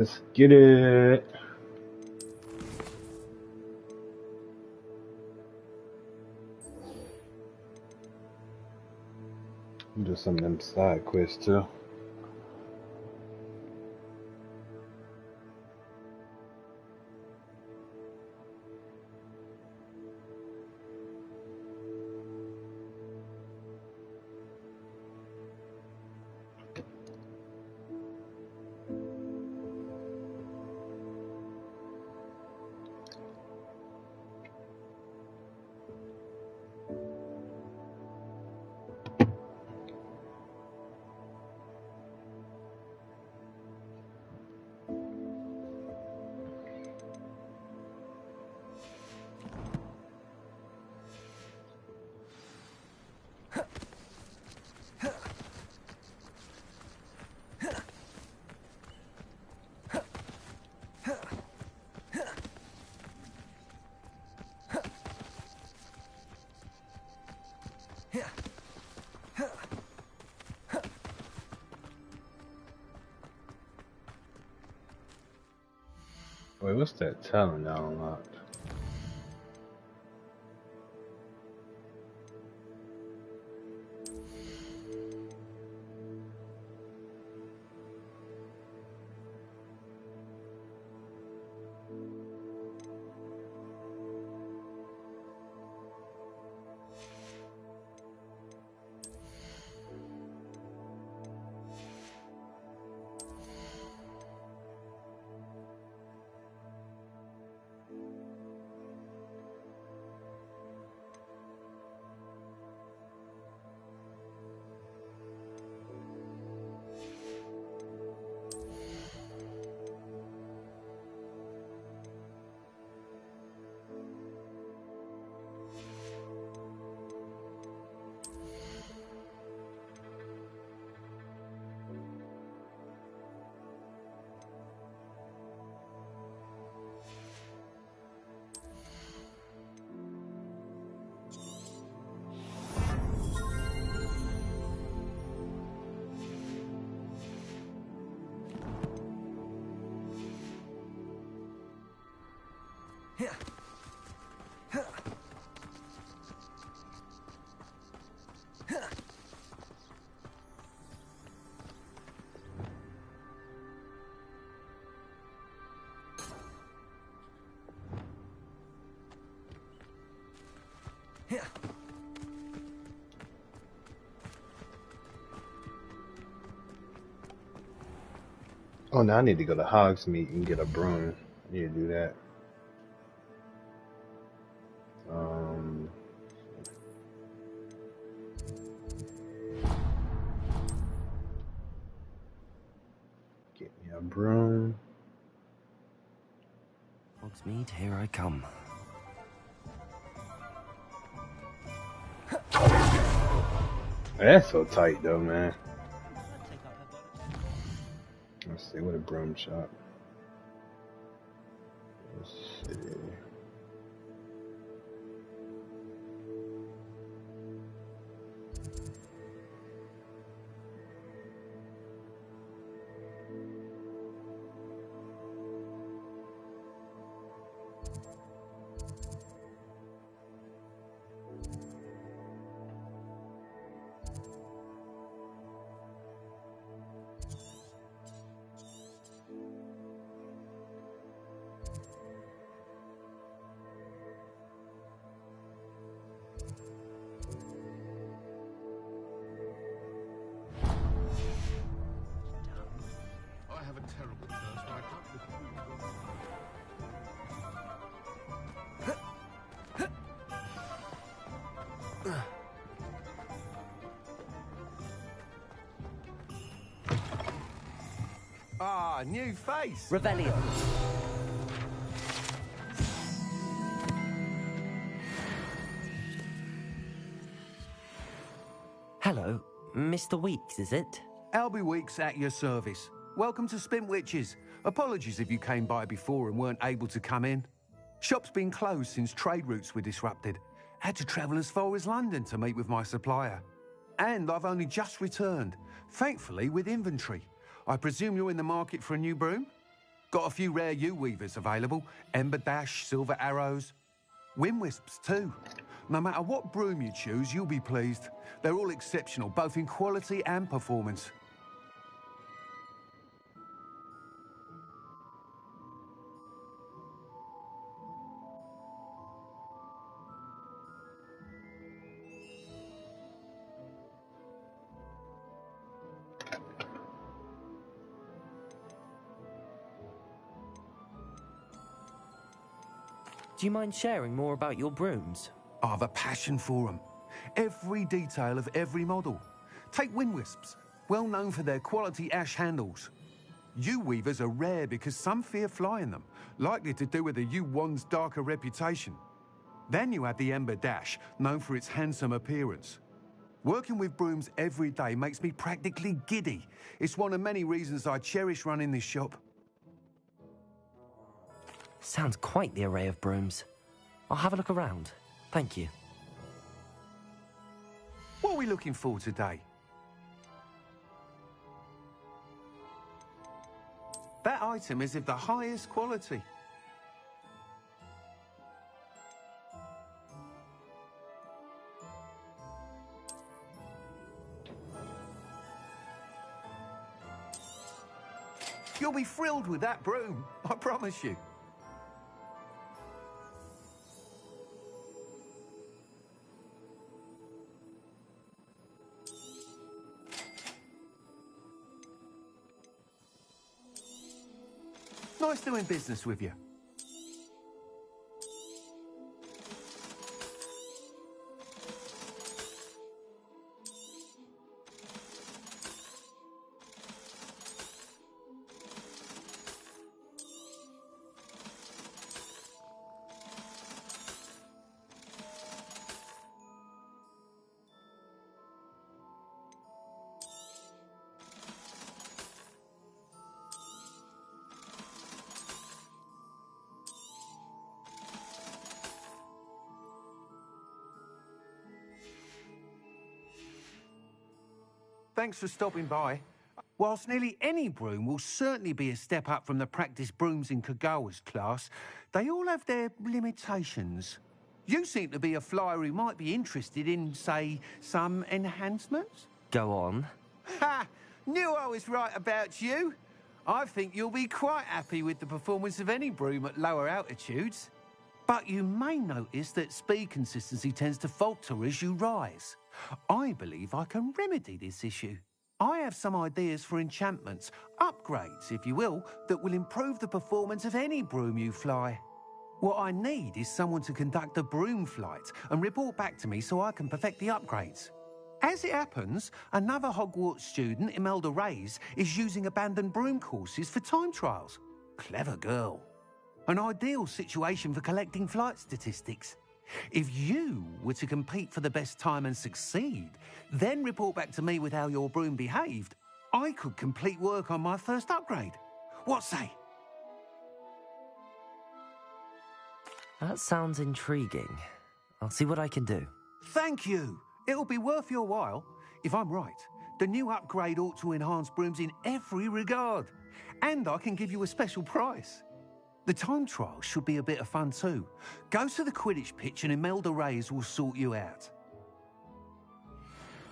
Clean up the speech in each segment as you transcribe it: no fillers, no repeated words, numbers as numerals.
Let's get it. Do some of them side quests too. Wait, what's that talent I unlocked? Oh, now I need to go to Hogsmeade and get a broom. I need to do that. Get me a broom. Hogsmeade, here I come. That's so tight though, man. Let's see, what a broom shop. Let's see. Ah, new face. Revelio. Hello, Mr. Weeks, is it? Albie Weeks at your service. Welcome to Spintwitches. Apologies if you came by before and weren't able to come in. Shop's been closed since trade routes were disrupted. Had to travel as far as London to meet with my supplier. And I've only just returned, thankfully with inventory. I presume you're in the market for a new broom? Got a few rare U-weavers available. Ember Dash, Silver Arrows. Wind Wisps too. No matter what broom you choose, you'll be pleased. They're all exceptional, both in quality and performance. Do you mind sharing more about your brooms? I have a passion for them. Every detail of every model. Take Wind Wisps, well known for their quality ash handles. U-weavers are rare because some fear flying them, likely to do with the U-wand's darker reputation. Then you have the Ember Dash, known for its handsome appearance. Working with brooms every day makes me practically giddy. It's one of many reasons I cherish running this shop. Sounds quite the array of brooms. I'll have a look around. Thank you. What are we looking for today? That item is of the highest quality. You'll be thrilled with that broom, I promise you. Nice doing business with you. Thanks for stopping by. Whilst nearly any broom will certainly be a step up from the practice brooms in Kagawa's class, they all have their limitations. You seem to be a flyer who might be interested in, say, some enhancements? Go on. Ha! Knew I was right about you. I think you'll be quite happy with the performance of any broom at lower altitudes. But you may notice that speed consistency tends to falter as you rise. I believe I can remedy this issue. I have some ideas for enchantments, upgrades, if you will, that will improve the performance of any broom you fly. What I need is someone to conduct a broom flight and report back to me so I can perfect the upgrades. As it happens, another Hogwarts student, Imelda Reyes, is using abandoned broom courses for time trials. Clever girl. An ideal situation for collecting flight statistics. If you were to compete for the best time and succeed, then report back to me with how your broom behaved, I could complete work on my first upgrade. What say? That sounds intriguing. I'll see what I can do. Thank you. It'll be worth your while. If I'm right, the new upgrade ought to enhance brooms in every regard. And I can give you a special price. The time trial should be a bit of fun too. Go to the Quidditch pitch and Imelda Reyes will sort you out.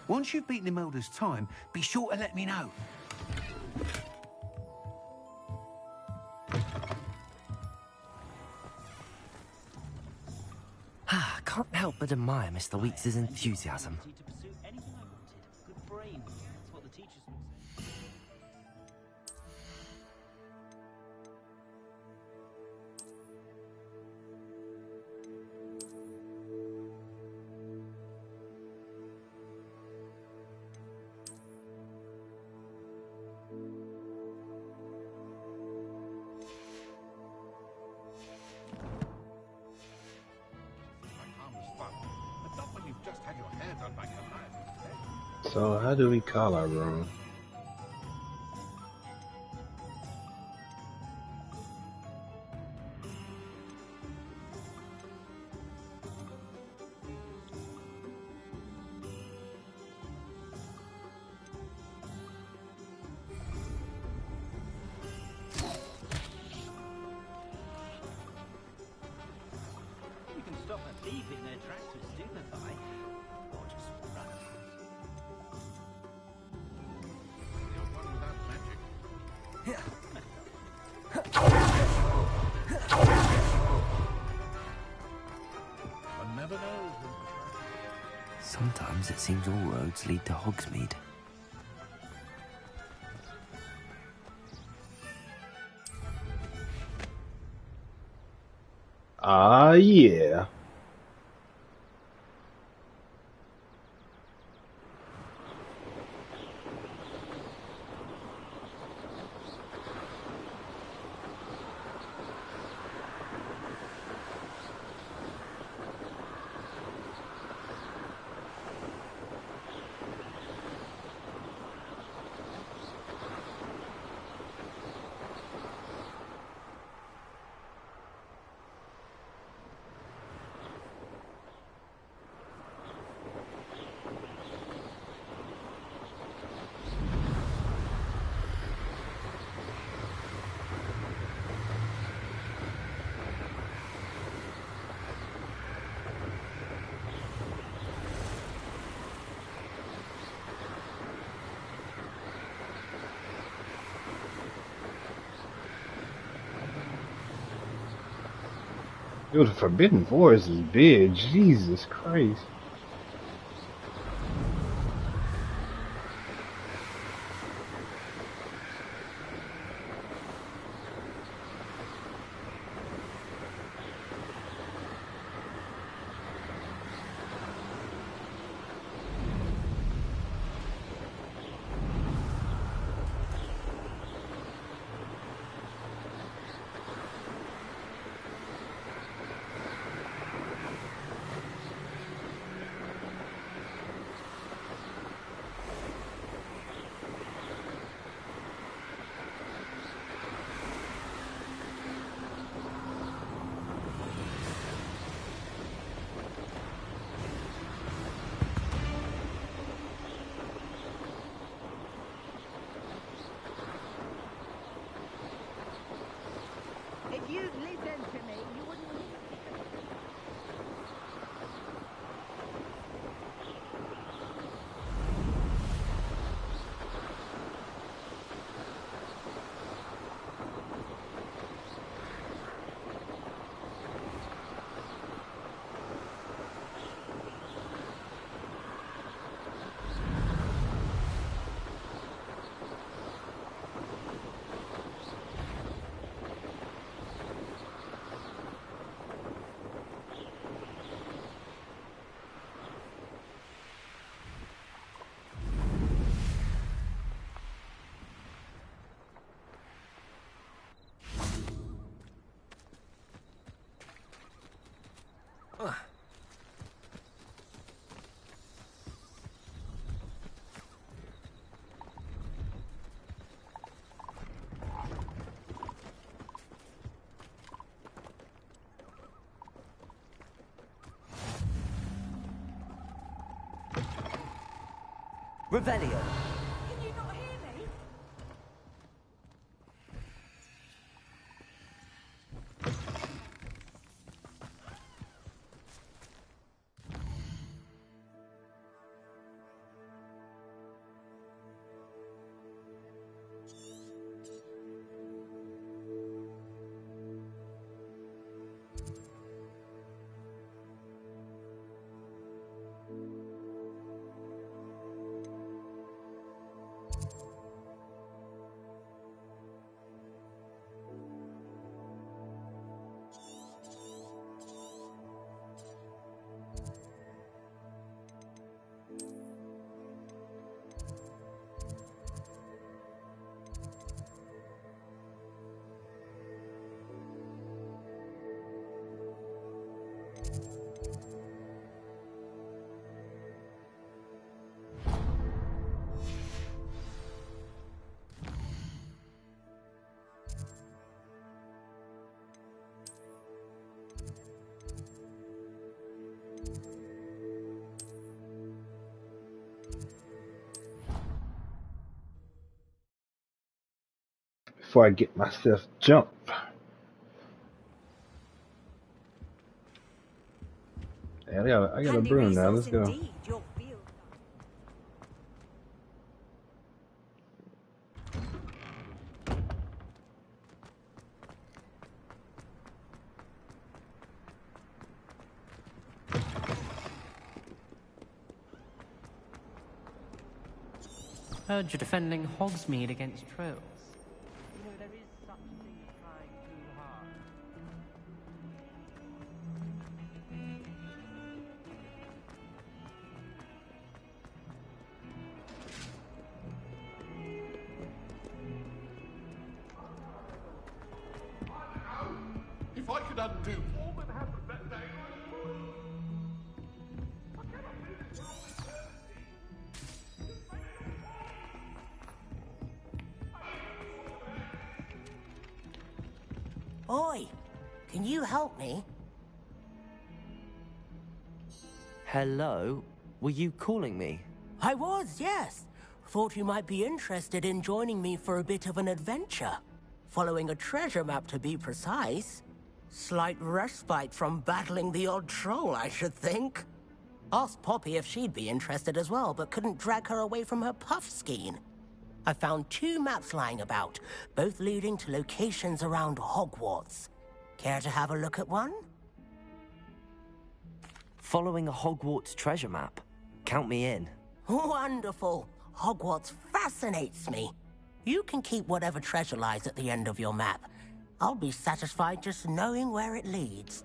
Once you've beaten Imelda's time, be sure to let me know. Can't help but admire Mr. Weeks' enthusiasm. To pursue anything I wanted. Good brain. That's what the teachers would say. So how do we call our room? leaving their tracks would stupefy. Or just run. You're one without magic. One never knows when to try. Sometimes it seems all roads lead to Hogsmeade. Ah, yeah. Yo, the Forbidden Forest is big. Jesus Christ. If you'd listened to me, you wouldn't need. Revelio. Can you not hear me? Before I get myself jumped. Hey, I got a Handy broom now. resource Let's go. indeed, your field. Heard you're defending Hogsmeade against trolls. You know, there is such a thing as trying too hard. If I could undo all that happened that day, Oi, can you help me? Hello? Were you calling me? I was, yes. Thought you might be interested in joining me for a bit of an adventure. Following a treasure map, to be precise. Slight respite from battling the odd troll, I should think. Asked Poppy if she'd be interested as well, but couldn't drag her away from her puff skein. I found 2 maps lying about, both leading to locations around Hogwarts. Care to have a look at one? Following a Hogwarts treasure map? Count me in. Wonderful. Hogwarts fascinates me. You can keep whatever treasure lies at the end of your map. I'll be satisfied just knowing where it leads.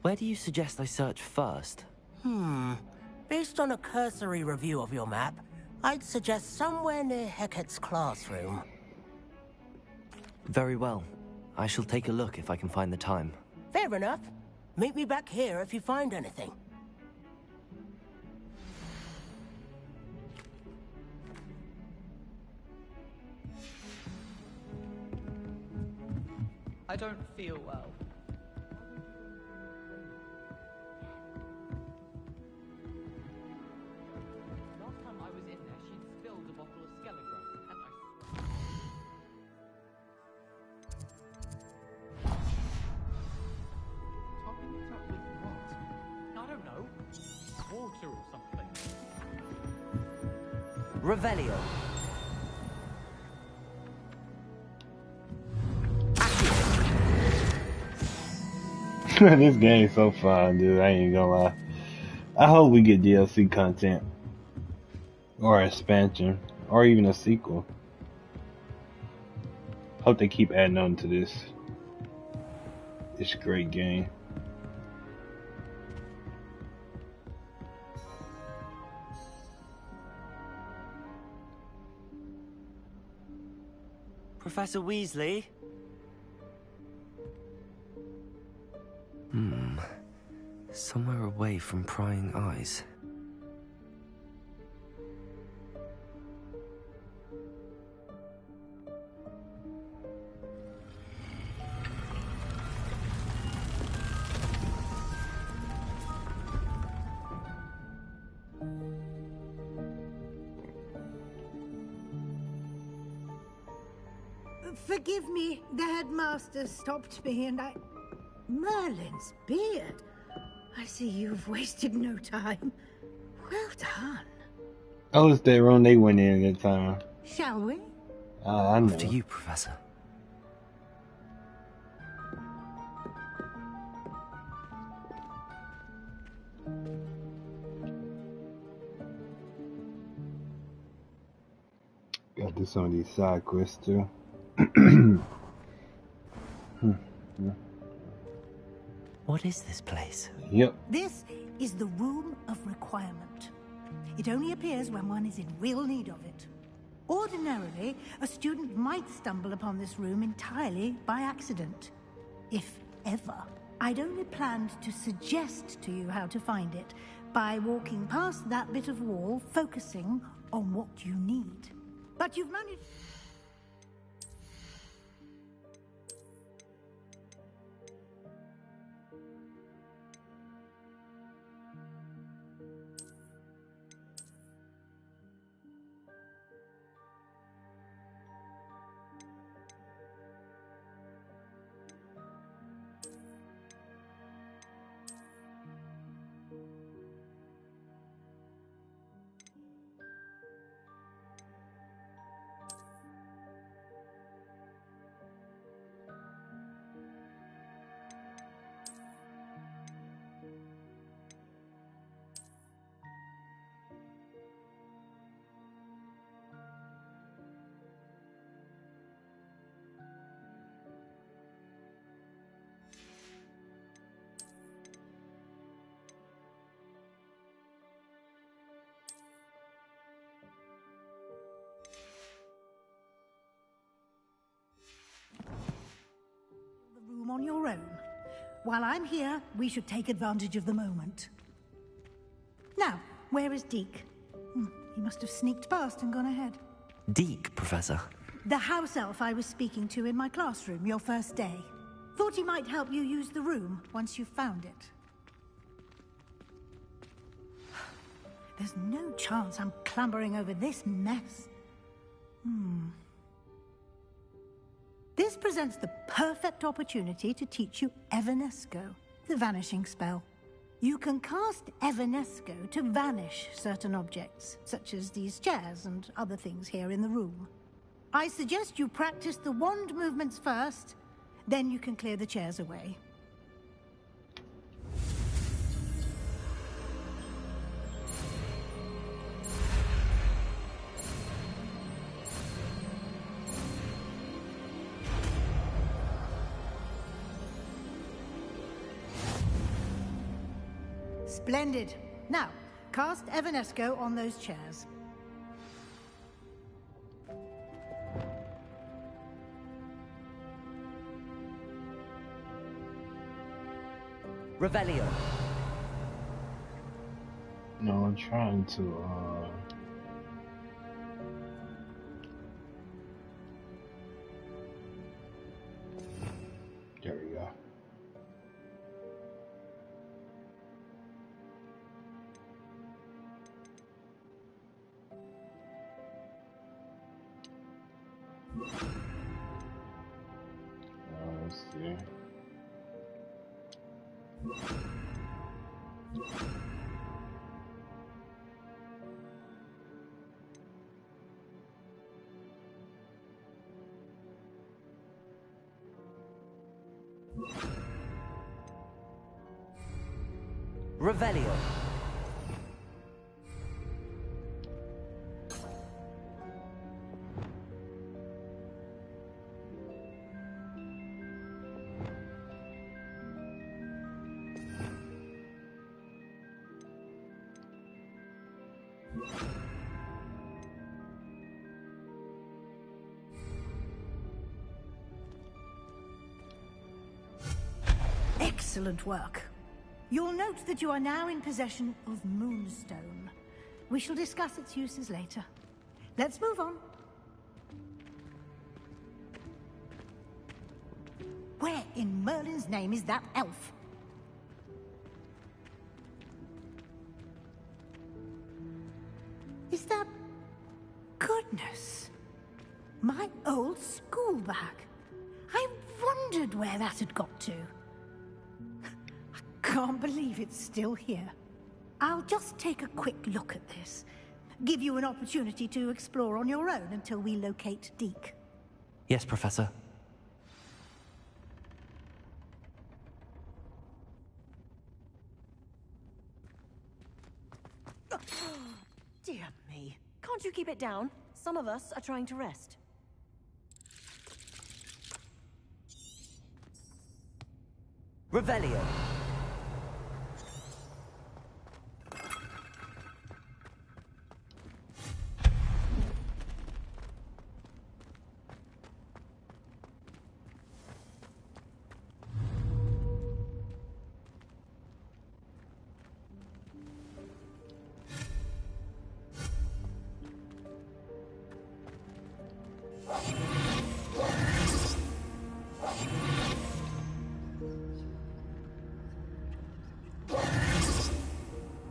Where do you suggest I search first? Based on a cursory review of your map, I'd suggest somewhere near Hecat's classroom. Very well. I shall take a look if I can find the time. Fair enough. Meet me back here if you find anything. I don't feel well. Last time I was in there, she'd spilled a bottle of Skelegram, and topping it up with what? I don't know, water or something. Revelio. This game's so fun, dude. I ain't gonna lie. I hope we get DLC content. Or expansion. Or even a sequel. Hope they keep adding on to this. It's a great game. Professor Weasley? Somewhere away from prying eyes. Forgive me, the headmaster stopped me and I... Merlin's beard. I see you've wasted no time. Well done. Oh, it's that room they went in that time. Shall we? I know. After you, Professor. Got to do some of these side quests too. What is this place? Yep. This is the Room of Requirement. It only appears when one is in real need of it. Ordinarily, a student might stumble upon this room entirely by accident. If ever. I'd only planned to suggest to you how to find it by walking past that bit of wall, focusing on what you need. But you've managed... on your own. While I'm here, we should take advantage of the moment. Now, where is Deke? He must have sneaked past and gone ahead. Deke, Professor. The house elf I was speaking to in my classroom your first day. Thought he might help you use the room once you've found it. There's no chance I'm clambering over this mess. This presents the perfect opportunity to teach you Evanesco, the vanishing spell. You can cast Evanesco to vanish certain objects, such as these chairs and other things here in the room. I suggest you practice the wand movements first, then you can clear the chairs away. Splendid. Now, cast Evanesco on those chairs. Revelio. No, I'm trying to, There we go. Let's see. Revelio. Excellent work. You'll note that you are now in possession of Moonstone. We shall discuss its uses later. Let's move on. Where in Merlin's name is that elf? Is that... Goodness. My old school bag. I wondered where that had got to. Can't believe it's still here. I'll just take a quick look at this. Give you an opportunity to explore on your own until we locate Deke. Yes, Professor. Dear me. Can't you keep it down? Some of us are trying to rest. Revelio.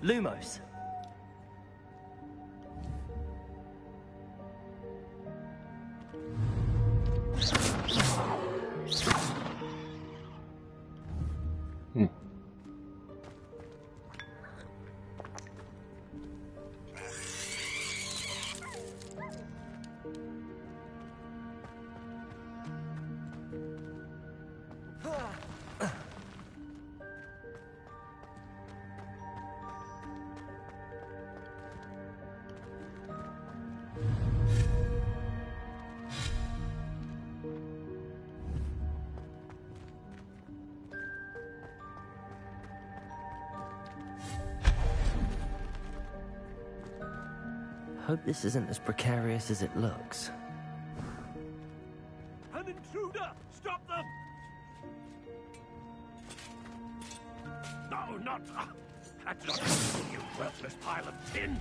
Lumos. Hope this isn't as precarious as it looks. An intruder! Stop them! No, not... that's not you worthless pile of tin!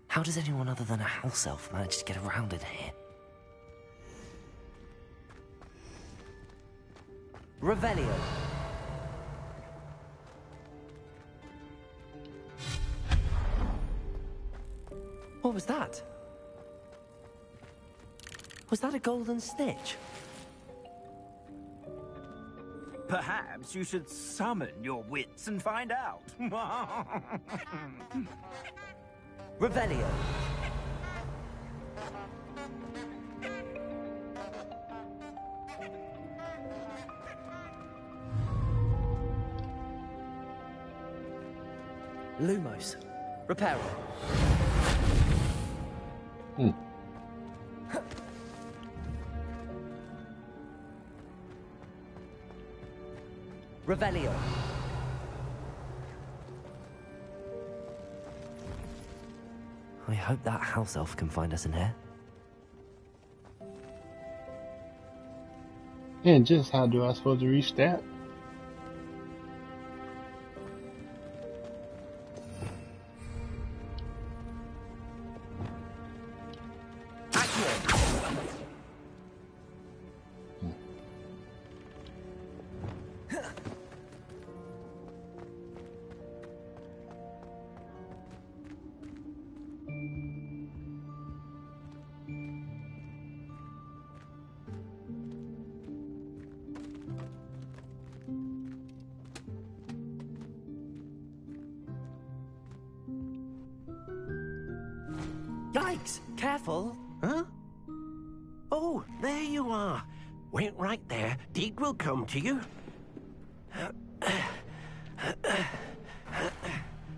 How does anyone other than a house elf manage to get around in here? Revelio. What was that? Was that a golden snitch? Perhaps you should summon your wits and find out. Revelio. Lumos. Reparo. Revelio. I hope that house elf can find us in here. And just how do I supposed to reach that? Yikes! Careful! Huh? Oh, there you are. Wait right there. Deke will come to you.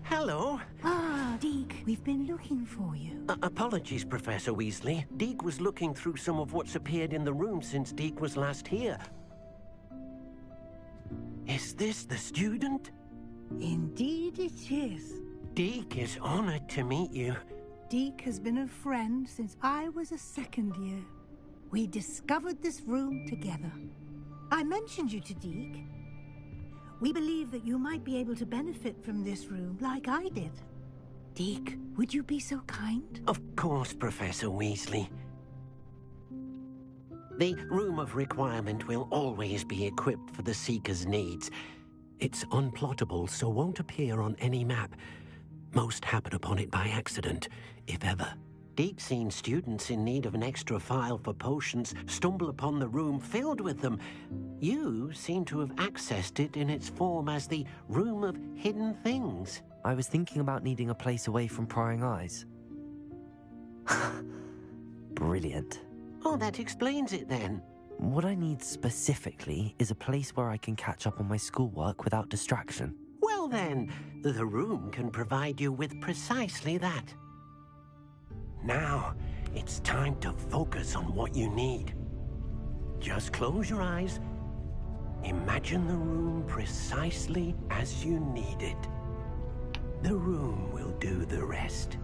Hello. Ah, Deke, we've been looking for you. Apologies, Professor Weasley. Deke was looking through some of what's appeared in the room since Deke was last here. Is this the student? Indeed it is. Deke is honored to meet you. Deke has been a friend since I was a second year. We discovered this room together. I mentioned you to Deke. We believe that you might be able to benefit from this room like I did. Deke, would you be so kind? Of course, Professor Weasley. The Room of Requirement will always be equipped for the Seeker's needs. It's unplottable, so won't appear on any map. Most happen upon it by accident, if ever. Deke's seen students in need of an extra file for potions stumble upon the room filled with them. You seem to have accessed it in its form as the Room of Hidden Things. I was thinking about needing a place away from prying eyes. Brilliant. Oh, that explains it then. What I need specifically is a place where I can catch up on my schoolwork without distraction. Well then, the room can provide you with precisely that. Now, it's time to focus on what you need. Just close your eyes. Imagine the room precisely as you need it. The room will do the rest.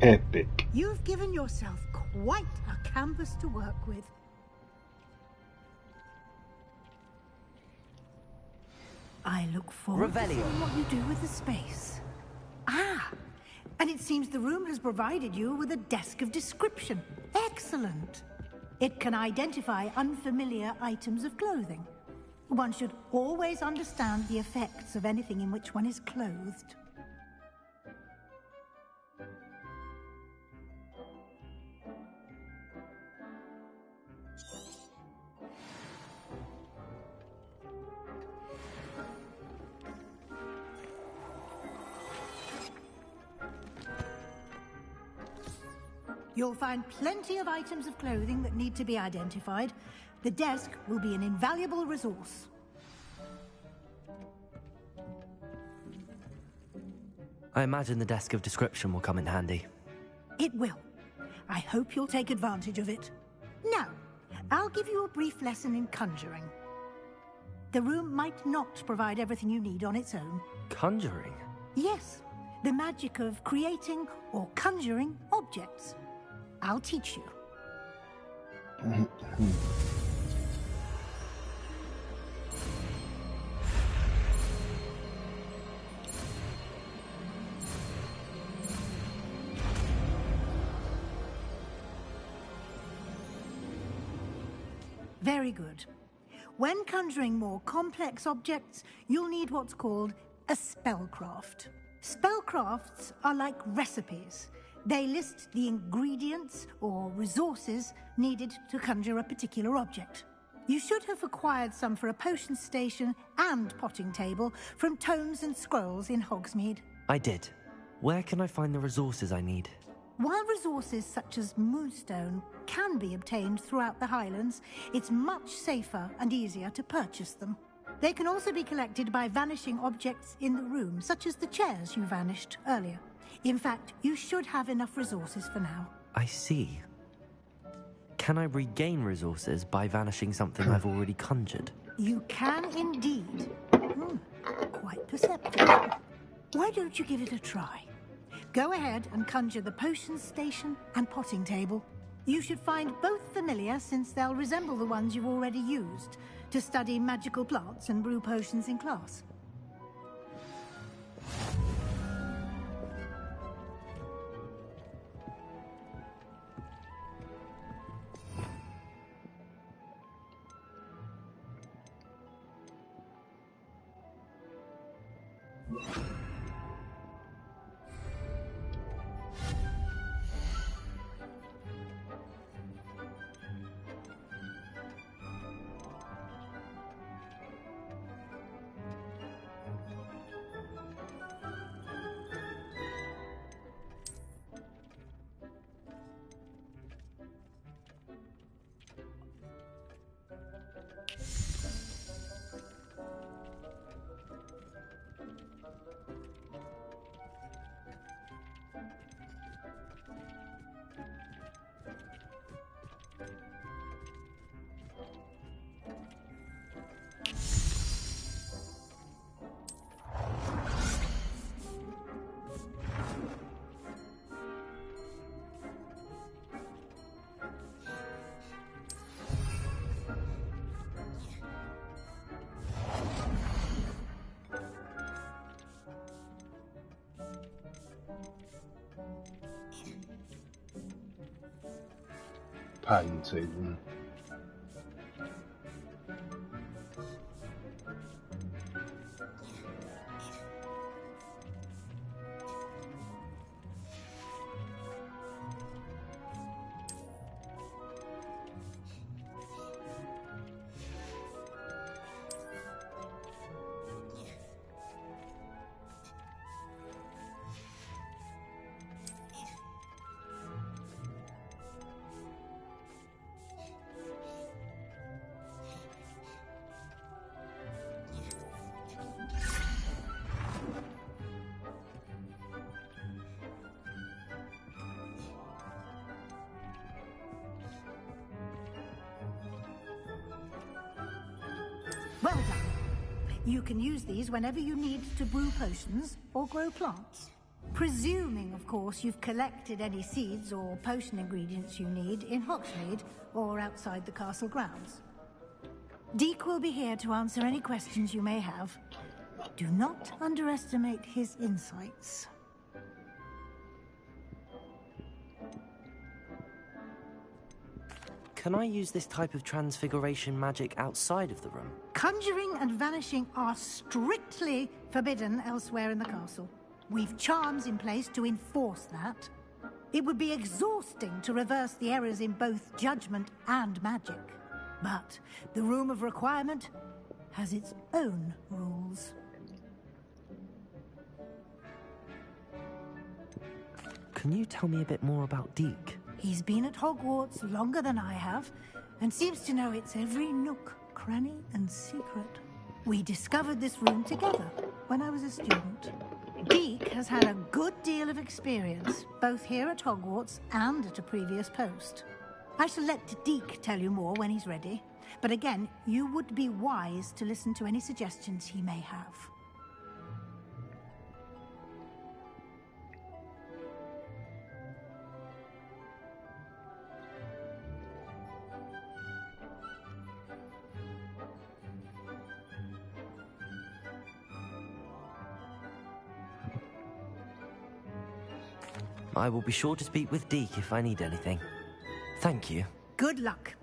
Epic. You've given yourself quite a canvas to work with. I look forward to Revelio. seeing what you do with the space. Ah, and it seems the room has provided you with a desk of description. Excellent. It can identify unfamiliar items of clothing. One should always understand the effects of anything in which one is clothed. You'll find plenty of items of clothing that need to be identified. The desk will be an invaluable resource. I imagine the desk of description will come in handy. It will. I hope you'll take advantage of it. Now, I'll give you a brief lesson in conjuring. The room might not provide everything you need on its own. Conjuring? Yes, the magic of creating or conjuring objects. I'll teach you. Very good. When conjuring more complex objects, you'll need what's called a spellcraft. Spellcrafts are like recipes. They list the ingredients or resources needed to conjure a particular object. You should have acquired some for a potion station and potting table from tomes and scrolls in Hogsmeade. I did. Where can I find the resources I need? While resources such as moonstone can be obtained throughout the Highlands, it's much safer and easier to purchase them. They can also be collected by vanishing objects in the room, such as the chairs you vanished earlier. In fact, you should have enough resources for now. I see. Can I regain resources by vanishing something I've already conjured? You can indeed. Quite perceptive. Why don't you give it a try? Go ahead and conjure the potion station and potting table. You should find both familiar, since they'll resemble the ones you've already used to study magical plants and brew potions in class. Potting table. Well done. You can use these whenever you need to brew potions or grow plants. Presuming, of course, you've collected any seeds or potion ingredients you need in Hogsmeade or outside the castle grounds. Deke will be here to answer any questions you may have. Do not underestimate his insights. Can I use this type of transfiguration magic outside of the room? Conjuring and vanishing are strictly forbidden elsewhere in the castle. We've charms in place to enforce that. It would be exhausting to reverse the errors in both judgment and magic. But the Room of Requirement has its own rules. Can you tell me a bit more about Deke? He's been at Hogwarts longer than I have, and seems to know its every nook, cranny, and secret. We discovered this room together when I was a student. Deke has had a good deal of experience, both here at Hogwarts and at a previous post. I shall let Deke tell you more when he's ready, but again, you would be wise to listen to any suggestions he may have. I will be sure to speak with Deke if I need anything. Thank you. Good luck.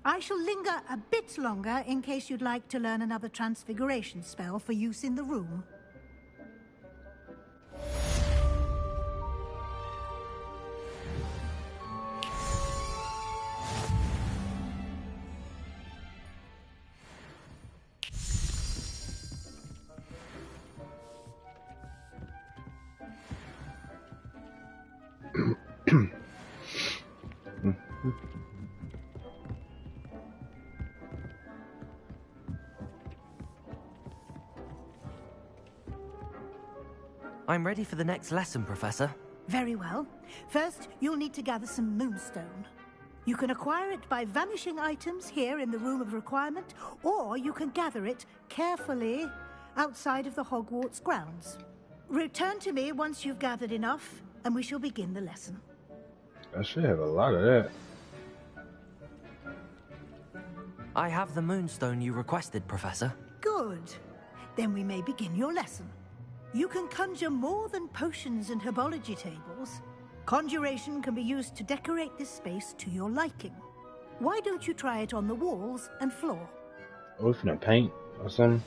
I shall linger a bit longer in case you'd like to learn another transfiguration spell for use in the room. I'm ready for the next lesson, Professor. Very well. First, you'll need to gather some moonstone. You can acquire it by vanishing items here in the Room of Requirement, or you can gather it carefully outside of the Hogwarts grounds. Return to me once you've gathered enough, and we shall begin the lesson. I should have a lot of that. I have the moonstone you requested, Professor. Good. Then we may begin your lesson. You can conjure more than potions and herbology tables. Conjuration can be used to decorate this space to your liking. Why don't you try it on the walls and floor? Are we finna paint or something?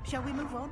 Shall we move on?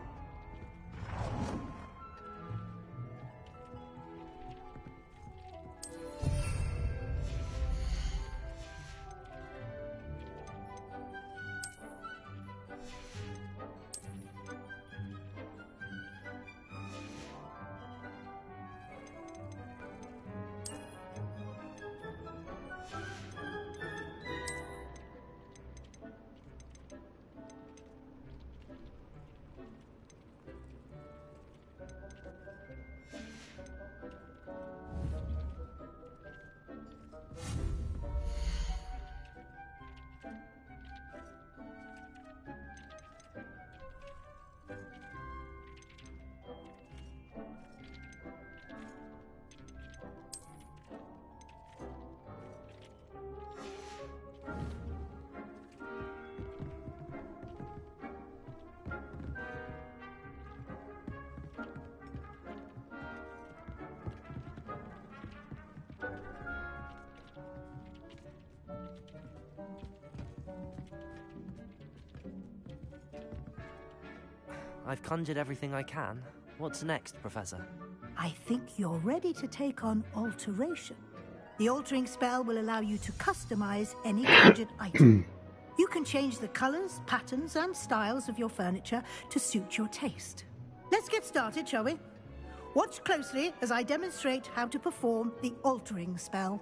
I've conjured everything I can. What's next, Professor? I think you're ready to take on alteration. The altering spell will allow you to customize any conjured item. You can change the colors, patterns, and styles of your furniture to suit your taste. Let's get started, shall we? Watch closely as I demonstrate how to perform the altering spell.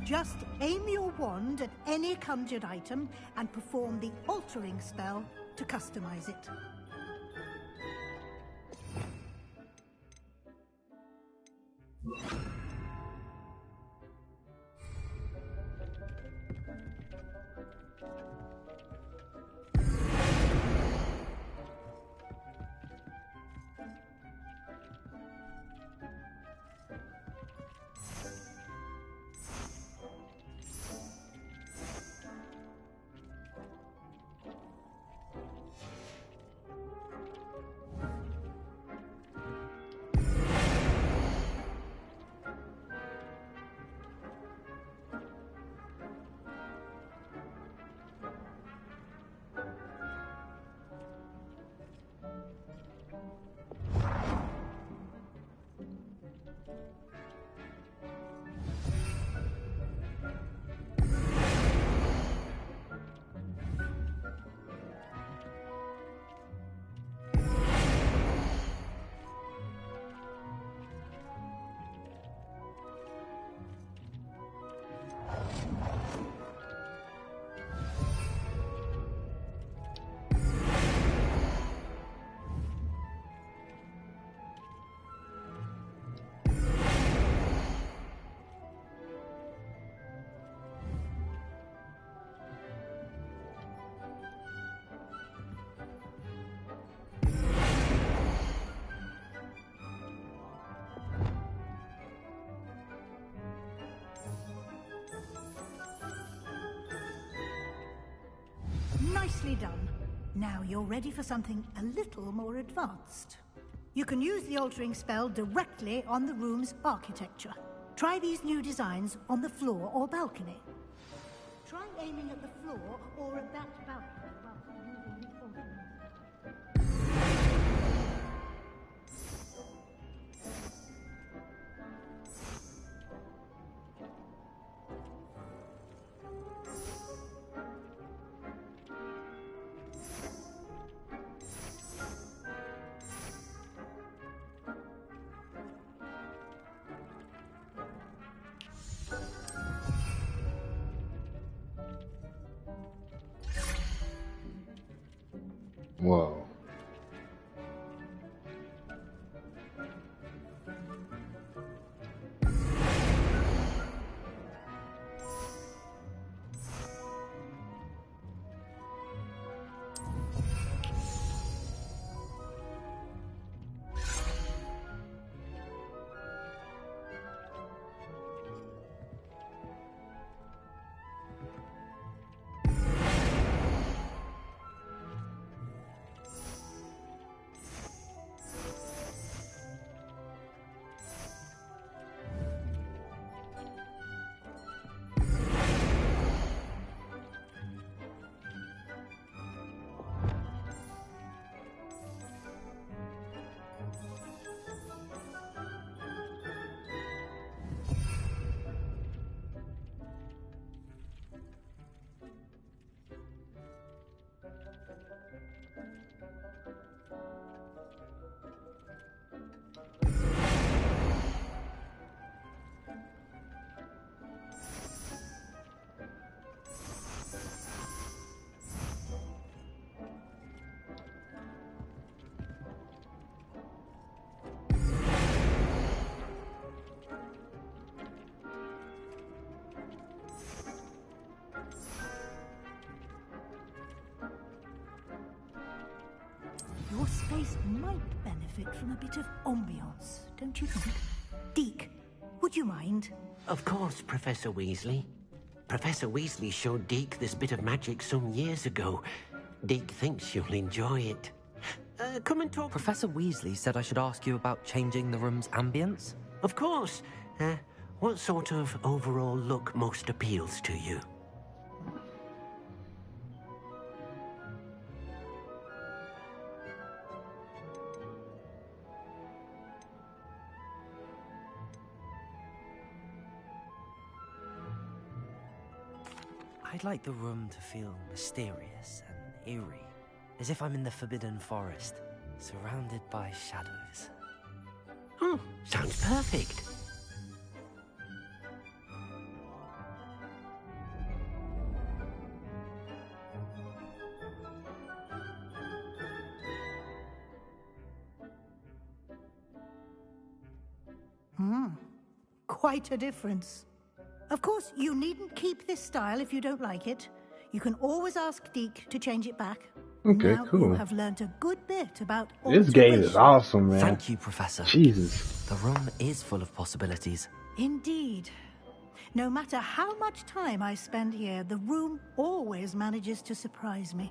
Just aim your wand at any conjured item and perform the altering spell to customize it. Nicely done. Now you're ready for something a little more advanced. You can use the altering spell directly on the room's architecture. Try these new designs on the floor or balcony. Try aiming at the floor or at that balcony while using the altering spell. Whoa. might benefit from a bit of ambiance, don't you think? Deke, would you mind? Of course, Professor Weasley. Professor Weasley showed Deke this bit of magic some years ago. Deke thinks you'll enjoy it. Come and talk. Professor Weasley said I should ask you about changing the room's ambience? Of course. What sort of overall look most appeals to you? I'd like the room to feel mysterious and eerie, as if I'm in the Forbidden Forest, surrounded by shadows. Oh, sounds perfect. Quite a difference. Of course, you needn't keep this style if you don't like it. You can always ask Deke to change it back. Okay, now cool. You have learned a good bit about This game is awesome, man. Thank you, Professor. Jesus. The room is full of possibilities. Indeed. No matter how much time I spend here, the room always manages to surprise me.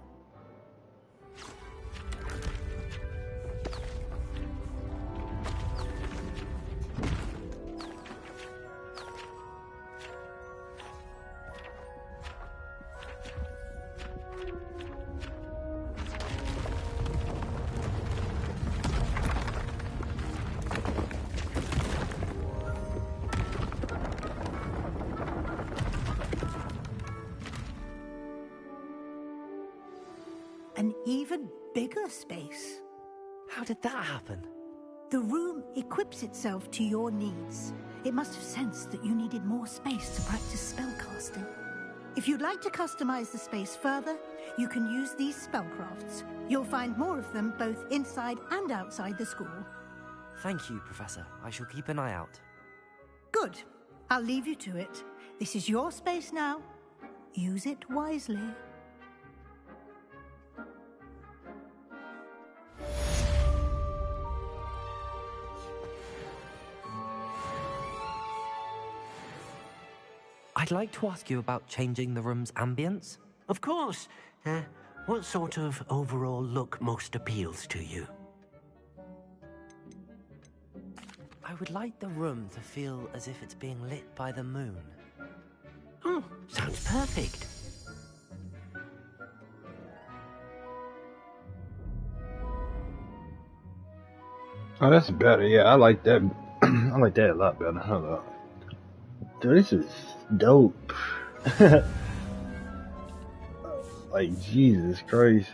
An even bigger space. How did that happen? The room equips itself to your needs. It must have sensed that you needed more space to practice spellcasting. If you'd like to customize the space further, you can use these spellcrafts. You'll find more of them both inside and outside the school. Thank you, Professor. I shall keep an eye out. Good. I'll leave you to it. This is your space now. Use it wisely. I'd like to ask you about changing the room's ambience. Of course. What sort of overall look most appeals to you? I would like the room to feel as if it's being lit by the moon. Oh, sounds perfect. Oh, that's better. Yeah, I like that. I like that a lot better. Hold up. Dude, this is dope. Like, Jesus Christ.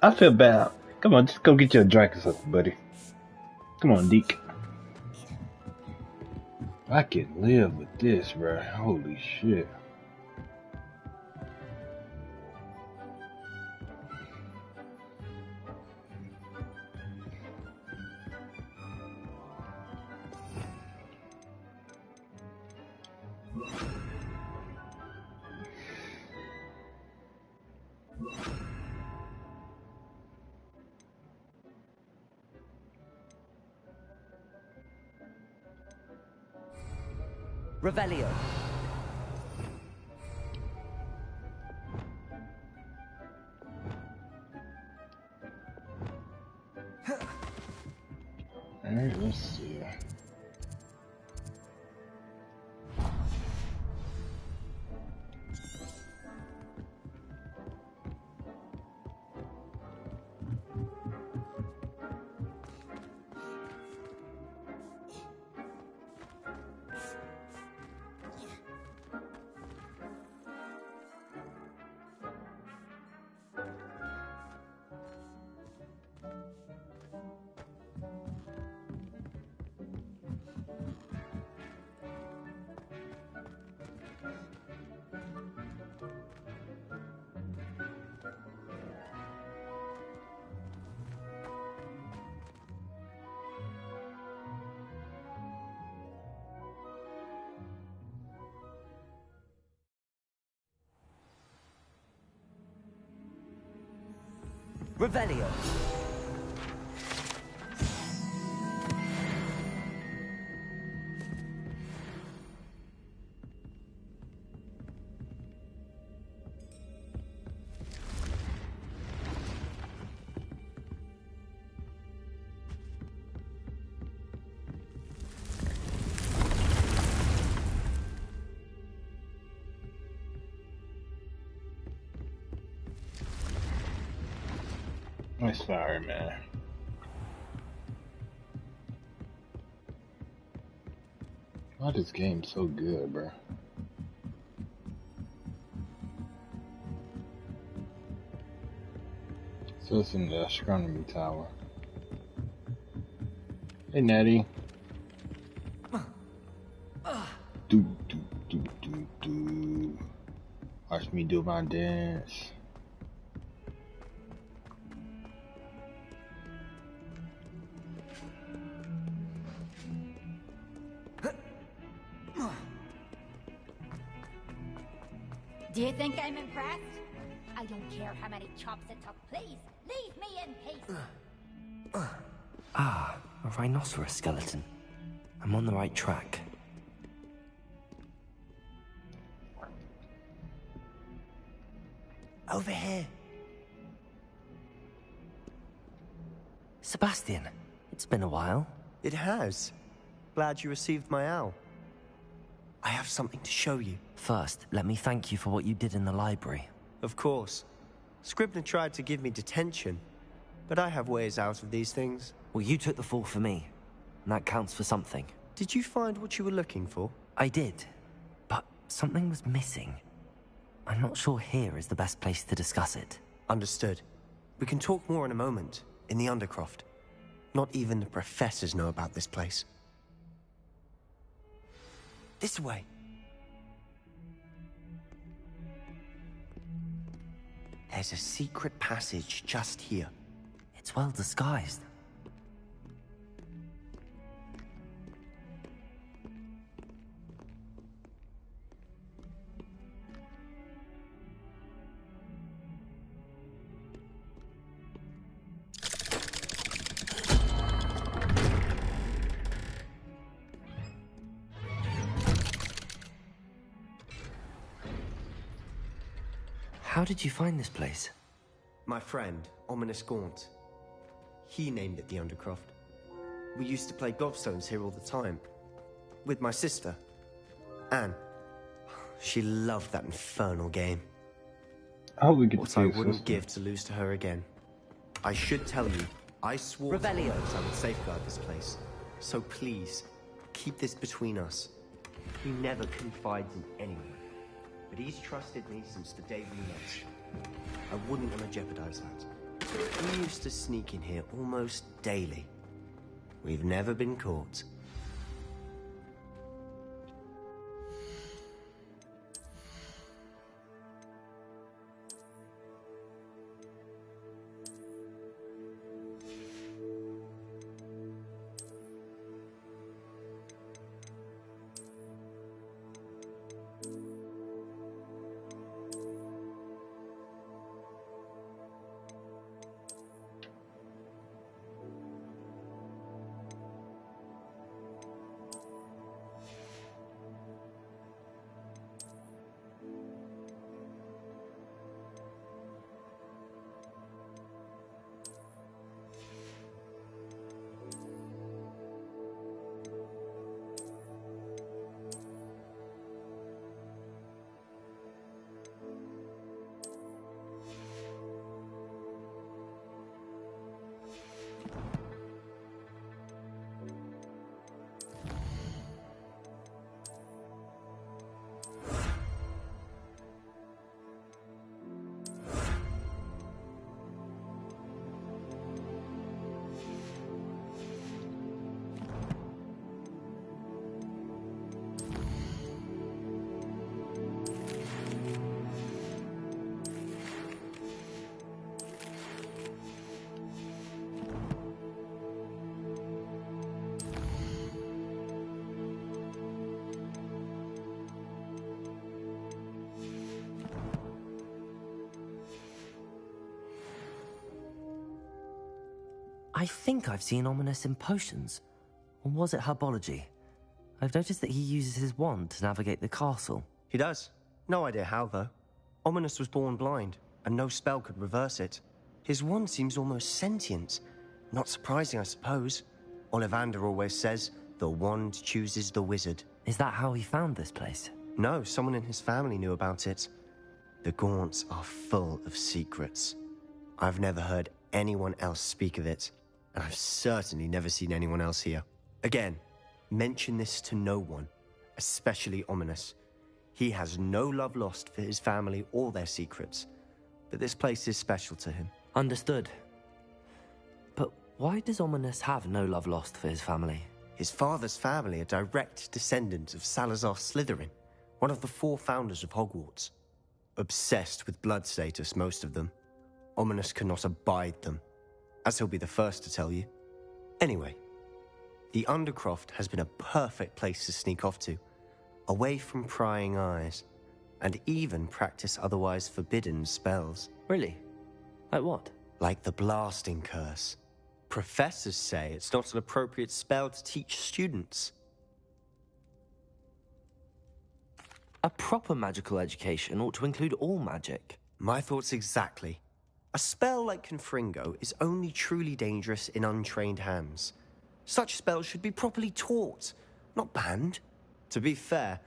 I feel bad. Come on, just go get you a drink or something, buddy. Come on, Deke. I can live with this, bro. Holy shit. Revelio. Alright, let's see. Revelio. Sorry, man. Why this game so good, bro? So it's in the astronomy tower. Hey, Natty. Do. Watch me do my dance. Do you think I'm impressed? I don't care how many chops it took. Please, leave me in peace. Ah, a rhinoceros skeleton. I'm on the right track. Over here. Sebastian, it's been a while. It has. Glad you received my owl. I have something to show you. First, let me thank you for what you did in the library. Of course. Scribner tried to give me detention, but I have ways out of these things. Well, you took the fall for me, and that counts for something. Did you find what you were looking for? I did, but something was missing. I'm not sure here is the best place to discuss it. Understood. We can talk more in a moment, in the Undercroft. Not even the professors know about this place. This way. There's a secret passage just here. It's well disguised. How did you find this place? My friend, Ominous Gaunt. He named it the Undercroft. We used to play gobstones here all the time. With my sister, Anne. She loved that infernal game. I hope we get What I wouldn't give to lose to her again. I should tell you, I swore to others I would safeguard this place. So please, keep this between us. He never confides in anyone. But he's trusted me since the day we met. I wouldn't want to jeopardize that. We used to sneak in here almost daily. We've never been caught. I think I've seen Ominous in potions. Or was it herbology? I've noticed that he uses his wand to navigate the castle. He does. No idea how, though. Ominous was born blind, and no spell could reverse it. His wand seems almost sentient. Not surprising, I suppose. Ollivander always says, the wand chooses the wizard. Is that how he found this place? No, someone in his family knew about it. The Gaunts are full of secrets. I've never heard anyone else speak of it, and I've certainly never seen anyone else here. Again, mention this to no one, especially Ominous. He has no love lost for his family or their secrets, but this place is special to him. Understood. But why does Ominous have no love lost for his family? His father's family are direct descendants of Salazar Slytherin, one of the 4 founders of Hogwarts. Obsessed with blood status, most of them. Ominous cannot abide them, as he'll be the first to tell you. Anyway, the Undercroft has been a perfect place to sneak off to, away from prying eyes, and even practice otherwise forbidden spells. Really? Like what? Like the blasting curse. Professors say it's not an appropriate spell to teach students. A proper magical education ought to include all magic. My thoughts exactly. A spell like Confringo is only truly dangerous in untrained hands. Such spells should be properly taught, not banned. To be fair,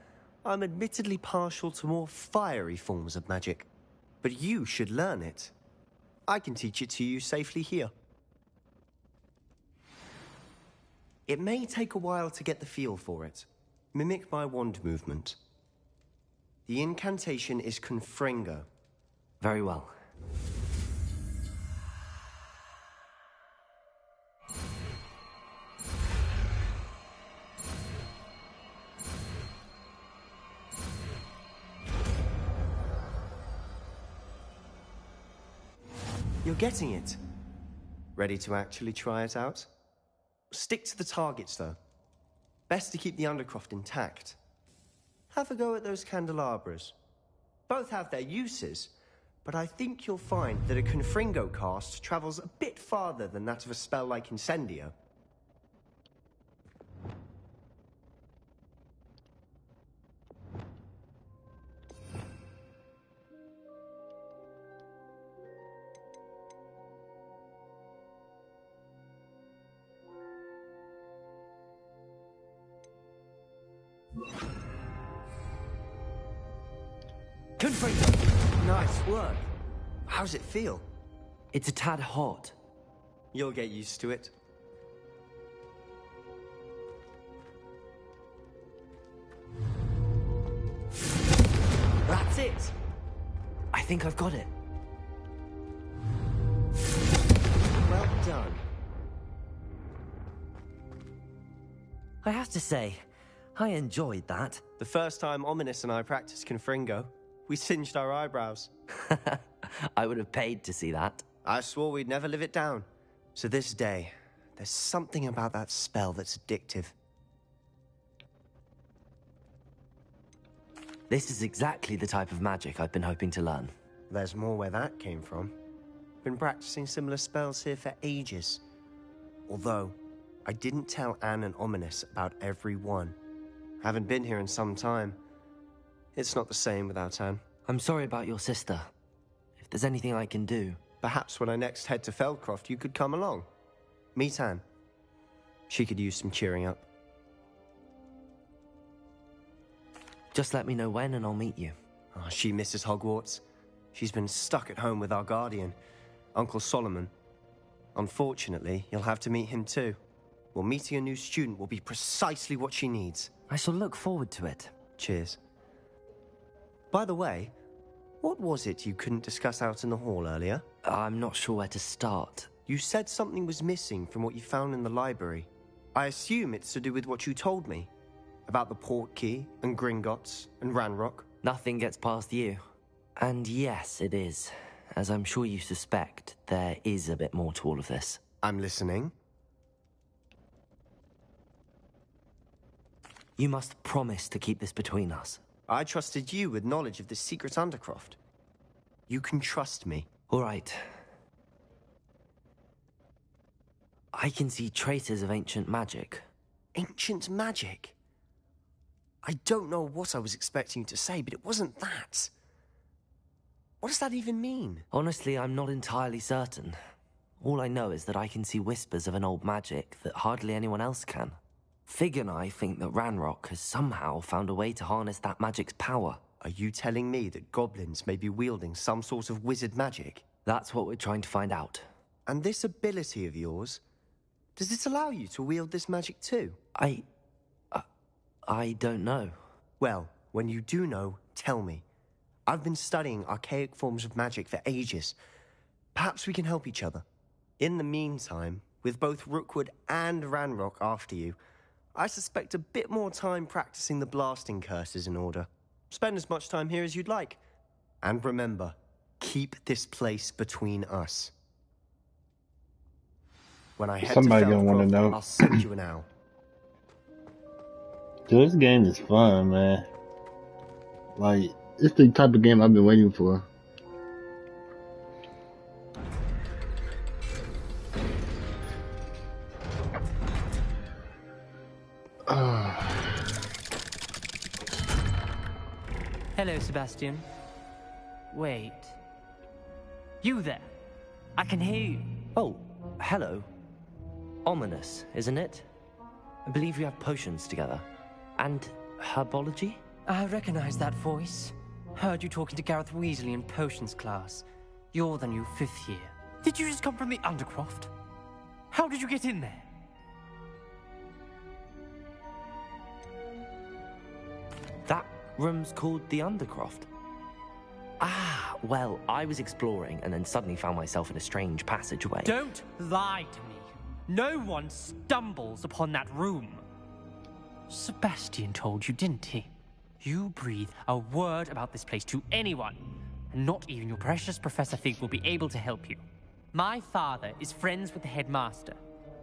I'm admittedly partial to more fiery forms of magic. But you should learn it. I can teach it to you safely here. It may take a while to get the feel for it. Mimic my wand movement. The incantation is Confringo. Very well. You're getting it. Ready to actually try it out? Stick to the targets, though. Best to keep the Undercroft intact. Have a go at those candelabras. Both have their uses, but I think you'll find that a Confringo cast travels a bit farther than that of a spell like Incendio. Confringo! Nice work. How's it feel? It's a tad hot. You'll get used to it. That's it! I think I've got it. Well done. I have to say, I enjoyed that. The first time Ominous and I practiced Confringo, we singed our eyebrows. I would have paid to see that. I swore we'd never live it down. To this day, there's something about that spell that's addictive. This is exactly the type of magic I've been hoping to learn. There's more where that came from. Been practicing similar spells here for ages. Although, I didn't tell Anne and Ominous about every one. Haven't been here in some time. It's not the same without Anne. I'm sorry about your sister. If there's anything I can do... Perhaps when I next head to Feldcroft, you could come along. Meet Anne. She could use some cheering up. Just let me know when and I'll meet you. Oh, she misses Hogwarts. She's been stuck at home with our guardian, Uncle Solomon. Unfortunately, you'll have to meet him too. Well, meeting a new student will be precisely what she needs. I shall look forward to it. Cheers. By the way, what was it you couldn't discuss out in the hall earlier? I'm not sure where to start. You said something was missing from what you found in the library. I assume it's to do with what you told me. About the Portkey, and Gringotts, and Ranrock. Nothing gets past you. And yes, it is. As I'm sure you suspect, there is a bit more to all of this. I'm listening. You must promise to keep this between us. I trusted you with knowledge of the secret Undercroft. You can trust me. All right. I can see traces of ancient magic. Ancient magic? I don't know what I was expecting you to say, but it wasn't that. What does that even mean? Honestly, I'm not entirely certain. All I know is that I can see whispers of an old magic that hardly anyone else can. Fig and I think that Ranrock has somehow found a way to harness that magic's power. Are you telling me that goblins may be wielding some sort of wizard magic? That's what we're trying to find out. And this ability of yours, does it allow you to wield this magic too? I don't know. Well, when you do know, tell me. I've been studying archaic forms of magic for ages. Perhaps we can help each other. In the meantime, with both Rookwood and Ranrock after you, I suspect a bit more time practicing the blasting curse is in order. Spend as much time here as you'd like. And remember, keep this place between us. When I head Somebody to gonna want to Feldcroft, know. I'll send you an owl. Dude, this game is fun, man. Like, it's the type of game I've been waiting for. Hello, Sebastian. Wait. You there? I can hear you. Oh, hello. Ominous, isn't it? I believe we have potions together. And herbology? I recognize that voice. Heard you talking to Gareth Weasley in potions class. You're the new 5th year. Did you just come from the Undercroft? How did you get in there? That room's called the Undercroft. Ah, well, I was exploring and then suddenly found myself in a strange passageway. Don't lie to me. No one stumbles upon that room. Sebastian told you, didn't he? You breathe a word about this place to anyone, and not even your precious Professor Fig will be able to help you. My father is friends with the headmaster.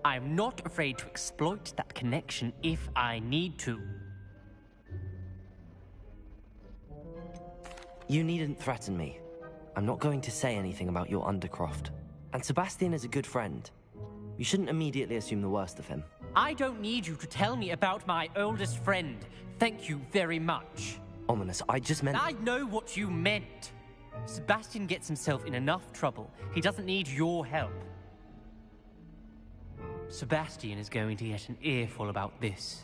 I am not afraid to exploit that connection if I need to. You needn't threaten me. I'm not going to say anything about your Undercroft. And Sebastian is a good friend. You shouldn't immediately assume the worst of him. I don't need you to tell me about my oldest friend. Thank you very much. Ominous, I just meant... I know what you meant. Sebastian gets himself in enough trouble. He doesn't need your help. Sebastian is going to get an earful about this.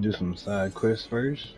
Do some side quests first.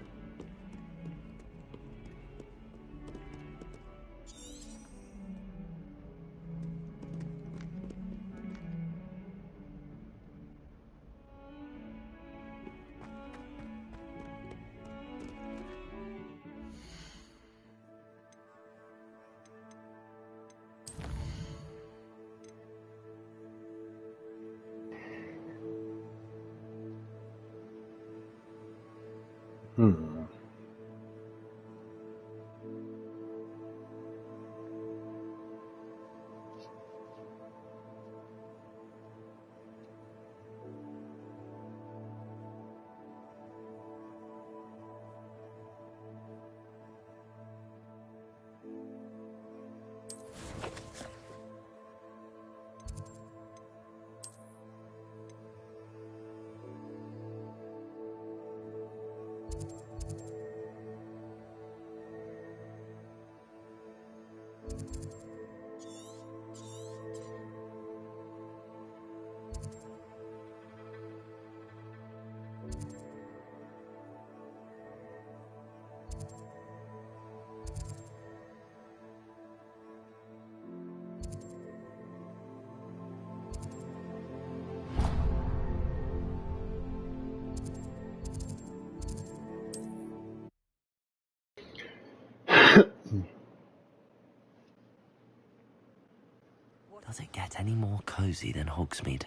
Does it get any more cozy than Hogsmeade?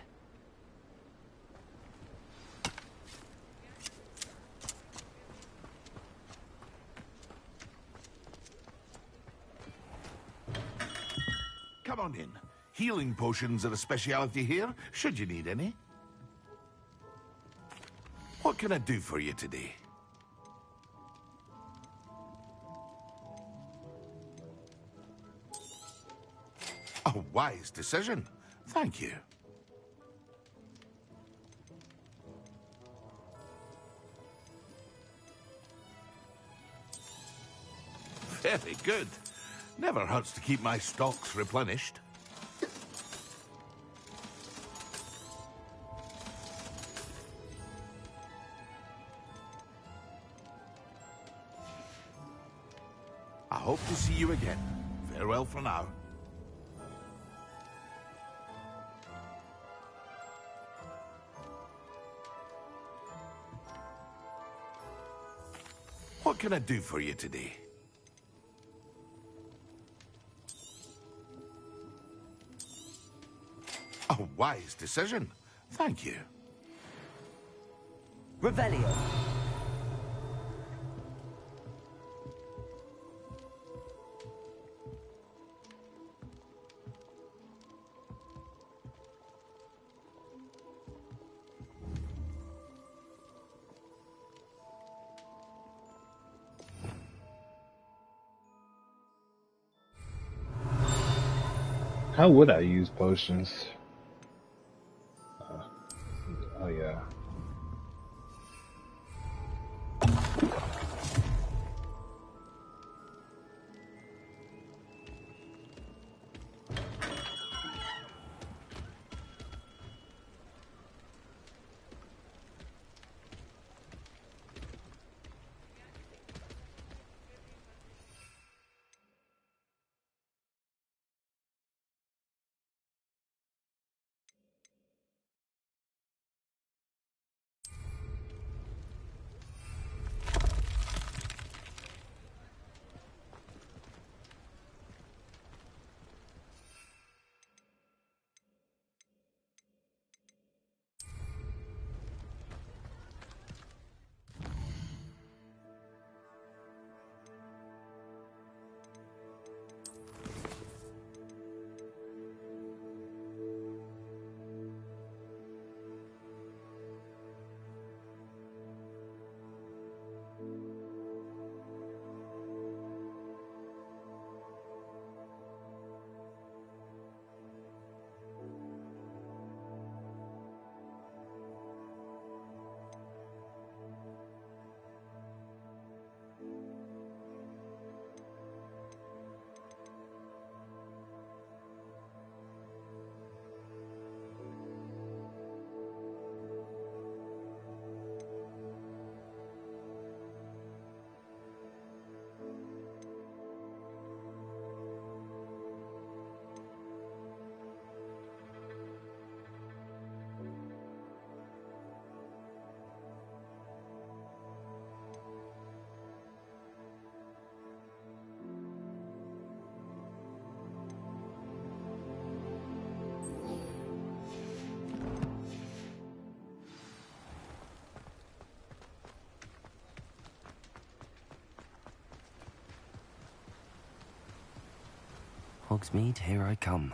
Come on in. Healing potions are a speciality here, should you need any. What can I do for you today? A wise decision. Thank you. Very good. Never hurts to keep my stocks replenished. I hope to see you again. Farewell for now. What can I do for you today? A wise decision. Thank you. Revelio. How would I use potions? Oh yeah. Hogsmeade, here I come.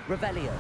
Revelio.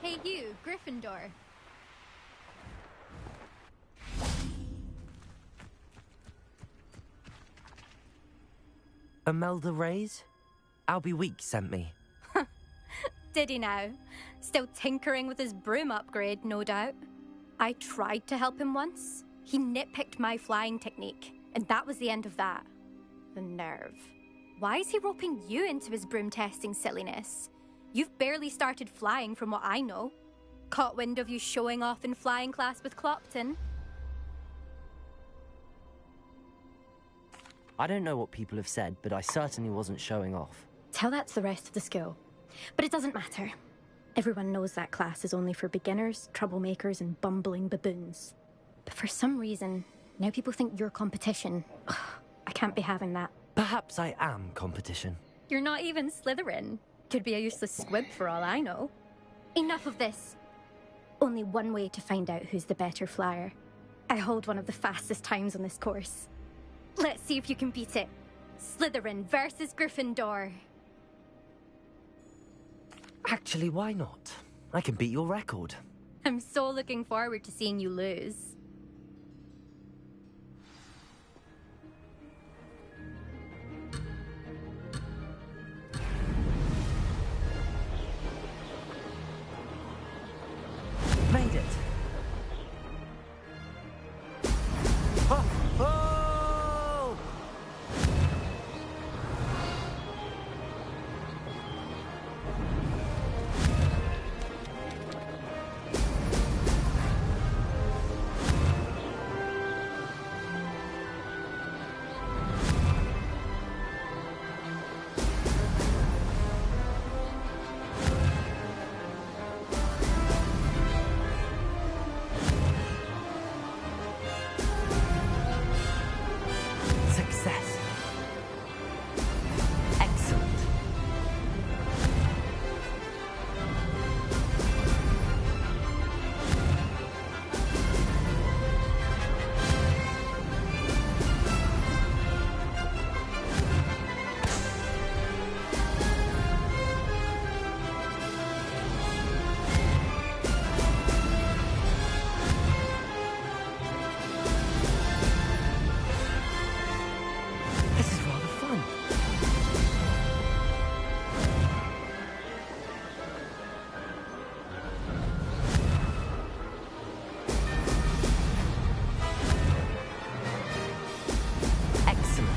Hey you, Gryffindor. Imelda Reyes? Albie Weeks sent me. Did he now? Still tinkering with his broom upgrade, no doubt. I tried to help him once. He nitpicked my flying technique, and that was the end of that. The nerve. Why is he roping you into his broom testing silliness? You've barely started flying from what I know. Caught wind of you showing off in flying class with Clopton. I don't know what people have said, but I certainly wasn't showing off. Tell that to the rest of the school. But it doesn't matter. Everyone knows that class is only for beginners, troublemakers, and bumbling baboons. But for some reason, now people think you're competition. Ugh, I can't be having that. Perhaps I am competition. You're not even Slytherin. Could be a useless squib for all I know. Enough of this. Only one way to find out who's the better flyer. I hold one of the fastest times on this course. Let's see if you can beat it. Slytherin versus Gryffindor. Actually, why not? I can beat your record. I'm so looking forward to seeing you lose. Made it. Oh! Oh! Success. Excellent. This is rather fun. Excellent.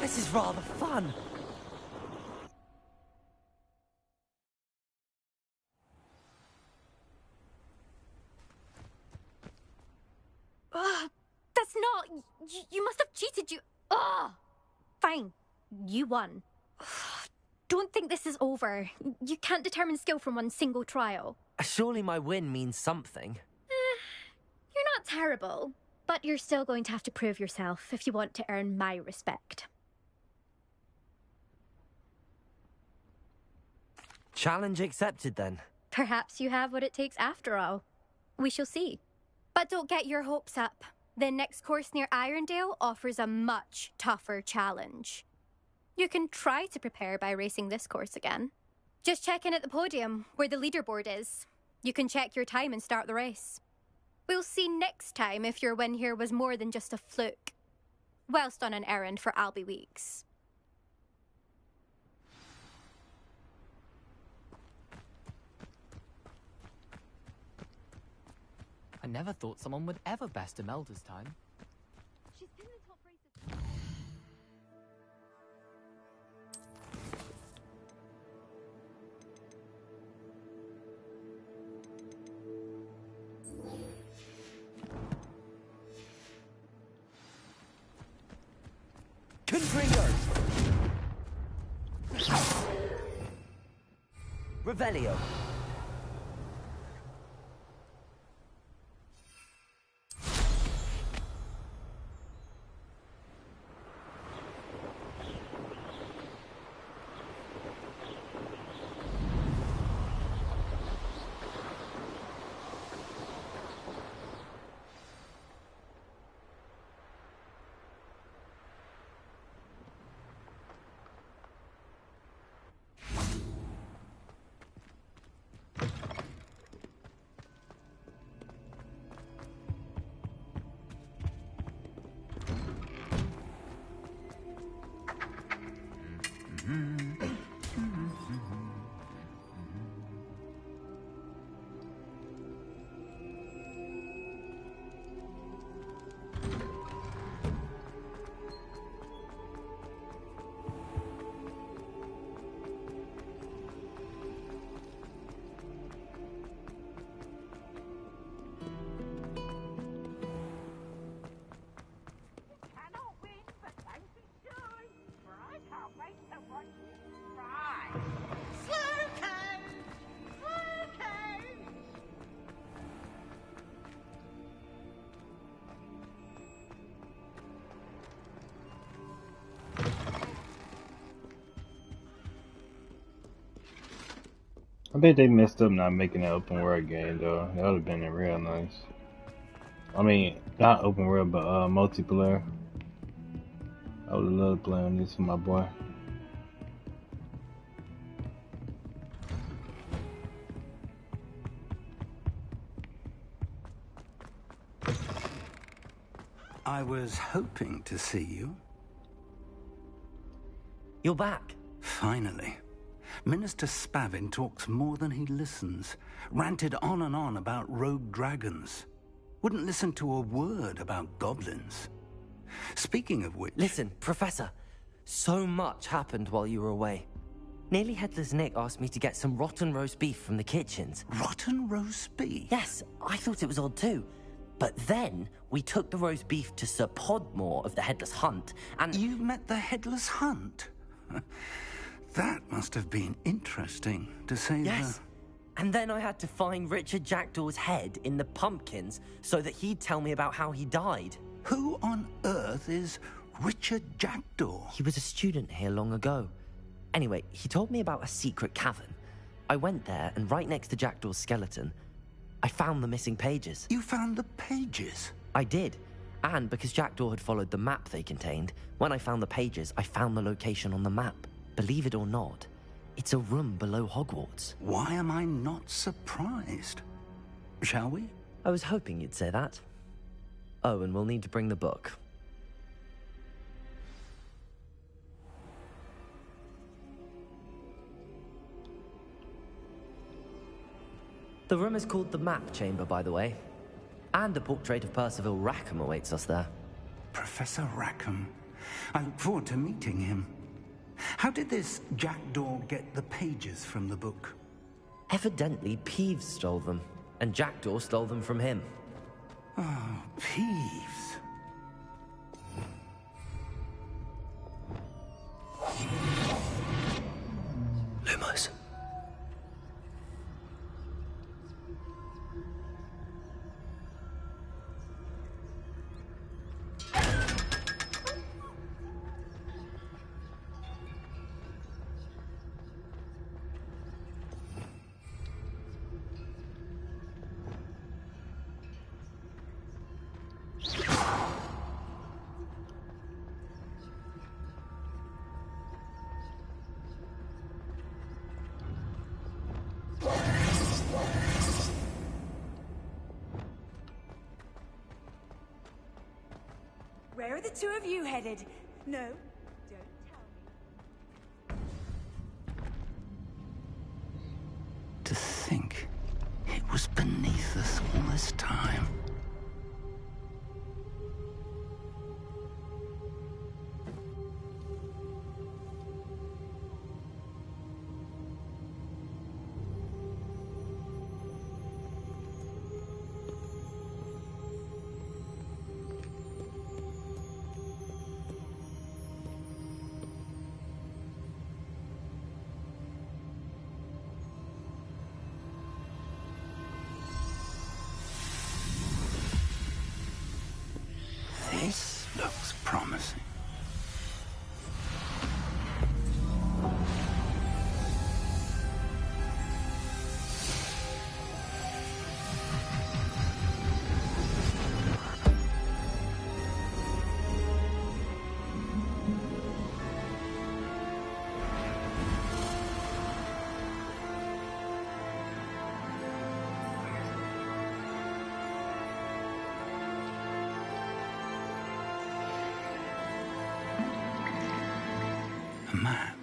This is rather fun. That's not... You must have cheated, you... Ugh! Fine. You won. Don't think this is over. You can't determine skill from one single trial. Surely my win means something. You're not terrible, but you're still going to have to prove yourself if you want to earn my respect. Challenge accepted then. Perhaps you have what it takes after all. We shall see. But don't get your hopes up. The next course near Irondale offers a much tougher challenge. You can try to prepare by racing this course again. Just check in at the podium, where the leaderboard is. You can check your time and start the race. We'll see next time if your win here was more than just a fluke. Whilst on an errand for Albie Weeks. I never thought someone would ever best Imelda's time. She's been in the top races. Wingardium! Revelio. I bet they messed up not making that open world game though. That would have been real nice. I mean, not open world, but multiplayer. I would have loved playing this with my boy. I was hoping to see you. You're back. Finally. Minister Spavin talks more than he listens. Ranted on and on about rogue dragons. Wouldn't listen to a word about goblins. Speaking of which... Listen, Professor. So much happened while you were away. Nearly Headless Nick asked me to get some rotten roast beef from the kitchens. Rotten roast beef? Yes, I thought it was odd too. But then, we took the roast beef to Sir Podmore of the Headless Hunt, and... You met the Headless Hunt? That must have been interesting, to say the... Yes. And then I had to find Richard Jackdaw's head in the pumpkins so that he'd tell me about how he died. Who on earth is Richard Jackdaw? He was a student here long ago. Anyway, he told me about a secret cavern. I went there, and right next to Jackdaw's skeleton, I found the missing pages. You found the pages? I did. And because Jackdaw had followed the map they contained, when I found the pages, I found the location on the map. Believe it or not, it's a room below Hogwarts. Why am I not surprised? Shall we? I was hoping you'd say that. Oh, and we'll need to bring the book. The room is called the Map Chamber, by the way. And a portrait of Percival Rackham awaits us there. Professor Rackham. I look forward to meeting him. How did this Jackdaw get the pages from the book? Evidently, Peeves stole them, and Jackdaw stole them from him. Oh, Peeves. Lumos. Where are the two of you headed? No, don't tell me. To think it was beneath us all this time. the map,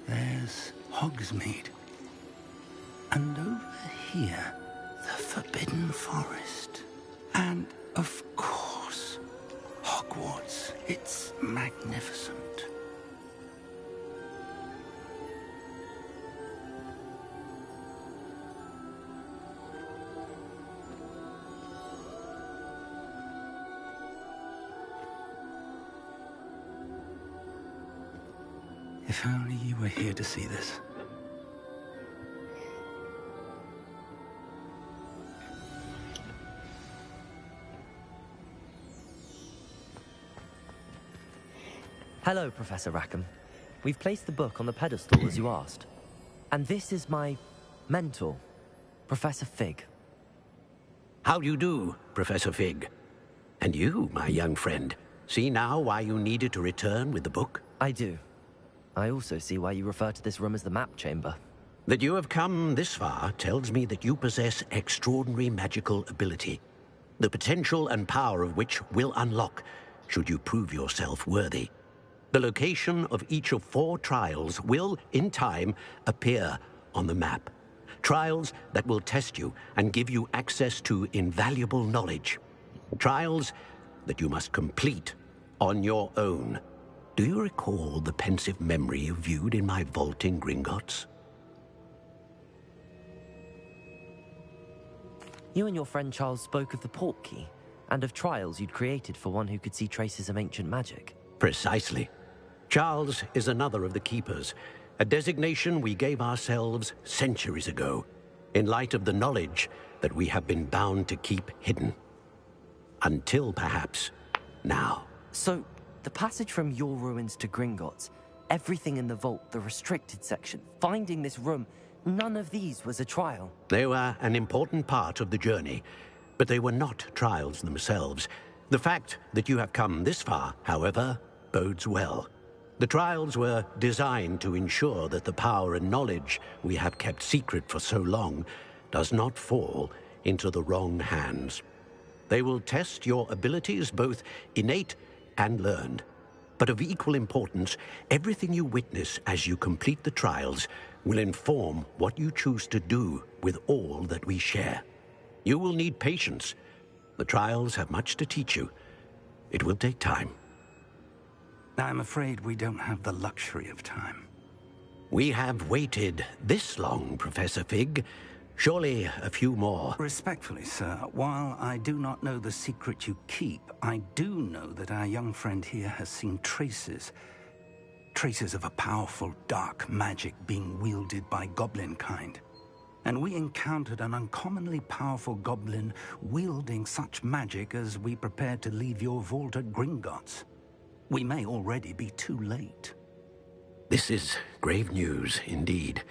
there's Hogsmeade. And over here, the Forbidden Forest. And, of course, Hogwarts. It's magnificent. If only you were here to see this. Hello, Professor Rackham. We've placed the book on the pedestal as you asked. And this is my mentor, Professor Fig. How do you do, Professor Fig? And you, my young friend, see now why you needed to return with the book? I do. I also see why you refer to this room as the map chamber. That you have come this far tells me that you possess extraordinary magical ability, the potential and power of which will unlock should you prove yourself worthy. The location of each of 4 trials will, in time, appear on the map. Trials that will test you and give you access to invaluable knowledge. Trials that you must complete on your own. Do you recall the pensive memory you viewed in my vault in Gringotts? You and your friend Charles spoke of the Portkey, and of trials you'd created for one who could see traces of ancient magic. Precisely. Charles is another of the Keepers, a designation we gave ourselves centuries ago, in light of the knowledge that we have been bound to keep hidden. Until, perhaps, now. So, the passage from your ruins to Gringotts, everything in the vault, the restricted section, finding this room, none of these was a trial. They were an important part of the journey, but they were not trials themselves. The fact that you have come this far, however, bodes well. The trials were designed to ensure that the power and knowledge we have kept secret for so long does not fall into the wrong hands. They will test your abilities, both innate and learned. But of equal importance, everything you witness as you complete the trials will inform what you choose to do with all that we share. You will need patience. The trials have much to teach you. It will take time. I'm afraid we don't have the luxury of time. We have waited this long, Professor Fig. Surely a few more. Respectfully, sir, while I do not know the secret you keep, I do know that our young friend here has seen traces of a powerful dark magic being wielded by goblin kind. And we encountered an uncommonly powerful goblin wielding such magic as we prepared to leave your vault at Gringotts. We may already be too late. This is grave news indeed.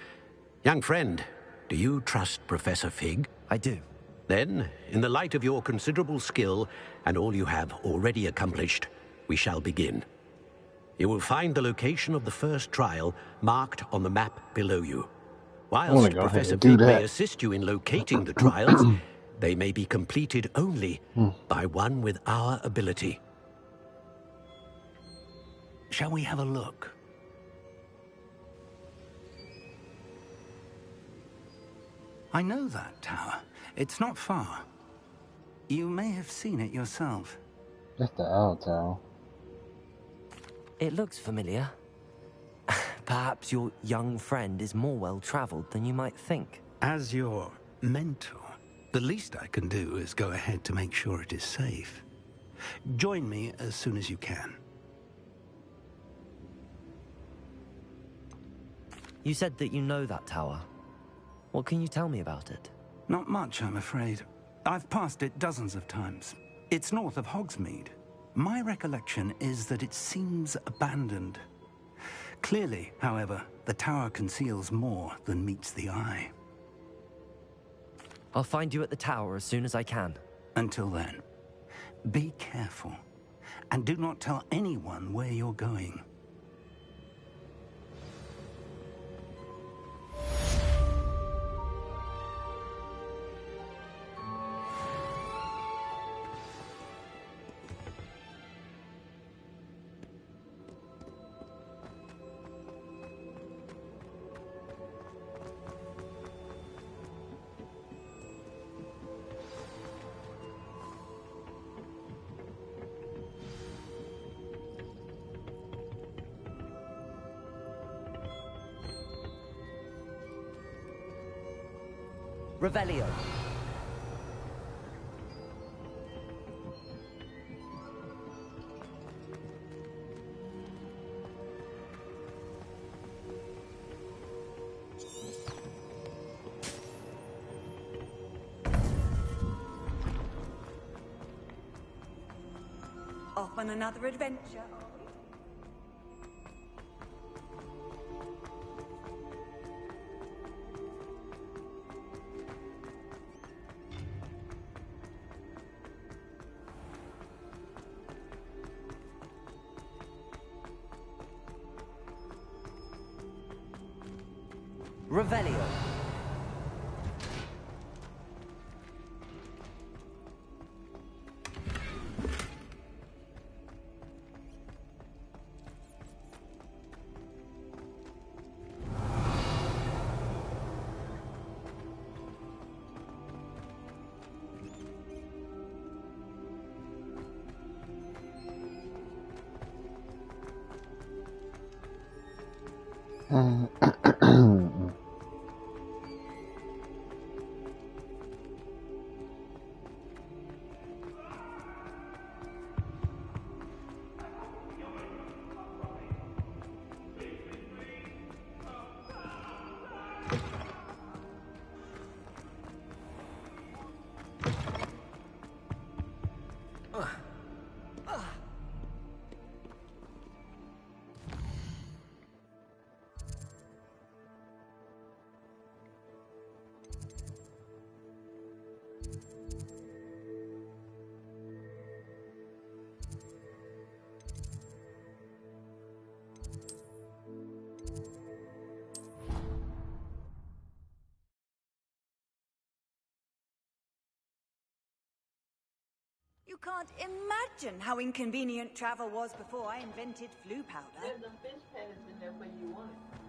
Young friend, do you trust Professor Fig? I do. Then, in the light of your considerable skill and all you have already accomplished, we shall begin. You will find the location of the first trial marked on the map below you. Whilst Professor Fig may assist you in locating the trials, they may be completed only by one with our ability. Shall we have a look? I know that tower. It's not far. You may have seen it yourself. That's the Owl Tower. It looks familiar. Perhaps your young friend is more well-traveled than you might think. As your mentor, the least I can do is go ahead to make sure it is safe. Join me as soon as you can. You said that you know that tower. What can you tell me about it? Not much, I'm afraid. I've passed it dozens of times. It's north of Hogsmeade. My recollection is that it seems abandoned. Clearly, however, the tower conceals more than meets the eye. I'll find you at the tower as soon as I can. Until then, be careful, and do not tell anyone where you're going. Revelio. Off on another adventure. Revelio. You can't imagine how inconvenient travel was before I invented flu powder. There's a fish pads in there when you want it.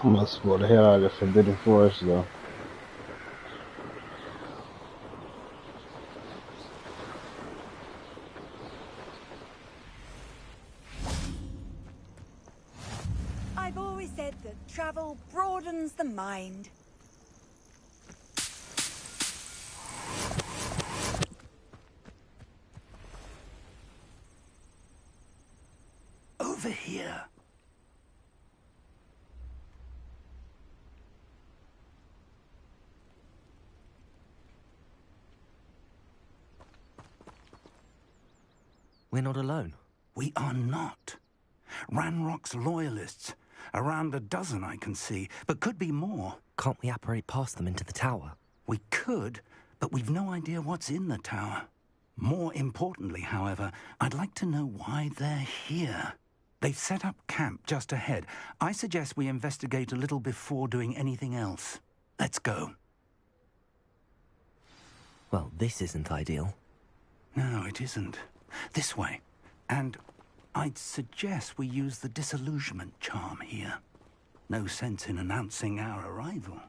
I'm gonna spoil the hell out of the Forbidden Forest, though. I've always said that travel broadens the mind. Over here. We're not alone. We are not. Ranrock's loyalists. Around a dozen I can see, but could be more. Can't we apparate past them into the tower? We could, but we've no idea what's in the tower. More importantly, however, I'd like to know why they're here. They've set up camp just ahead. I suggest we investigate a little before doing anything else. Let's go. Well, this isn't ideal. No, it isn't. This way. And I'd suggest we use the disillusionment charm here. No sense in announcing our arrival.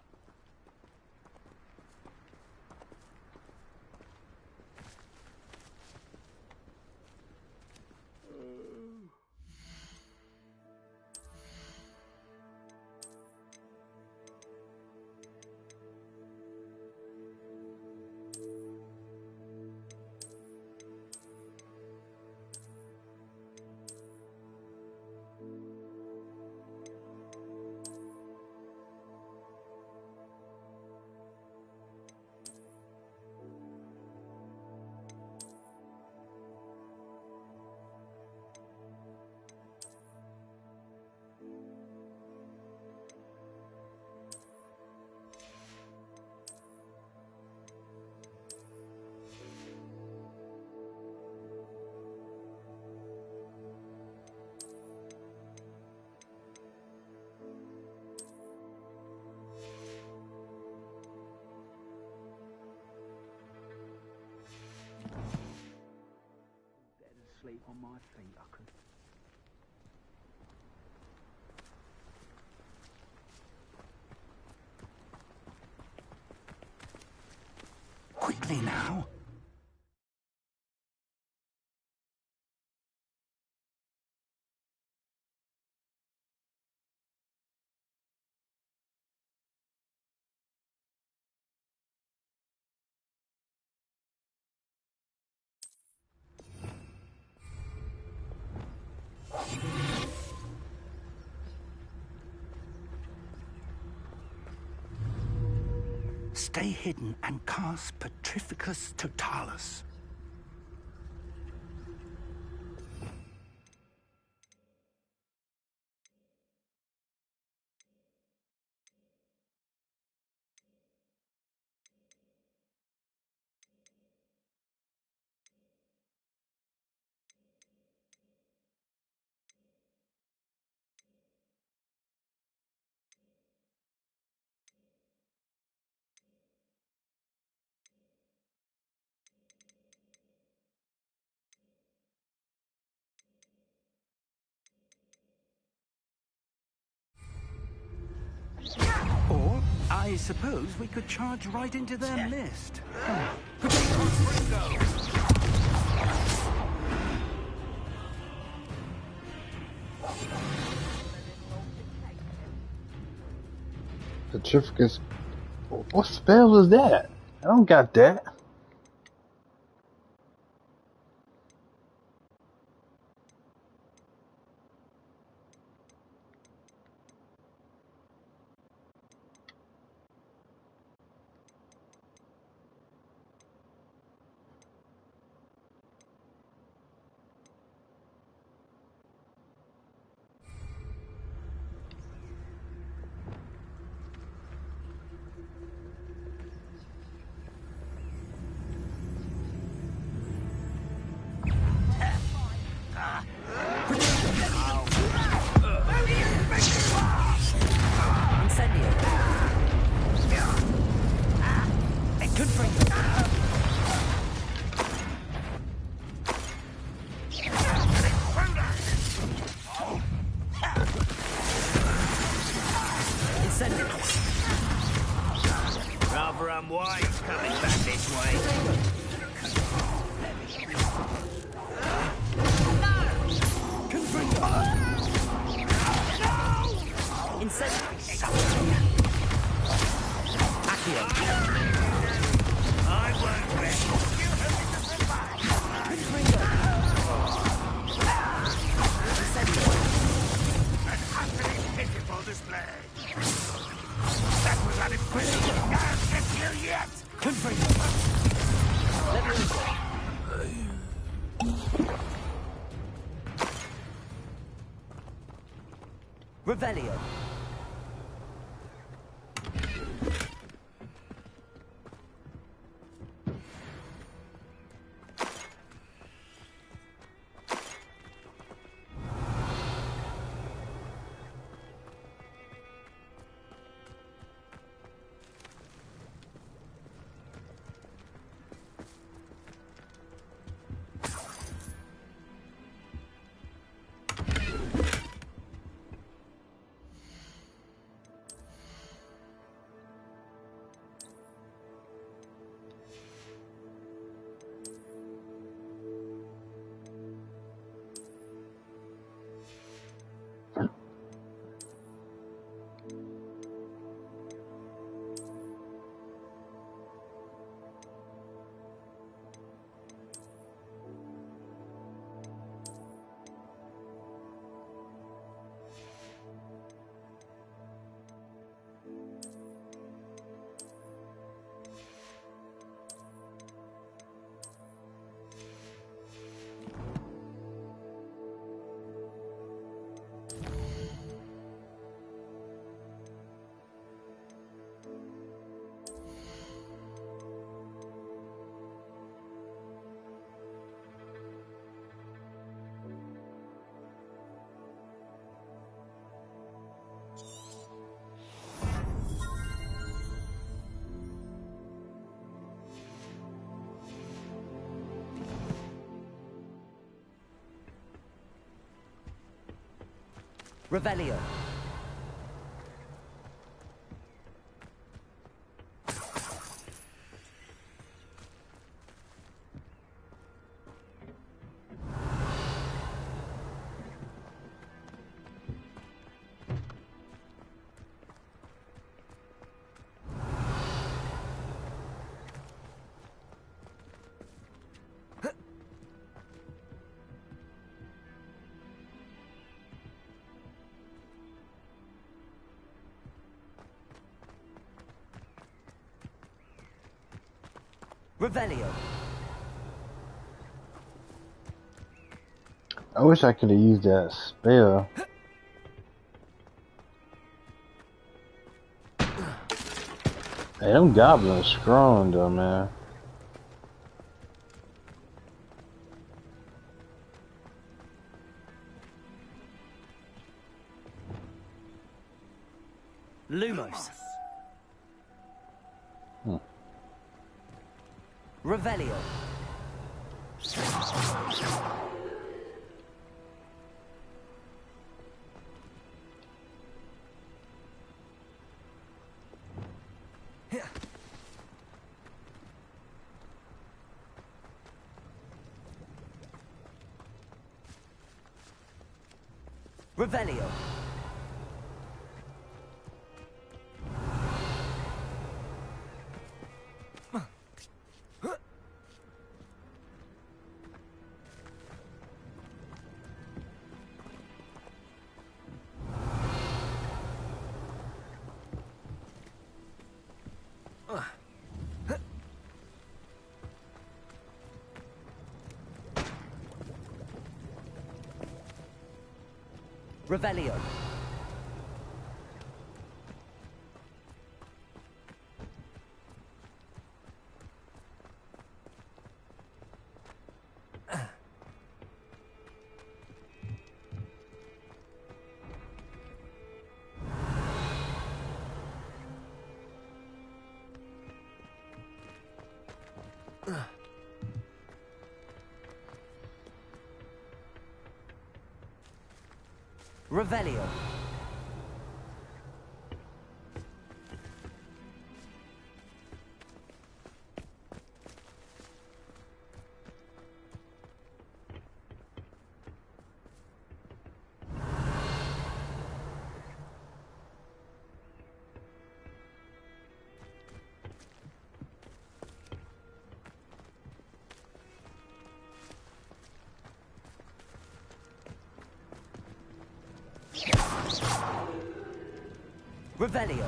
Sleep on my feet, I could. Quickly now. Stay hidden and cast Petrificus Totalis. Or, I suppose we could charge right into their list. Petrificus. What spell was that? I don't got that. Revelio. Revelio. Revelio. I wish I could have used that spell. Hey, them goblins strong though, man. Lumos. Revelio. Revelio. Revelio. Revelio. Revelio.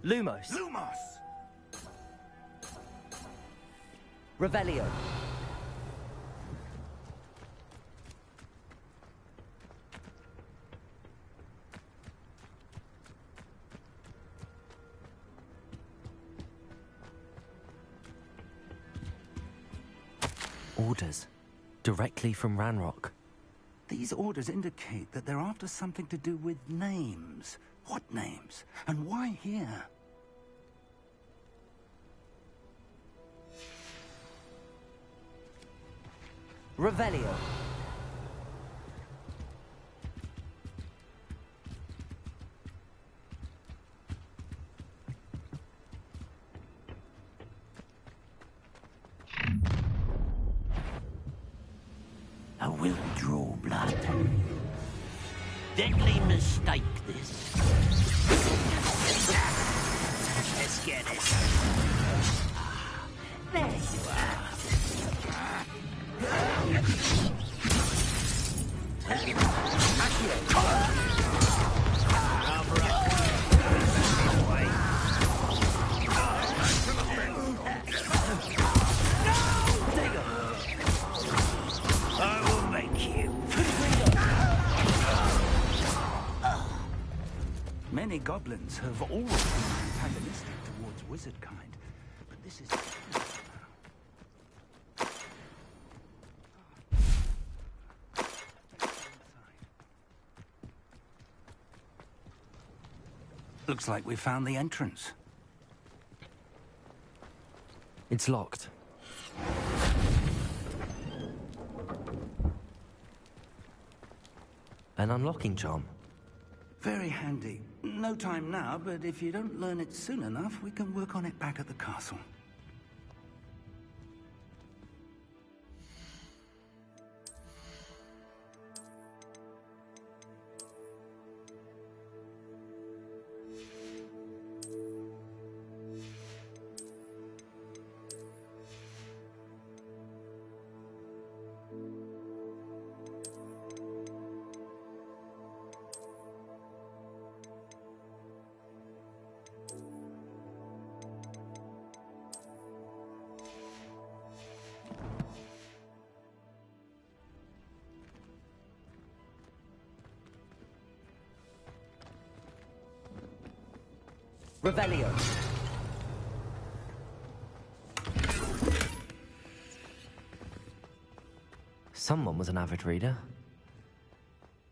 Lumos. Lumos! Revelio. Orders. Directly from Ranrock. These orders indicate that they're after something to do with names. What names? And why here? Revelio. I will draw blood. Deadly mistake, this. Let's get it. There you are. I will make you. Many goblins have always been antagonistic towards wizard kind, but this is... Looks like we found the entrance. It's locked. An unlocking charm. Very handy. No time now, but if you don't learn it soon enough, we can work on it back at the castle. Revelio. Someone was an avid reader.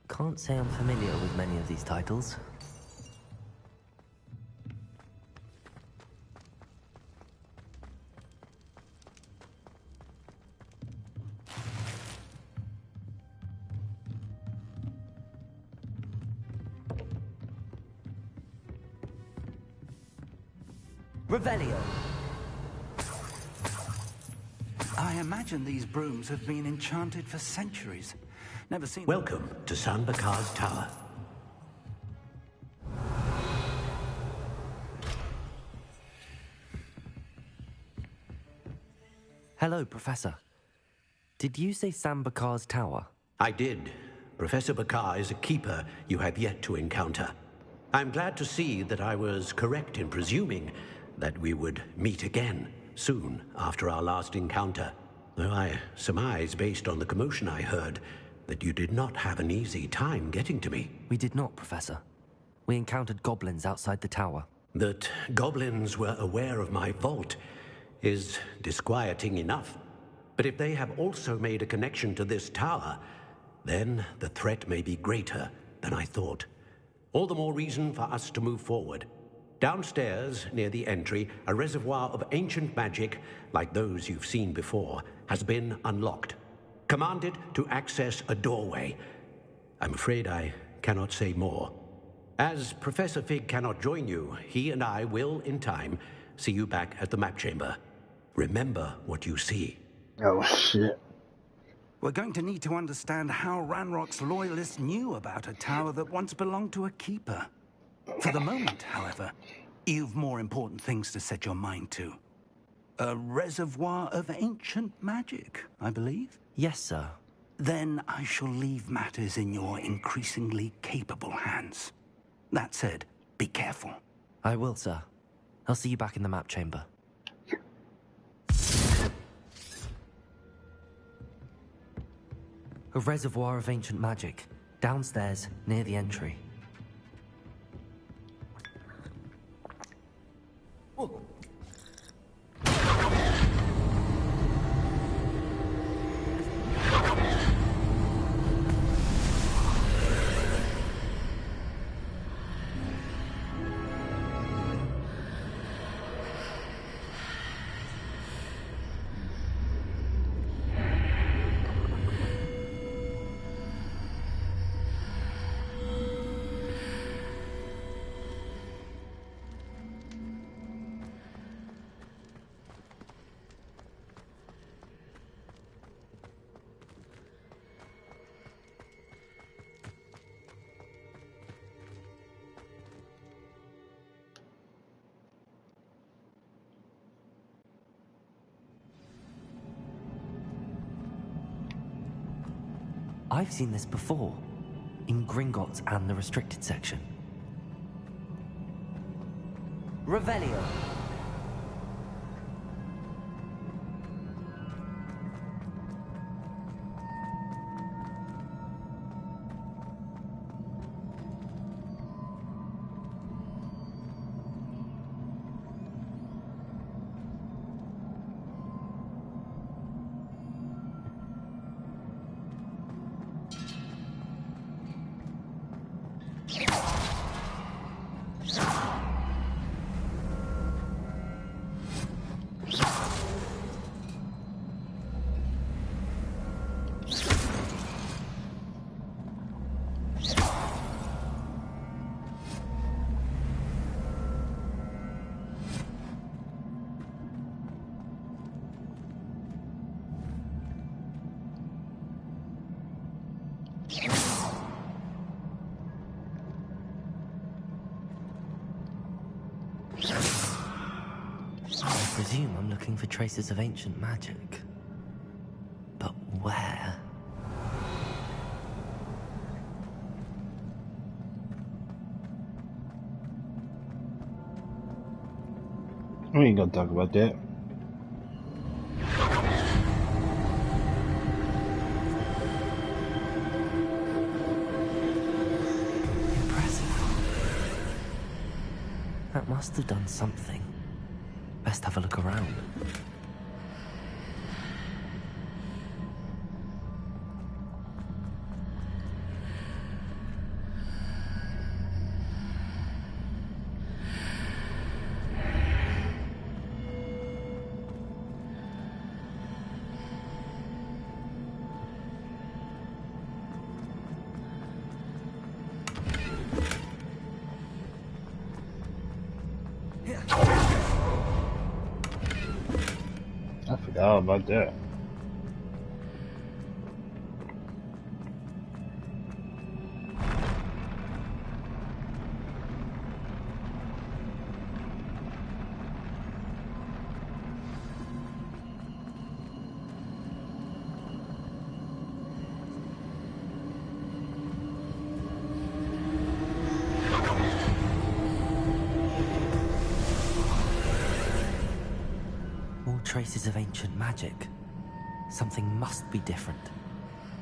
Can't say I'm familiar with many of these titles. Revelio. I imagine these brooms have been enchanted for centuries. Never seen... Welcome to Sanbakar's Tower. Hello, Professor. Did you say Sambakar's Tower? I did. Professor Bakar is a keeper you have yet to encounter. I'm glad to see that I was correct in presuming that we would meet again soon after our last encounter. Though I surmise, based on the commotion I heard, that you did not have an easy time getting to me. We did not, Professor. We encountered goblins outside the tower. That goblins were aware of my vault is disquieting enough. But if they have also made a connection to this tower, then the threat may be greater than I thought. All the more reason for us to move forward. Downstairs, near the entry, a reservoir of ancient magic, like those you've seen before, has been unlocked. Commanded to access a doorway. I'm afraid I cannot say more. As Professor Fig cannot join you, he and I will, in time, see you back at the map chamber. Remember what you see. Oh, shit. We're going to need to understand how Ranrock's loyalists knew about a tower that once belonged to a keeper. For the moment, however, you've more important things to set your mind to. A reservoir of ancient magic, I believe? Yes, sir. Then I shall leave matters in your increasingly capable hands. That said, be careful. I will, sir. I'll see you back in the map chamber. A reservoir of ancient magic, downstairs near the entry. I've seen this before, in Gringotts and the restricted section. Revelio. I presume I'm looking for traces of ancient magic. But where? We ain't gonna talk about that. That must have done something. Best have a look around. I forgot all about that. Traces of ancient magic. Something must be different.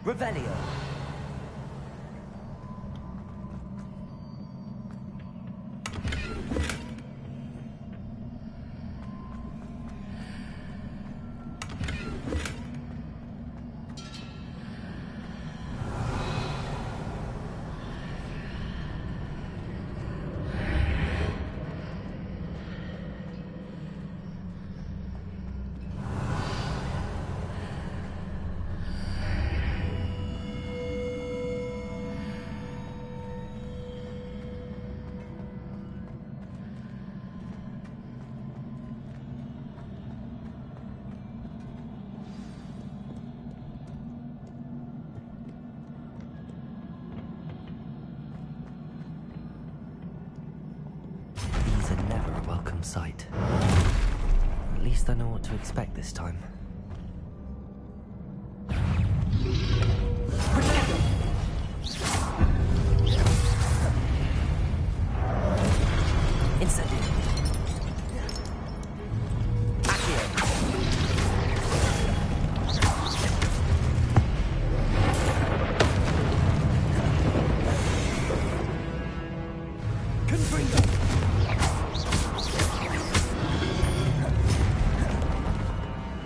Revelio! Sight. At least I know what to expect this time.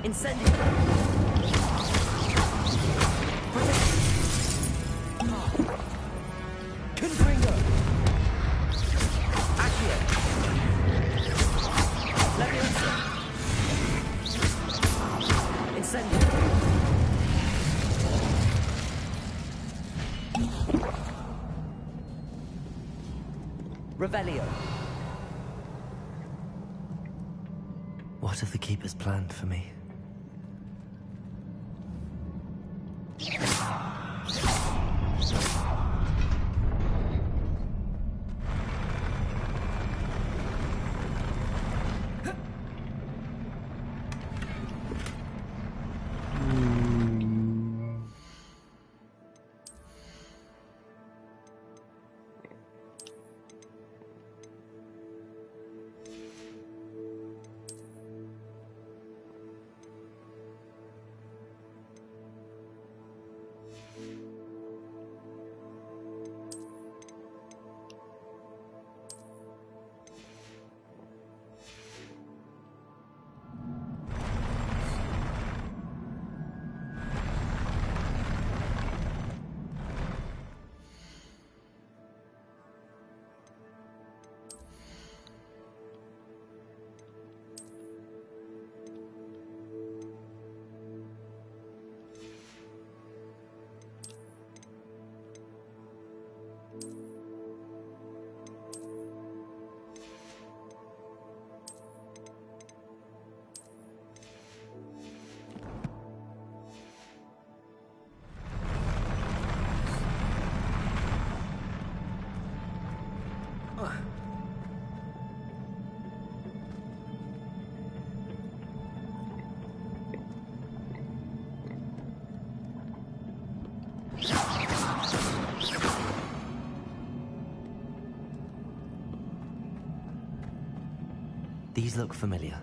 Incendio! Confringo! Accio! Leviosa! Incendio! Revelio! What have the Keepers planned for me? These look familiar.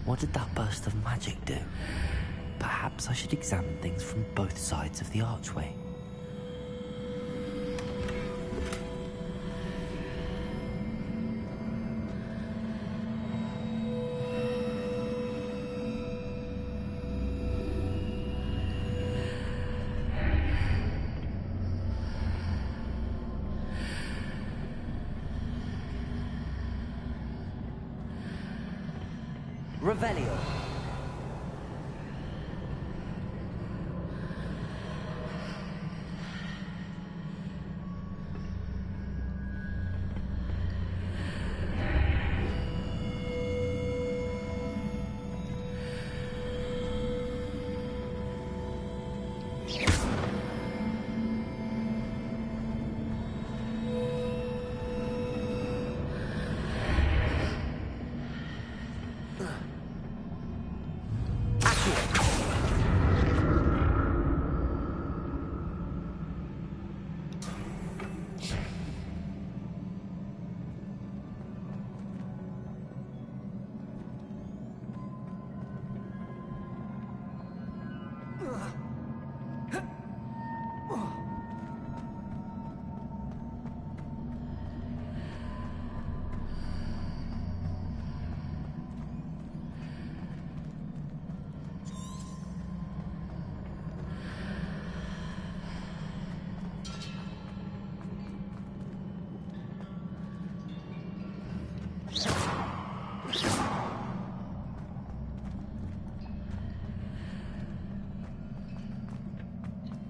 What did that burst of magic do? Perhaps I should examine things from both sides of the archway. Revelio.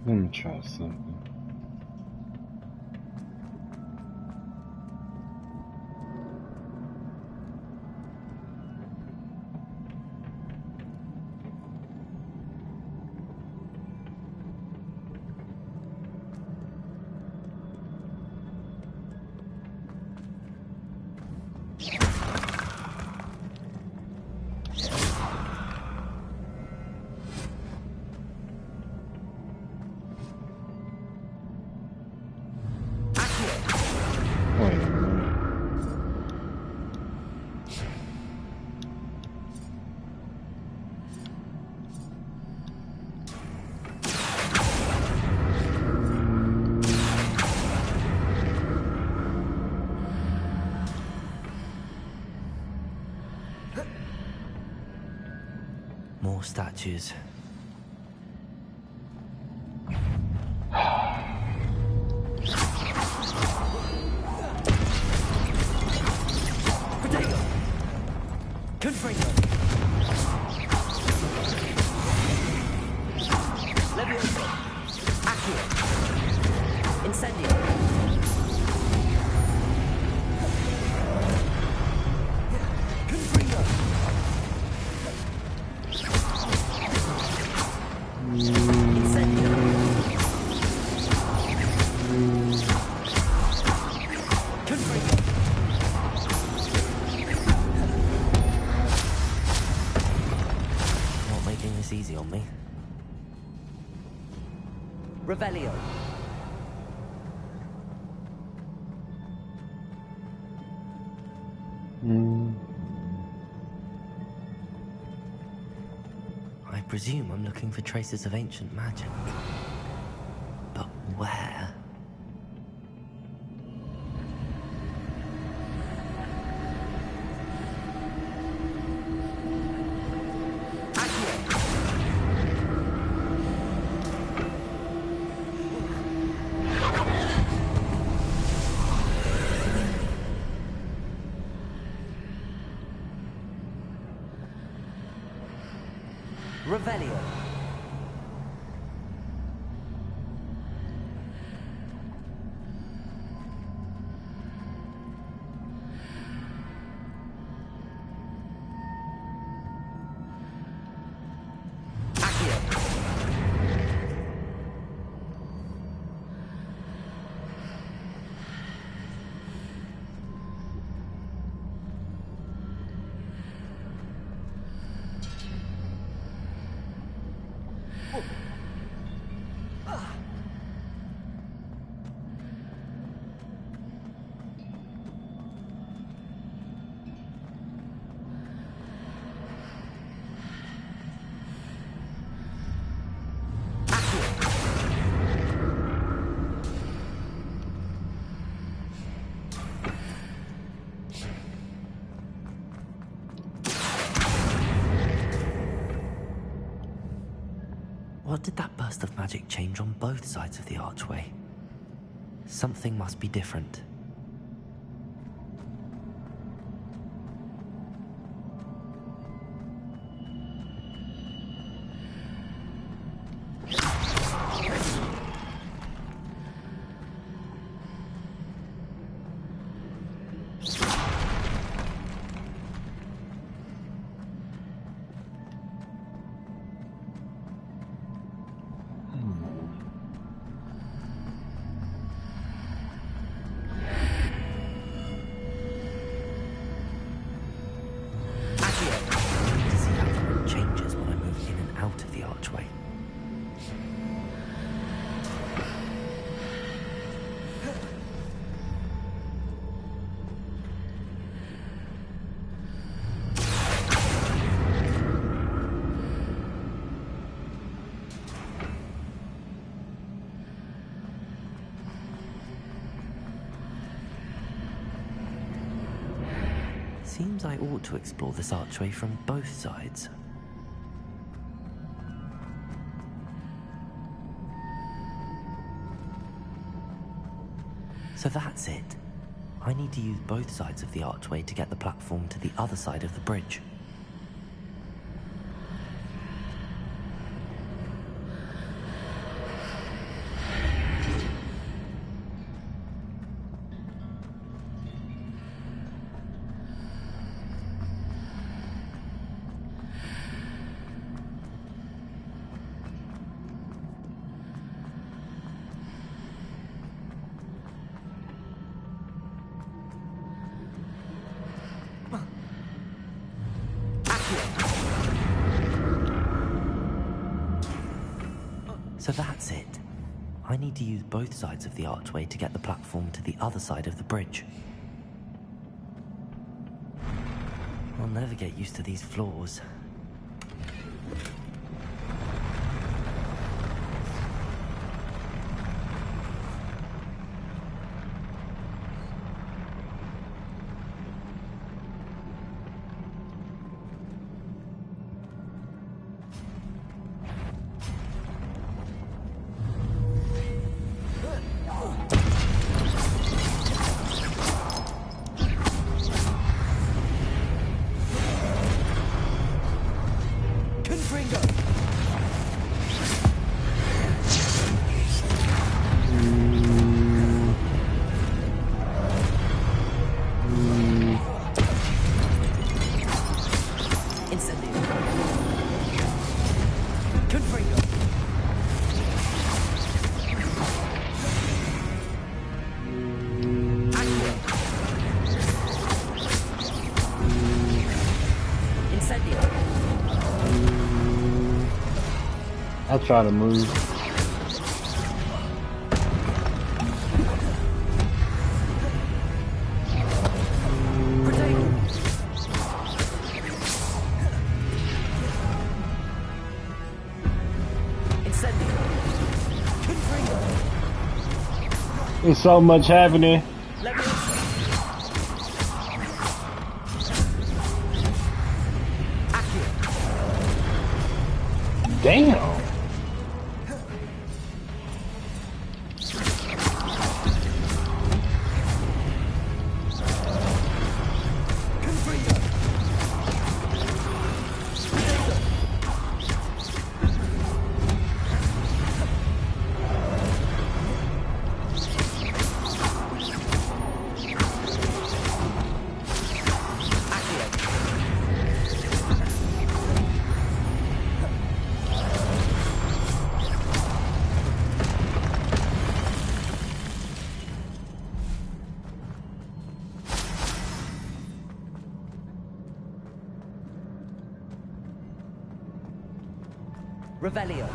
Let me try something. Wait a minute. More statues. Easy on me. Revelio. I presume I'm looking for traces of ancient magic. But where? Revelio. What did that burst of magic change on both sides of the archway? Something must be different. Seems I ought to explore this archway from both sides. So that's it. I need to use both sides of the archway to get the platform to the other side of the bridge. So that's it. I need to use both sides of the archway to get the platform to the other side of the bridge. I'll never get used to these floors. I try to move. There's so much happening. Damn. Revelio.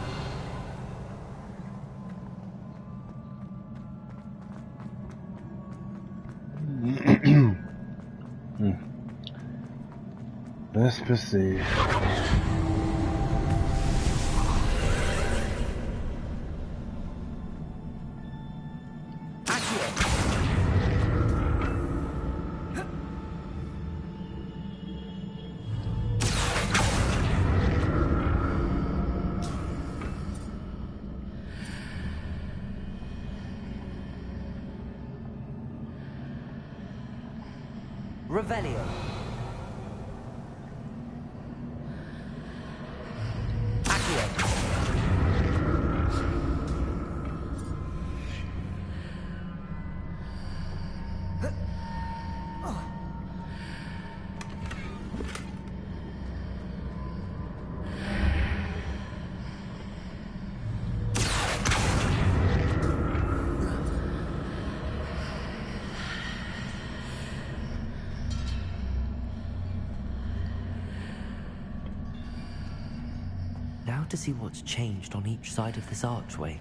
Let's proceed. Revelio. Now to see what's changed on each side of this archway.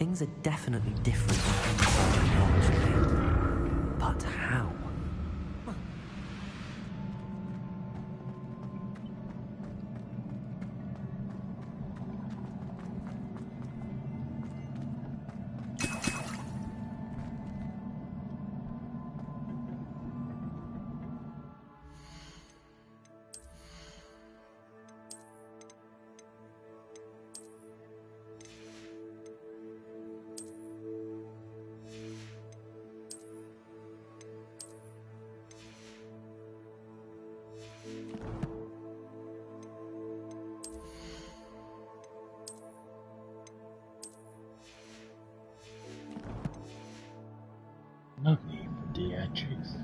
Things are definitely different technologically. But how? No need for theatrics.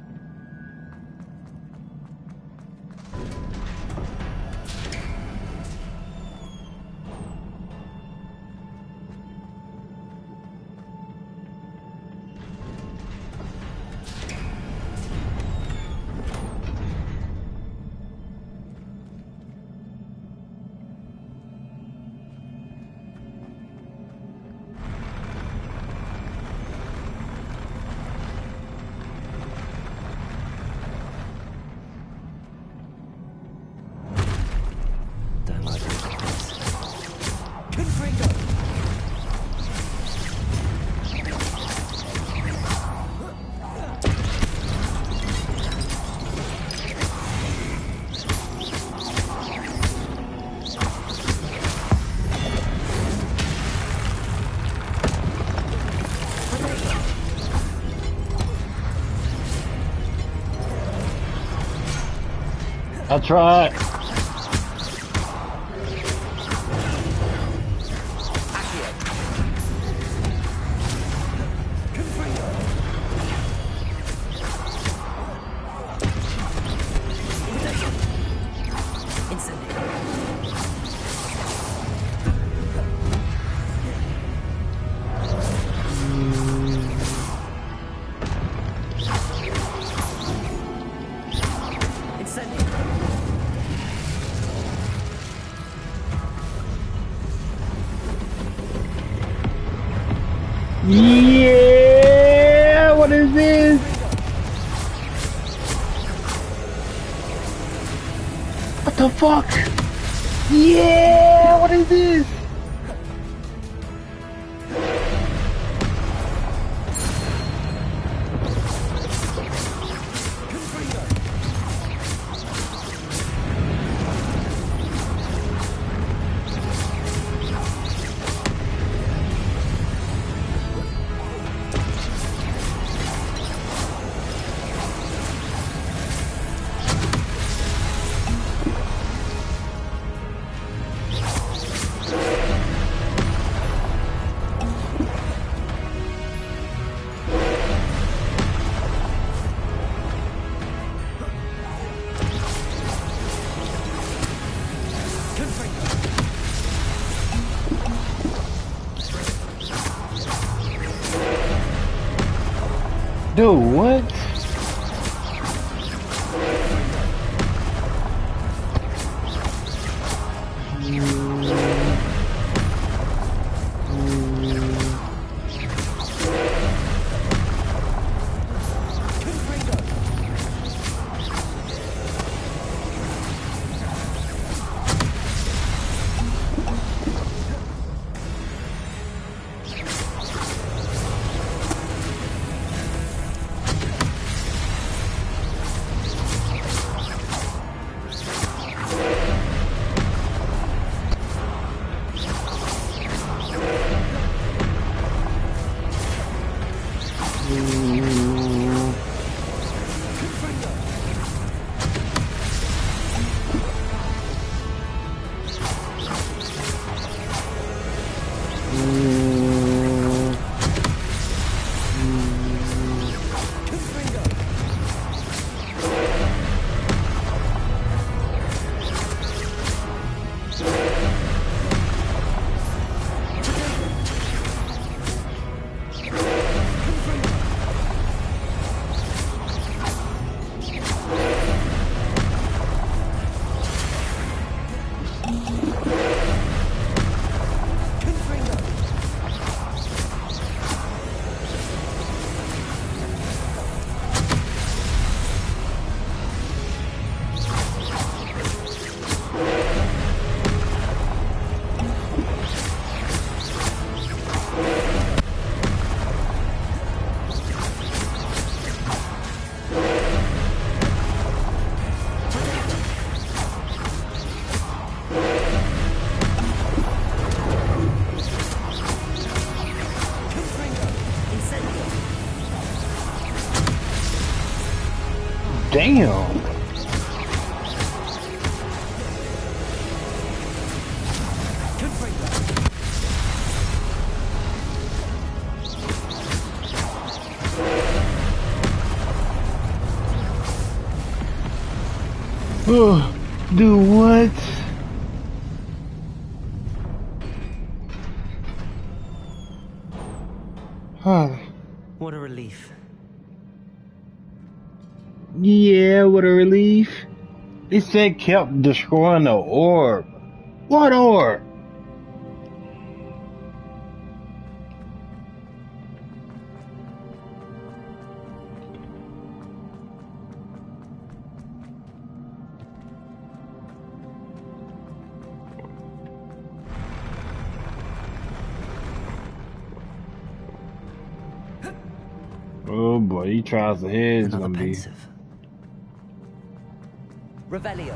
I tried. Yeah, what is this? What the fuck? Yeah, what is this? Dude, what? Damn. Do what? What a relief. Yeah, what a relief. It said kept destroying the orb. What orb? Oh boy, he tries ahead. It's gonna be. Revelio.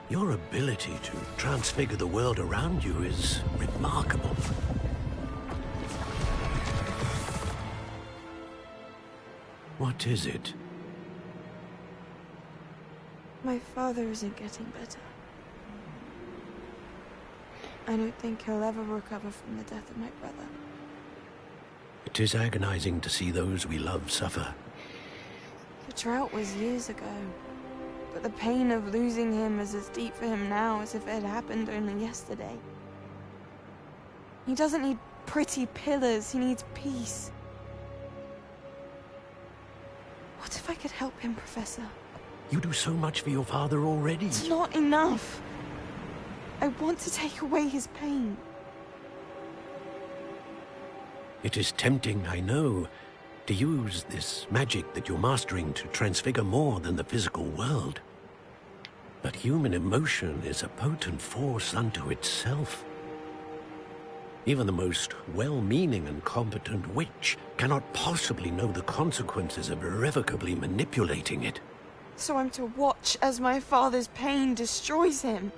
Your ability to transfigure the world around you is remarkable. What is it? My father isn't getting better. I don't think he'll ever recover from the death of my brother. It is agonizing to see those we love suffer. The drought was years ago, but the pain of losing him is as deep for him now as if it had happened only yesterday. He doesn't need pretty pillars, he needs peace. What if I could help him, Professor? You do so much for your father already. It's not enough. I want to take away his pain. It is tempting, I know, to use this magic that you're mastering to transfigure more than the physical world. But human emotion is a potent force unto itself. Even the most well-meaning and competent witch cannot possibly know the consequences of irrevocably manipulating it. So I'm to watch as my father's pain destroys him.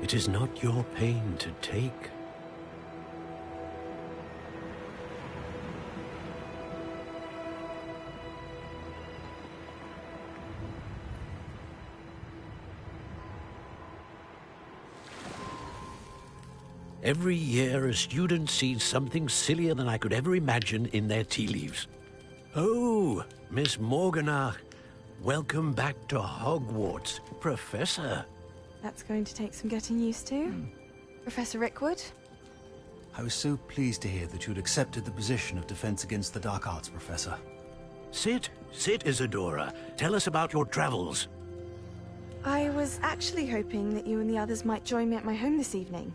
It is not your pain to take. Every year, a student sees something sillier than I could ever imagine in their tea leaves. Oh, Miss Morganach, welcome back to Hogwarts, Professor. That's going to take some getting used to. Professor Rickwood? I was so pleased to hear that you'd accepted the position of Defense Against the Dark Arts, Professor. Sit, Isadora. Tell us about your travels. I was actually hoping that you and the others might join me at my home this evening.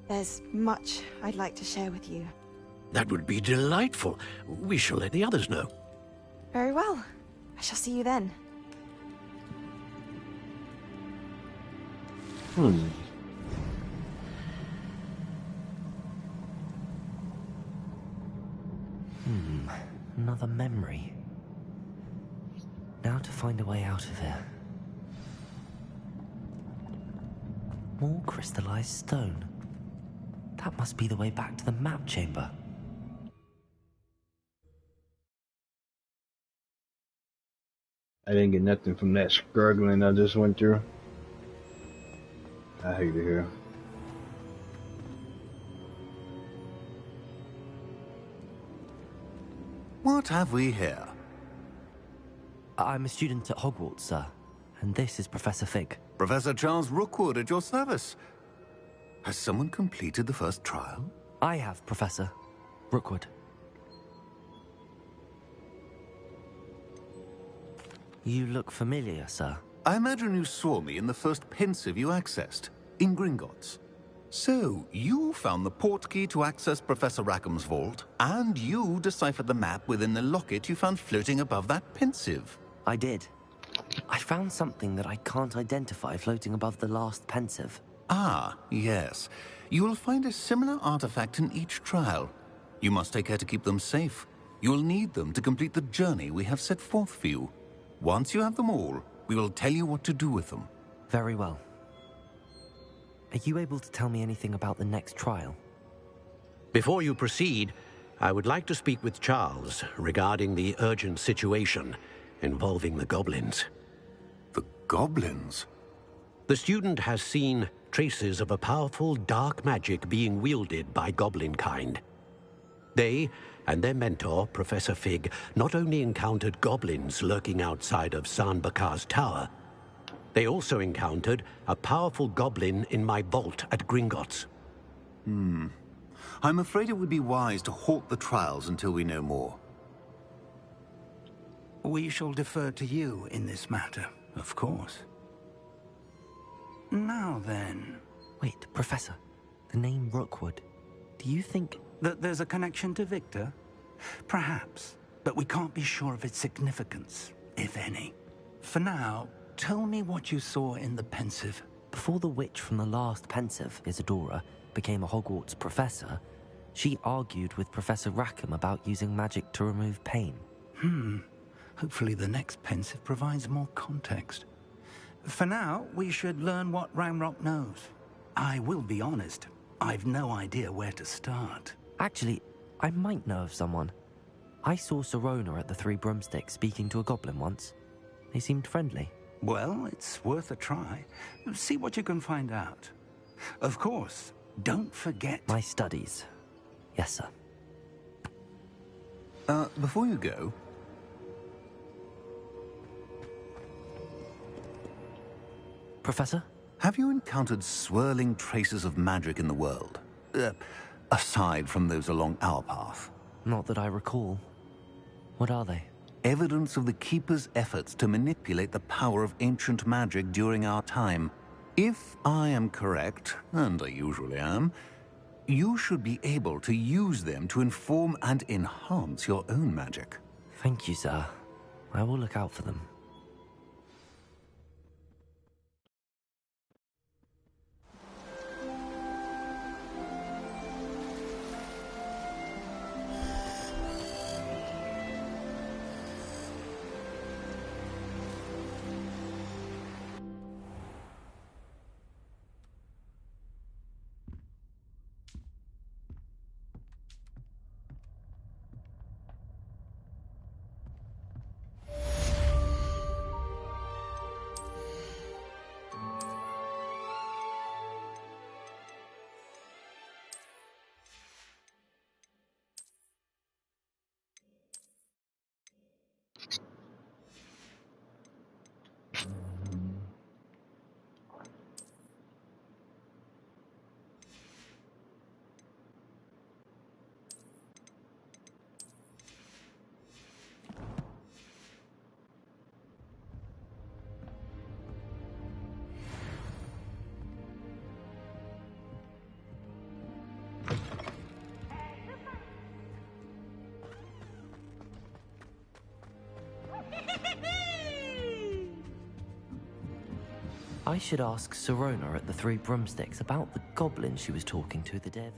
There's much I'd like to share with you. That would be delightful. We shall let the others know. Very well. I shall see you then. Another memory. Now to find a way out of here. More crystallized stone. That must be the way back to the map chamber. I didn't get nothing from that struggling I just went through. I hate it here. What have we here? I'm a student at Hogwarts, sir. And this is Professor Fig. Professor Charles Rookwood at your service. Has someone completed the first trial? I have, Professor Rookwood. You look familiar, sir. I imagine you saw me in the first pensive you accessed, in Gringotts. So, you found the portkey to access Professor Rackham's vault, and you deciphered the map within the locket you found floating above that pensive. I did. I found something that I can't identify floating above the last pensive. Ah, yes. You will find a similar artifact in each trial. You must take care to keep them safe. You will need them to complete the journey we have set forth for you. Once you have them all, we will tell you what to do with them. Very well. Are you able to tell me anything about the next trial? Before you proceed, I would like to speak with Charles regarding the urgent situation involving the goblins. The goblins? The student has seen traces of a powerful dark magic being wielded by goblin kind. They and their mentor, Professor Fig, not only encountered goblins lurking outside of Sanbakar's tower, they also encountered a powerful goblin in my vault at Gringotts. I'm afraid it would be wise to halt the trials until we know more. We shall defer to you in this matter, of course. Now then... Wait, Professor. The name Rookwood. Do you think... that there's a connection to Victor? Perhaps, but we can't be sure of its significance, if any. For now, tell me what you saw in the pensive. Before the witch from the last pensive, Isadora, became a Hogwarts professor, she argued with Professor Rackham about using magic to remove pain. Hopefully the next pensive provides more context. For now, we should learn what Ranrock knows. I will be honest, I've no idea where to start. Actually, I might know of someone. I saw Sirona at the Three Broomsticks speaking to a goblin once. They seemed friendly. Well, it's worth a try. See what you can find out. Of course, don't forget... my studies. Yes, sir. Before you go... Professor? Have you encountered swirling traces of magic in the world? Aside from those along our path? Not that I recall. What are they? Evidence of the Keeper's efforts to manipulate the power of ancient magic during our time. If I am correct, and I usually am, you should be able to use them to inform and enhance your own magic. Thank you, sir. I will look out for them. I should ask Sirona at the Three Broomsticks about the goblin she was talking to the day of...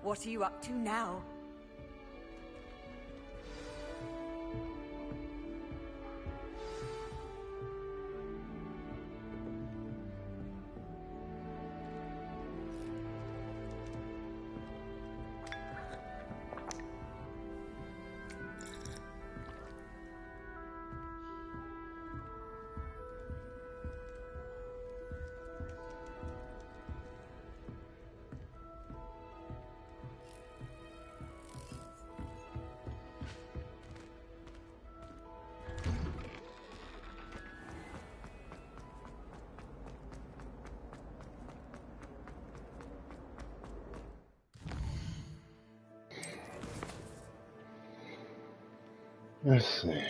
What are you up to now? Let's see.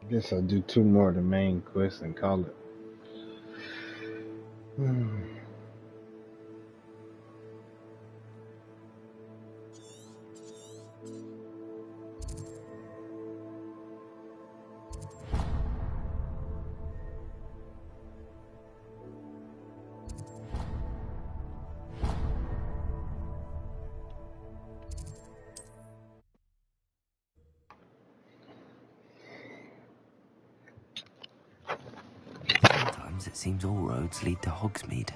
Guess I'll do 2 more of the main quests and call it. Sometimes it seems all roads lead to Hogsmeade.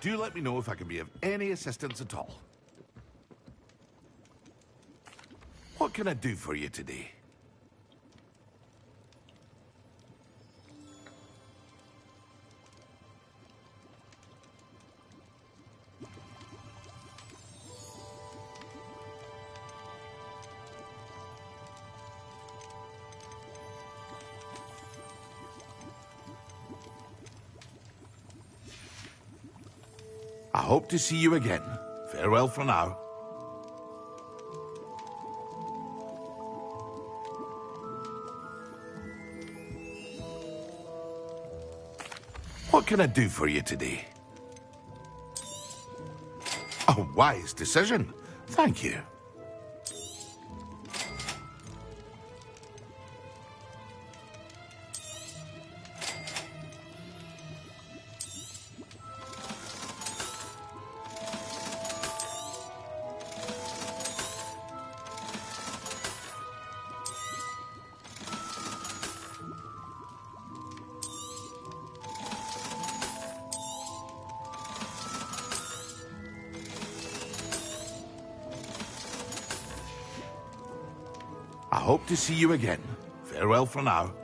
Do let me know if I can be of any assistance at all. What can I do for you today? I hope to see you again. Farewell for now. What can I do for you today? A wise decision. Thank you. I hope to see you again. Farewell for now.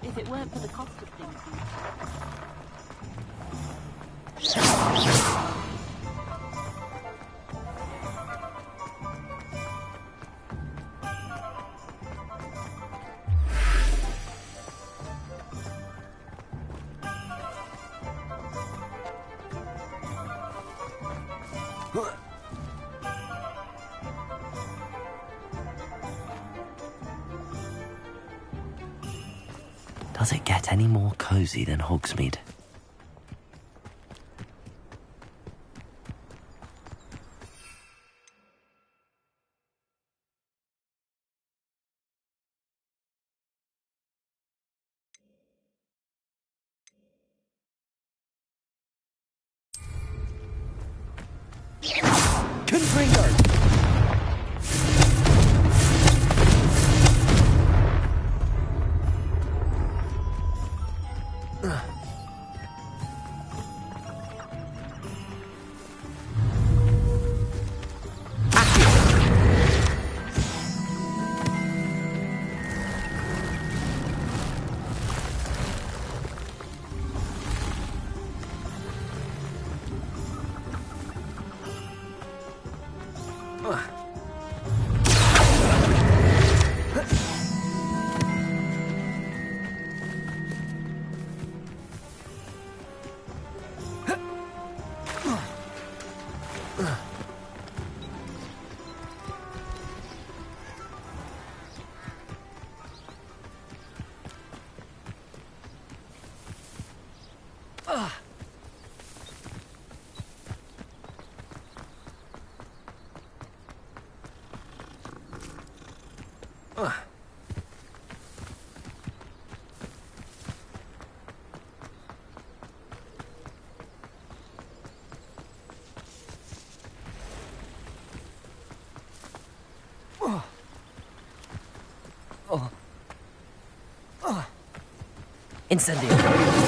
If it weren't for the cost of things. Does it get any more cozy than Hogsmeade? Incendio.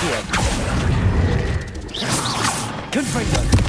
Incendio. Confringo.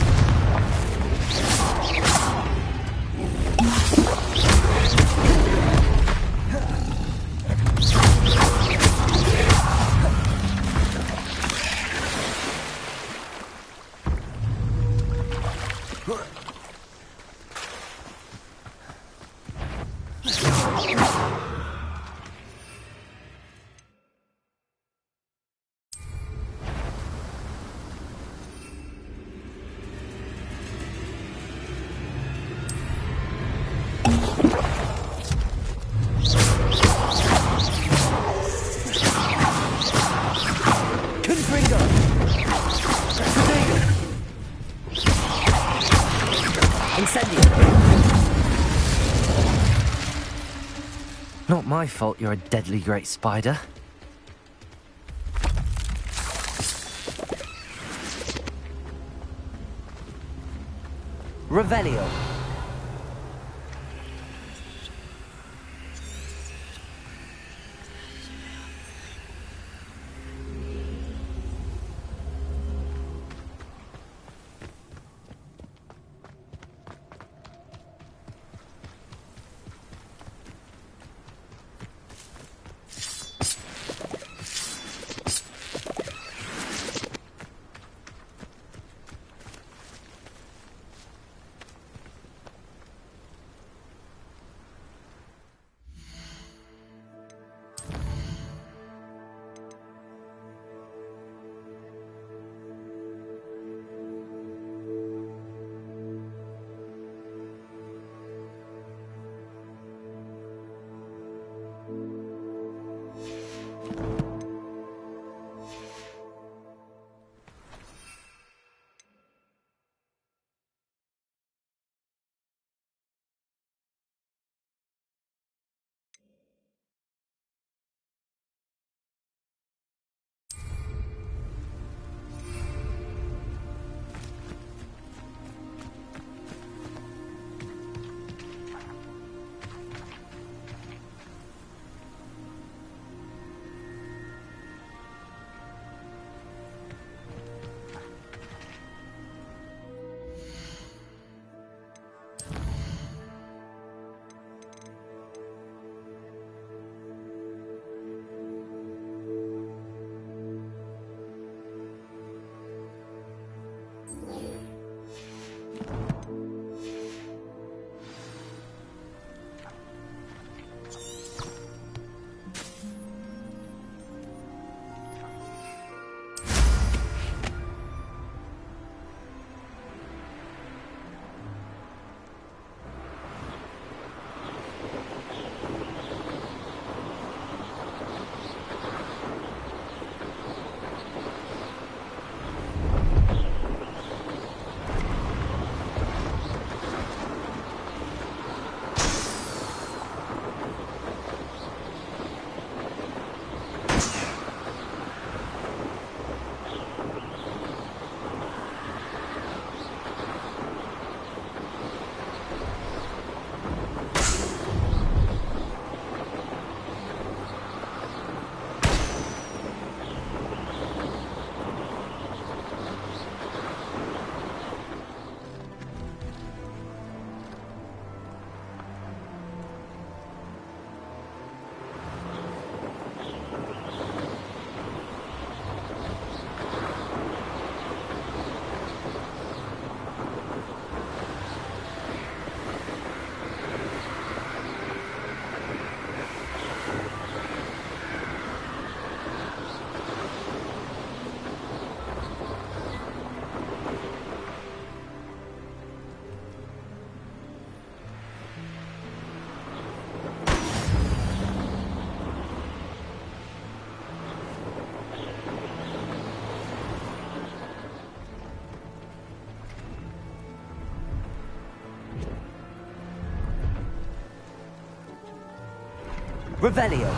Not my fault you're a deadly great spider. Revelio. Revelio.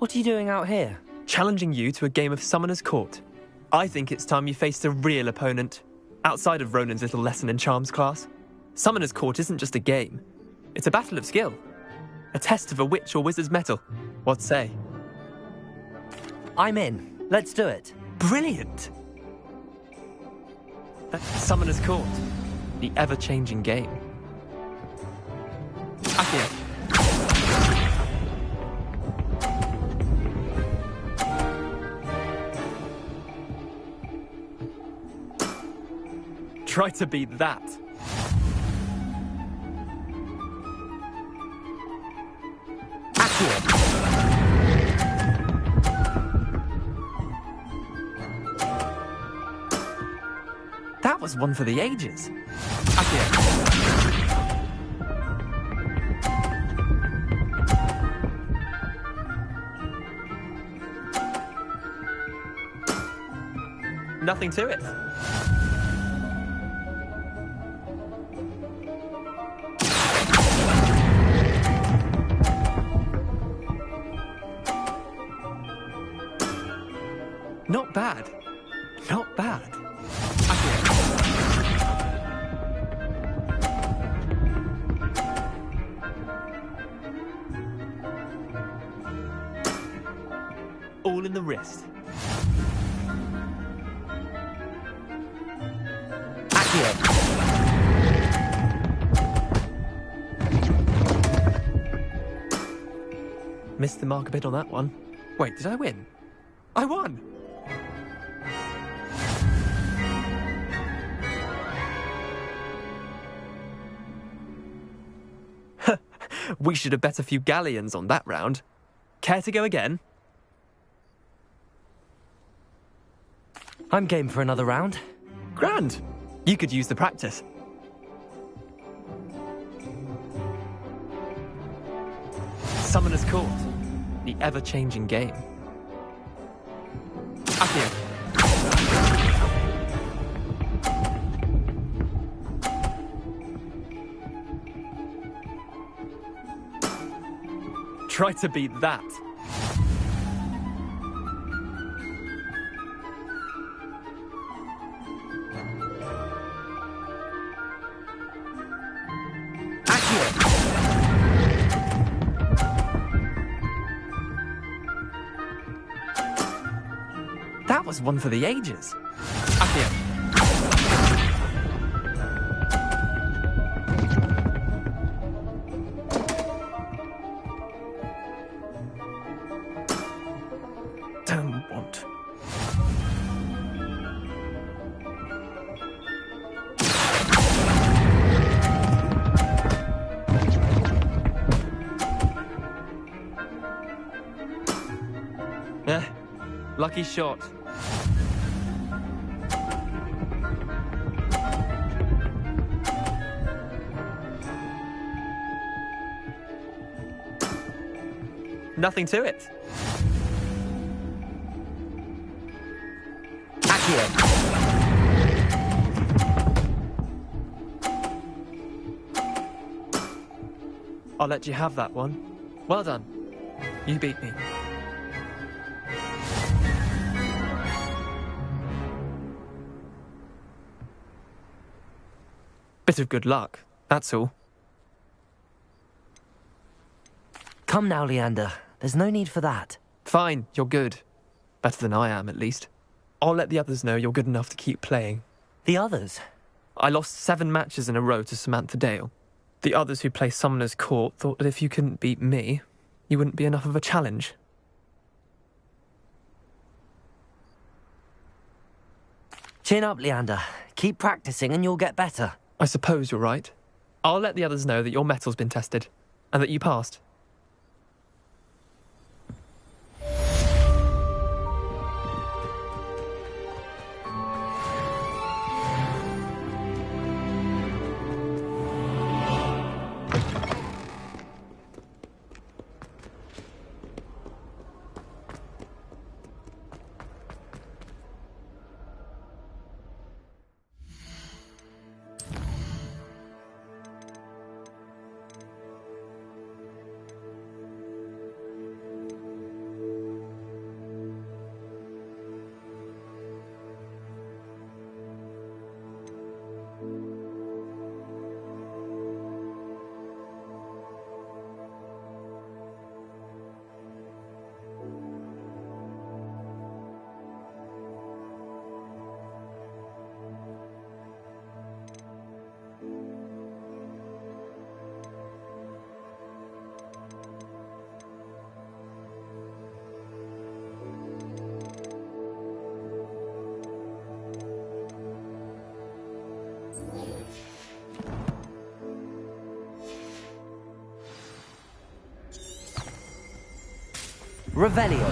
What are you doing out here? Challenging you to a game of Summoner's Court. I think it's time you faced a real opponent, outside of Ronan's little lesson in charms class. Summoner's Court isn't just a game. It's a battle of skill. A test of a witch or wizard's mettle. What say? I'm in. Let's do it. Brilliant! Summoner's Court. The ever-changing game. Accio. Try to beat that. Accio. That was one for the ages. Accio. Nothing to it. Not bad. Not bad. All in the wrist. Missed the mark a bit on that one. Wait, did I win? I won! We should have bet a few galleons on that round. Care to go again? I'm game for another round. Grand! You could use the practice. Summoner's Court. The ever-changing game. Accio. Try to beat that. That was one for the ages. Accio. Don't want. Lucky shot. Nothing to it. Accio. I'll let you have that one. Well done. You beat me. Bit of good luck, that's all. Come now, Leander. There's no need for that. Fine, you're good. Better than I am, at least. I'll let the others know you're good enough to keep playing. The others? I lost 7 matches in a row to Samantha Dale. The others who play Summoner's Court thought that if you couldn't beat me, you wouldn't be enough of a challenge. Chin up, Leander. Keep practicing and you'll get better. I suppose you're right. I'll let the others know that your metal's been tested, and that you passed. Revelio.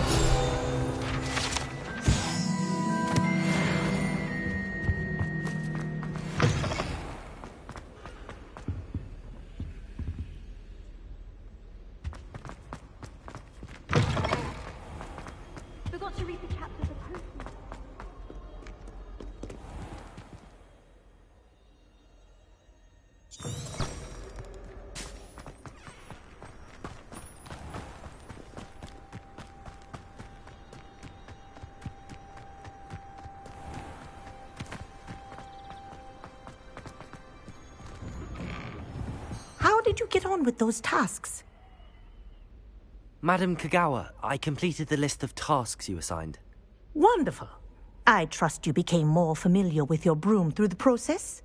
Forgot to read the chapter for proof. How did you get on with those tasks? Madam Kagawa, I completed the list of tasks you assigned. Wonderful. I trust you became more familiar with your broom through the process?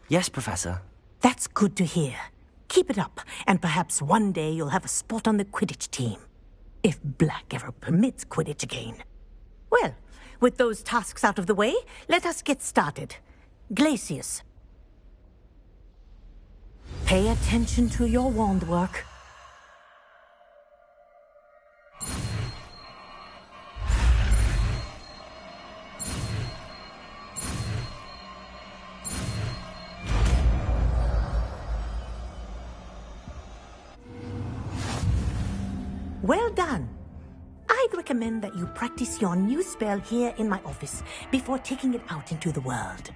Yes, Professor. That's good to hear. Keep it up, and perhaps one day you'll have a spot on the Quidditch team. If Black ever permits Quidditch again. Well, with those tasks out of the way, let us get started. Glacius. Pay attention to your wand work. Well done. I'd recommend that you practice your new spell here in my office before taking it out into the world.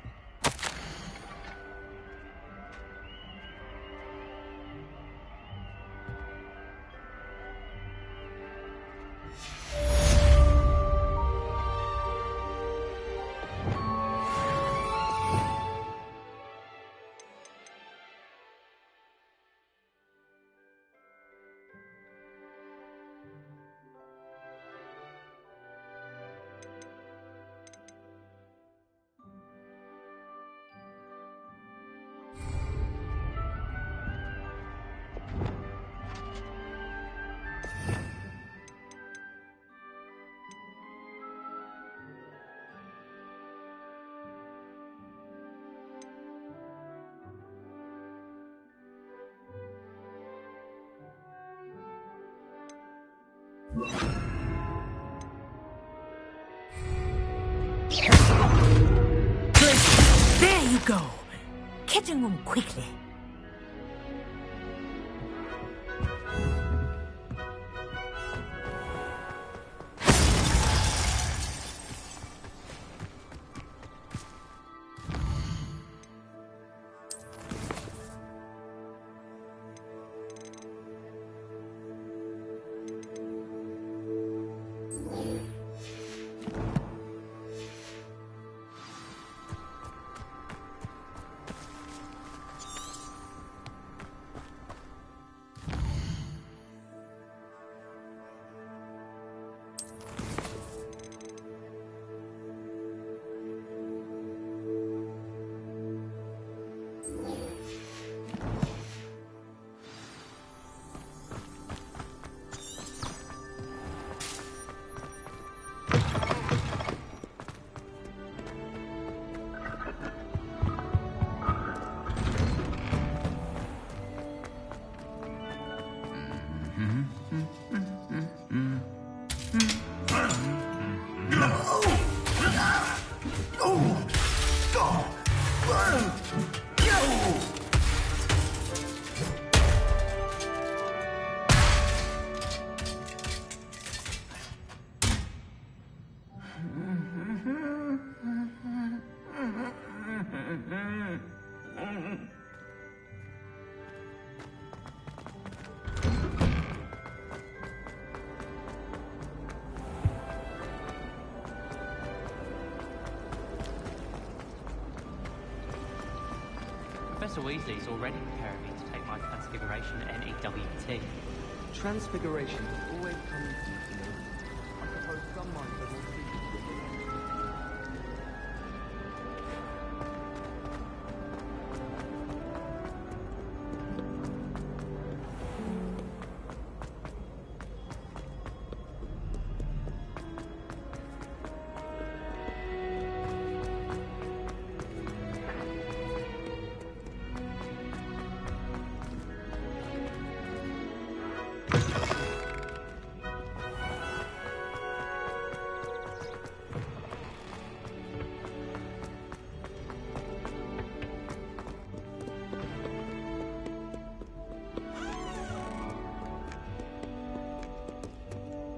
There you go. Catching them quickly. Professor Weasley's already preparing me to take my Transfiguration NEWT. Transfiguration has always come easy to me. I suppose some might have more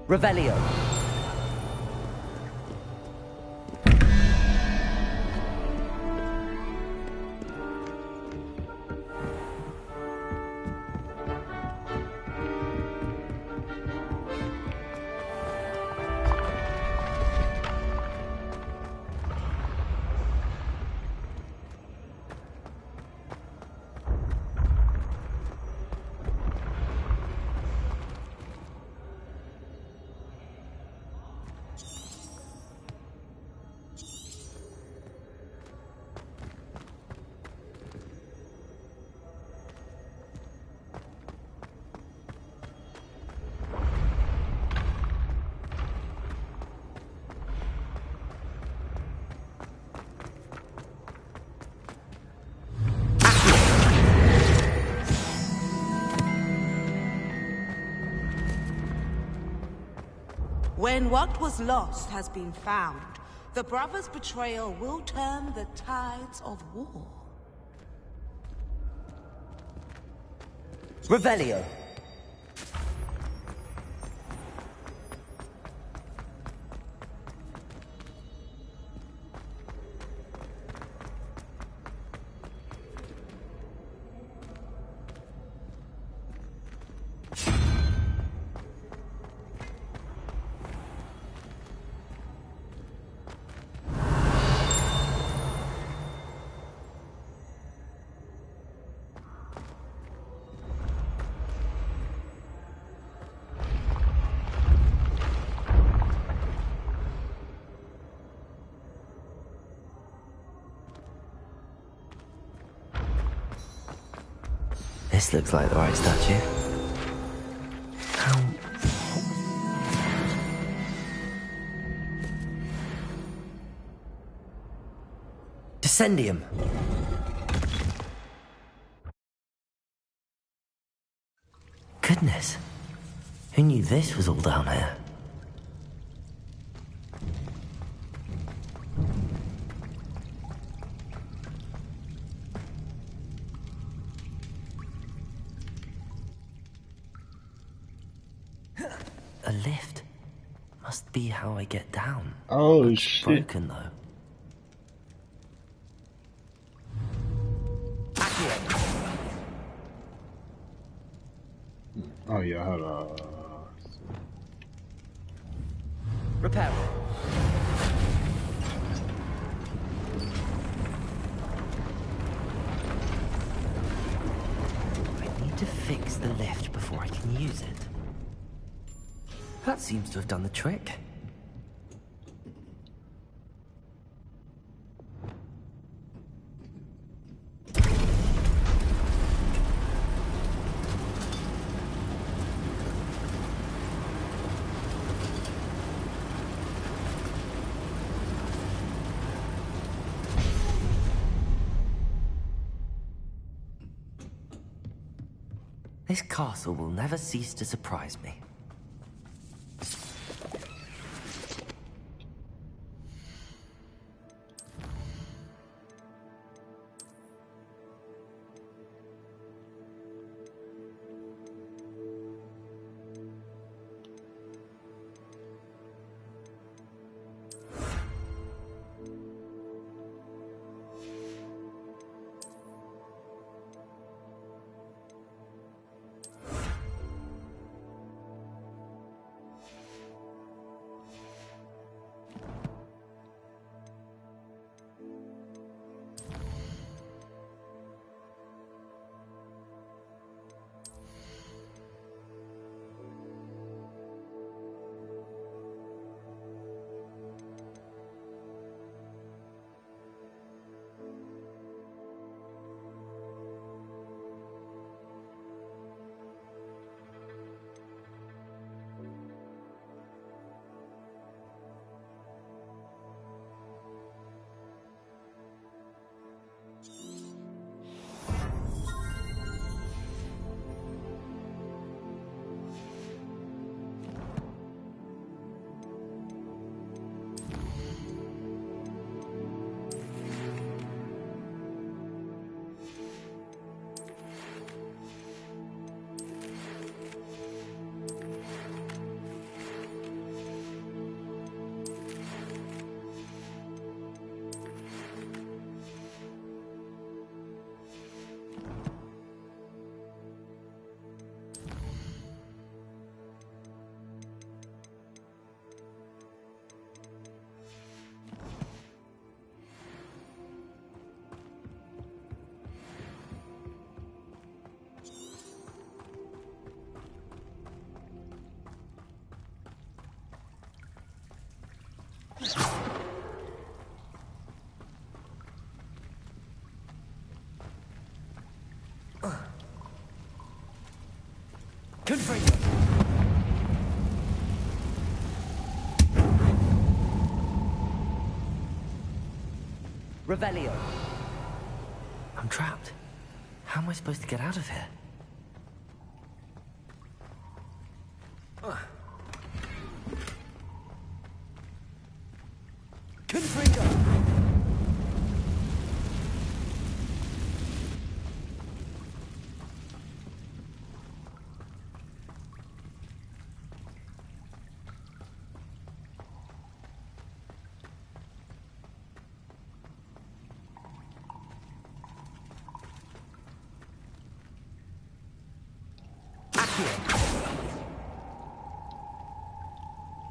Revelio. When what was lost has been found, the brothers' betrayal will turn the tides of war. Revelio. This looks like the right statue. How... Descendium. Goodness. Who knew this was all down here? A lift. Must be how I get down. Oh, Looks shit. broken though. Oh yeah, hold on. Repair. I need to fix the lift before I can use it. That seems to have done the trick. This castle will never cease to surprise me. Confringo. Revelio. I'm trapped. How am I supposed to get out of here? Confringo.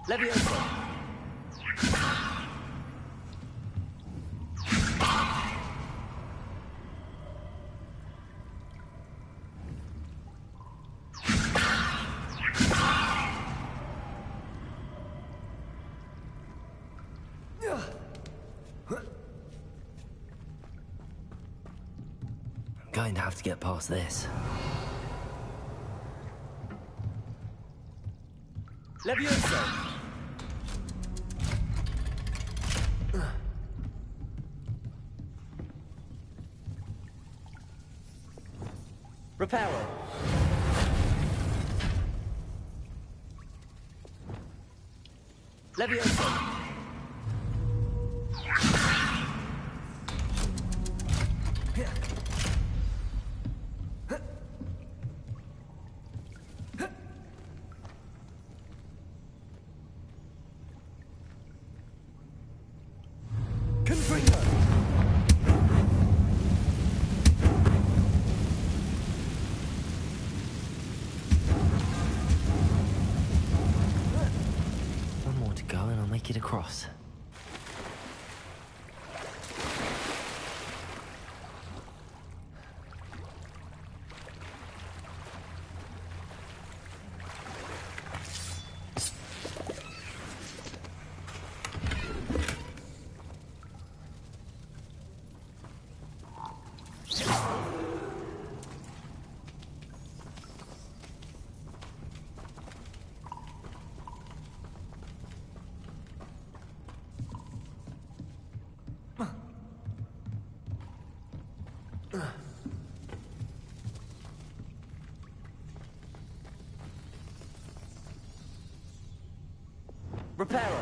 Levioso. I'm going to have to get past this. Levioso. Reparo. Levioso. Confringo. One more to go and I'll make it across. Reparo.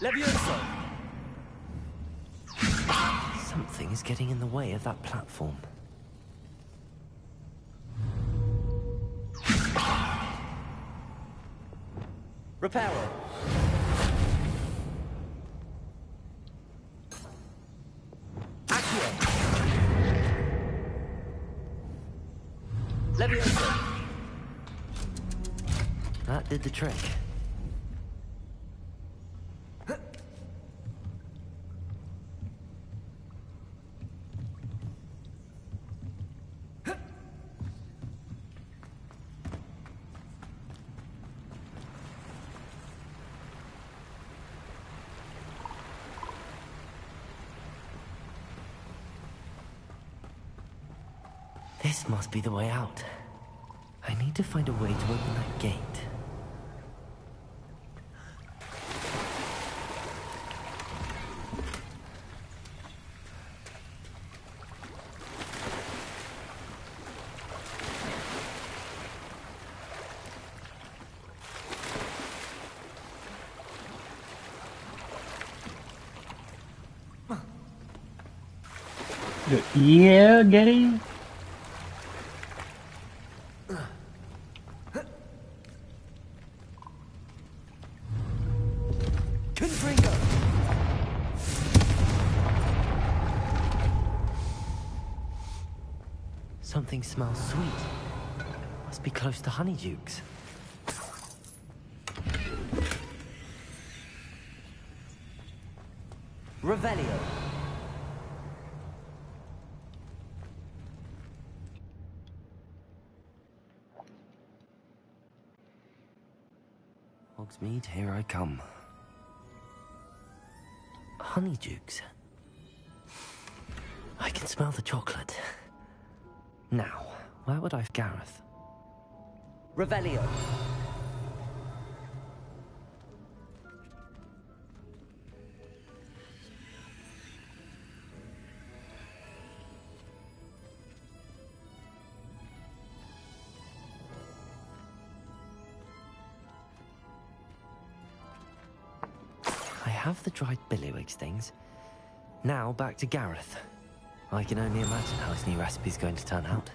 Levioso. Something is getting in the way of that platform. Reparo. Accio. Levioso. That did the trick. This must be the way out. I need to find a way to open that gate. Yeah, gay. Confringo. Something smells sweet. Must be close to Honeydukes. Revelio. Hogsmeade, here I come. Honeydukes. I can smell the chocolate. Now, where would I... Gareth. Revelio. I have the dried billywigs things. Now back to Gareth. I can only imagine how his new recipe's going to turn out.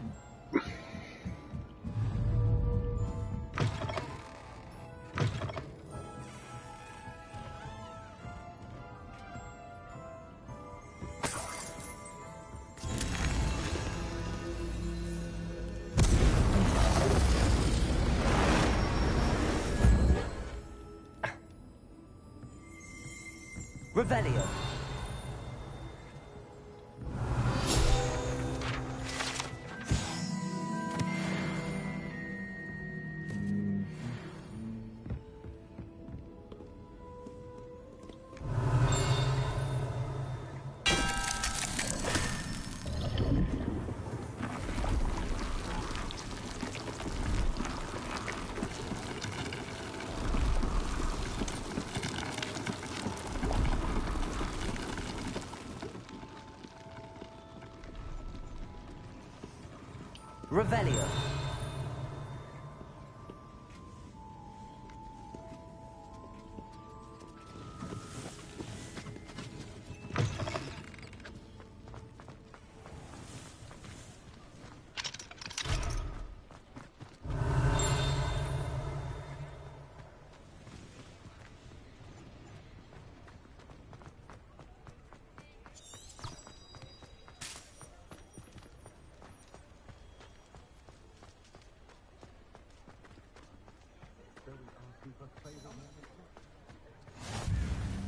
Revelio. Revelio.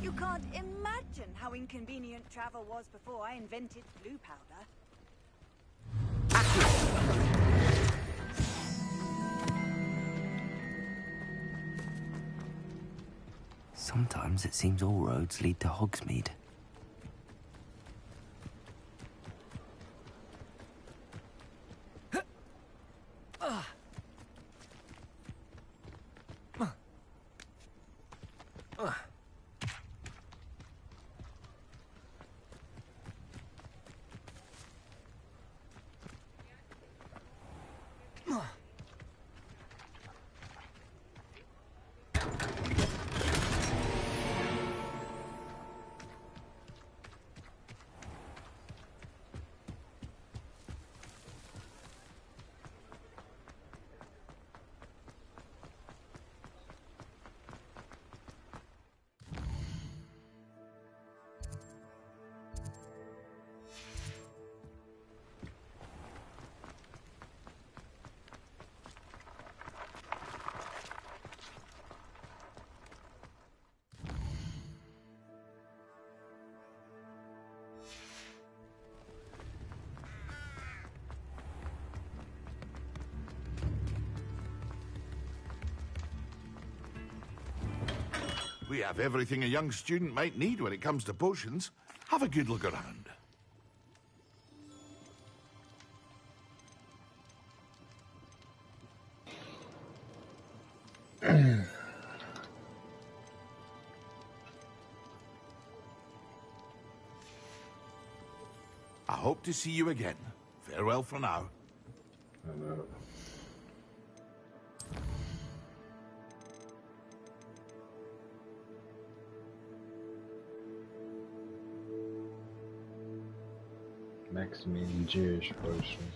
You can't imagine how inconvenient travel was before I invented blue powder. Sometimes it seems all roads lead to Hogsmeade. We have everything a young student might need when it comes to potions. Have a good look around. I hope to see you again. Farewell for now. Maximum Jewish potions.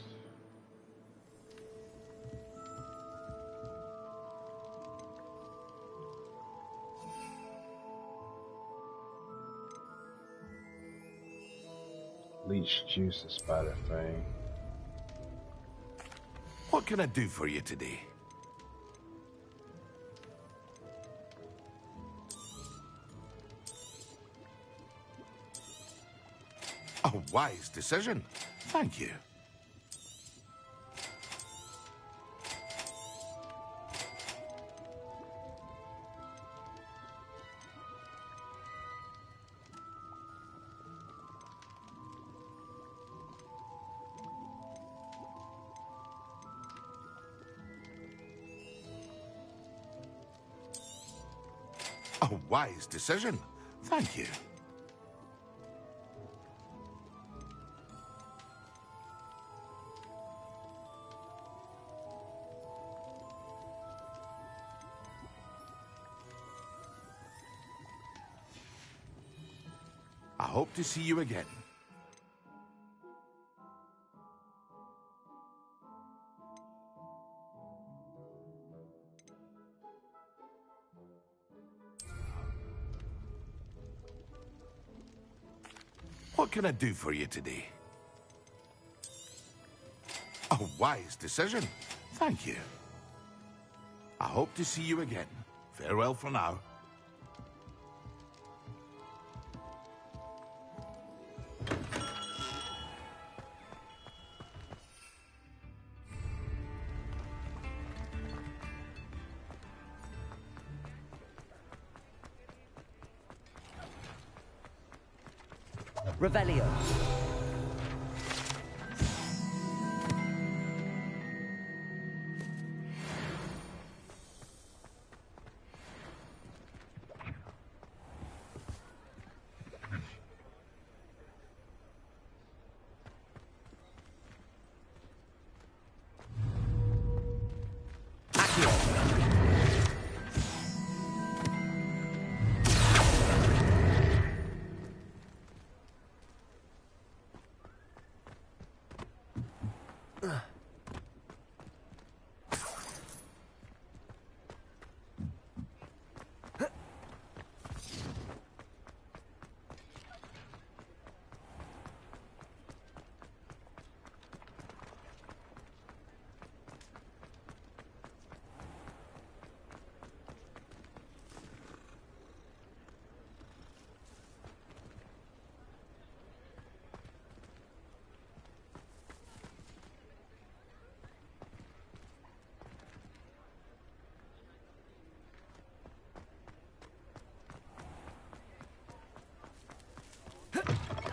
Leech juice, a spider thing. What can I do for you today? A wise decision. Thank you. A wise decision. Thank you. I hope to see you again. What can I do for you today? A wise decision. Thank you. I hope to see you again. Farewell for now. Revelio.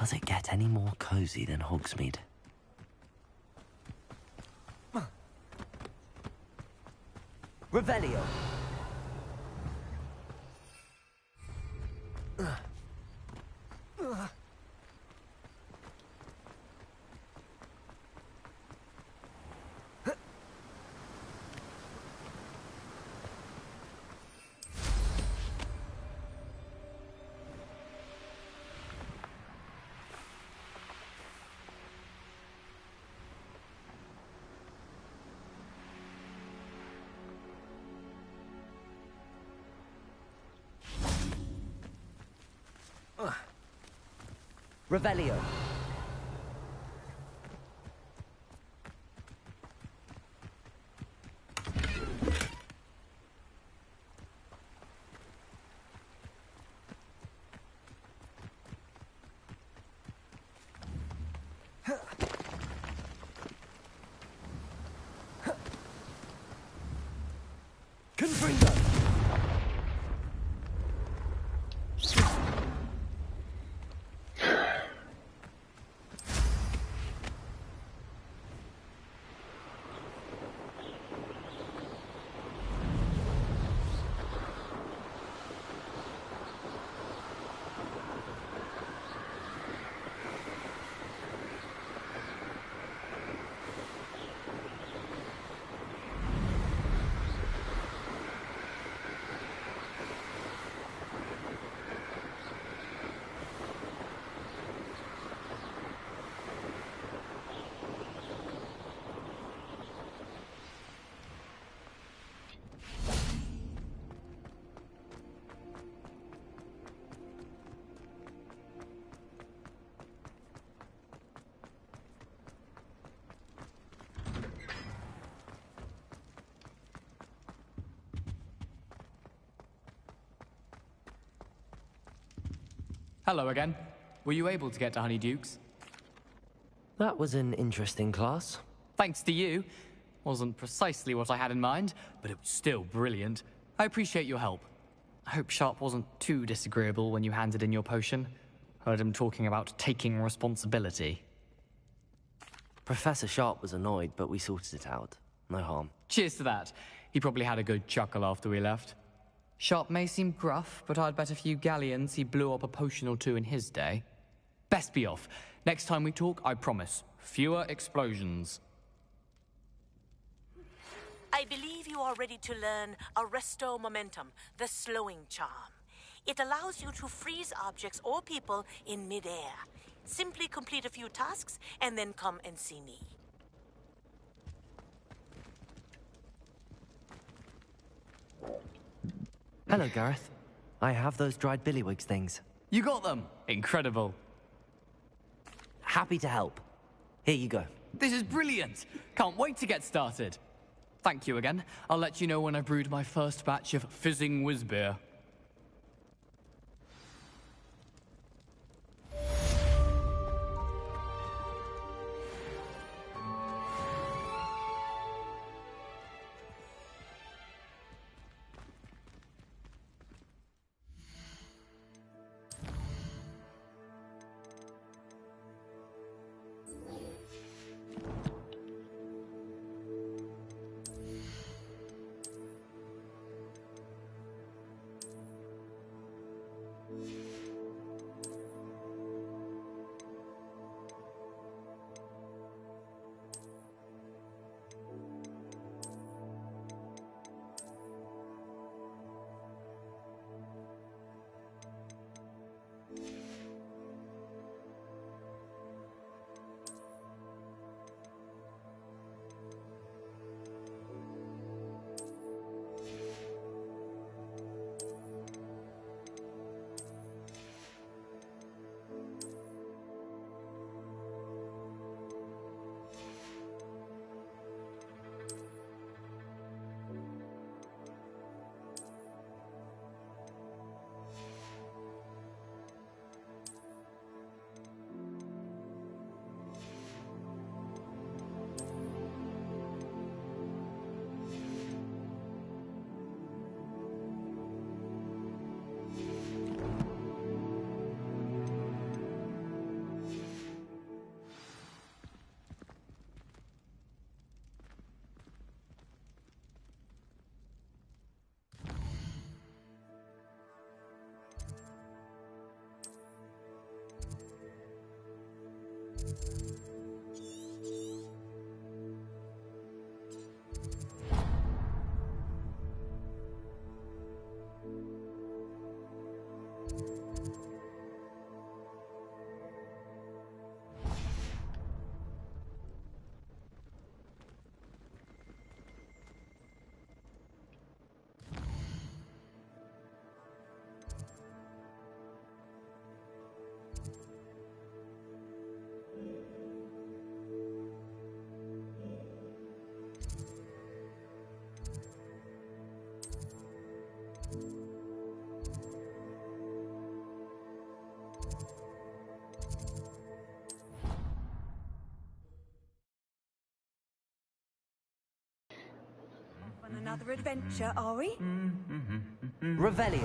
Does it get any more cozy than Hogsmeade? Revelio. Revelio. Confringo. Hello again. Were you able to get to Honeydukes? That was an interesting class. Thanks to you. Wasn't precisely what I had in mind, but it was still brilliant. I appreciate your help. I hope Sharp wasn't too disagreeable when you handed in your potion. Heard him talking about taking responsibility. Professor Sharp was annoyed, but we sorted it out. No harm. Cheers to that. He probably had a good chuckle after we left. Sharp may seem gruff, but I'd bet a few galleons he blew up a potion or two in his day. Best be off. Next time we talk, I promise, fewer explosions. I believe you are ready to learn Arresto Momentum, the slowing charm. It allows you to freeze objects or people in midair. Simply complete a few tasks and then come and see me. Hello, Gareth. I have those dried billywhigs things. You got them! Incredible. Happy to help. Here you go. This is brilliant! Can't wait to get started. Thank you again. I'll let you know when I've brewed my first batch of fizzing whiz beer. On another adventure, are we? Revelio.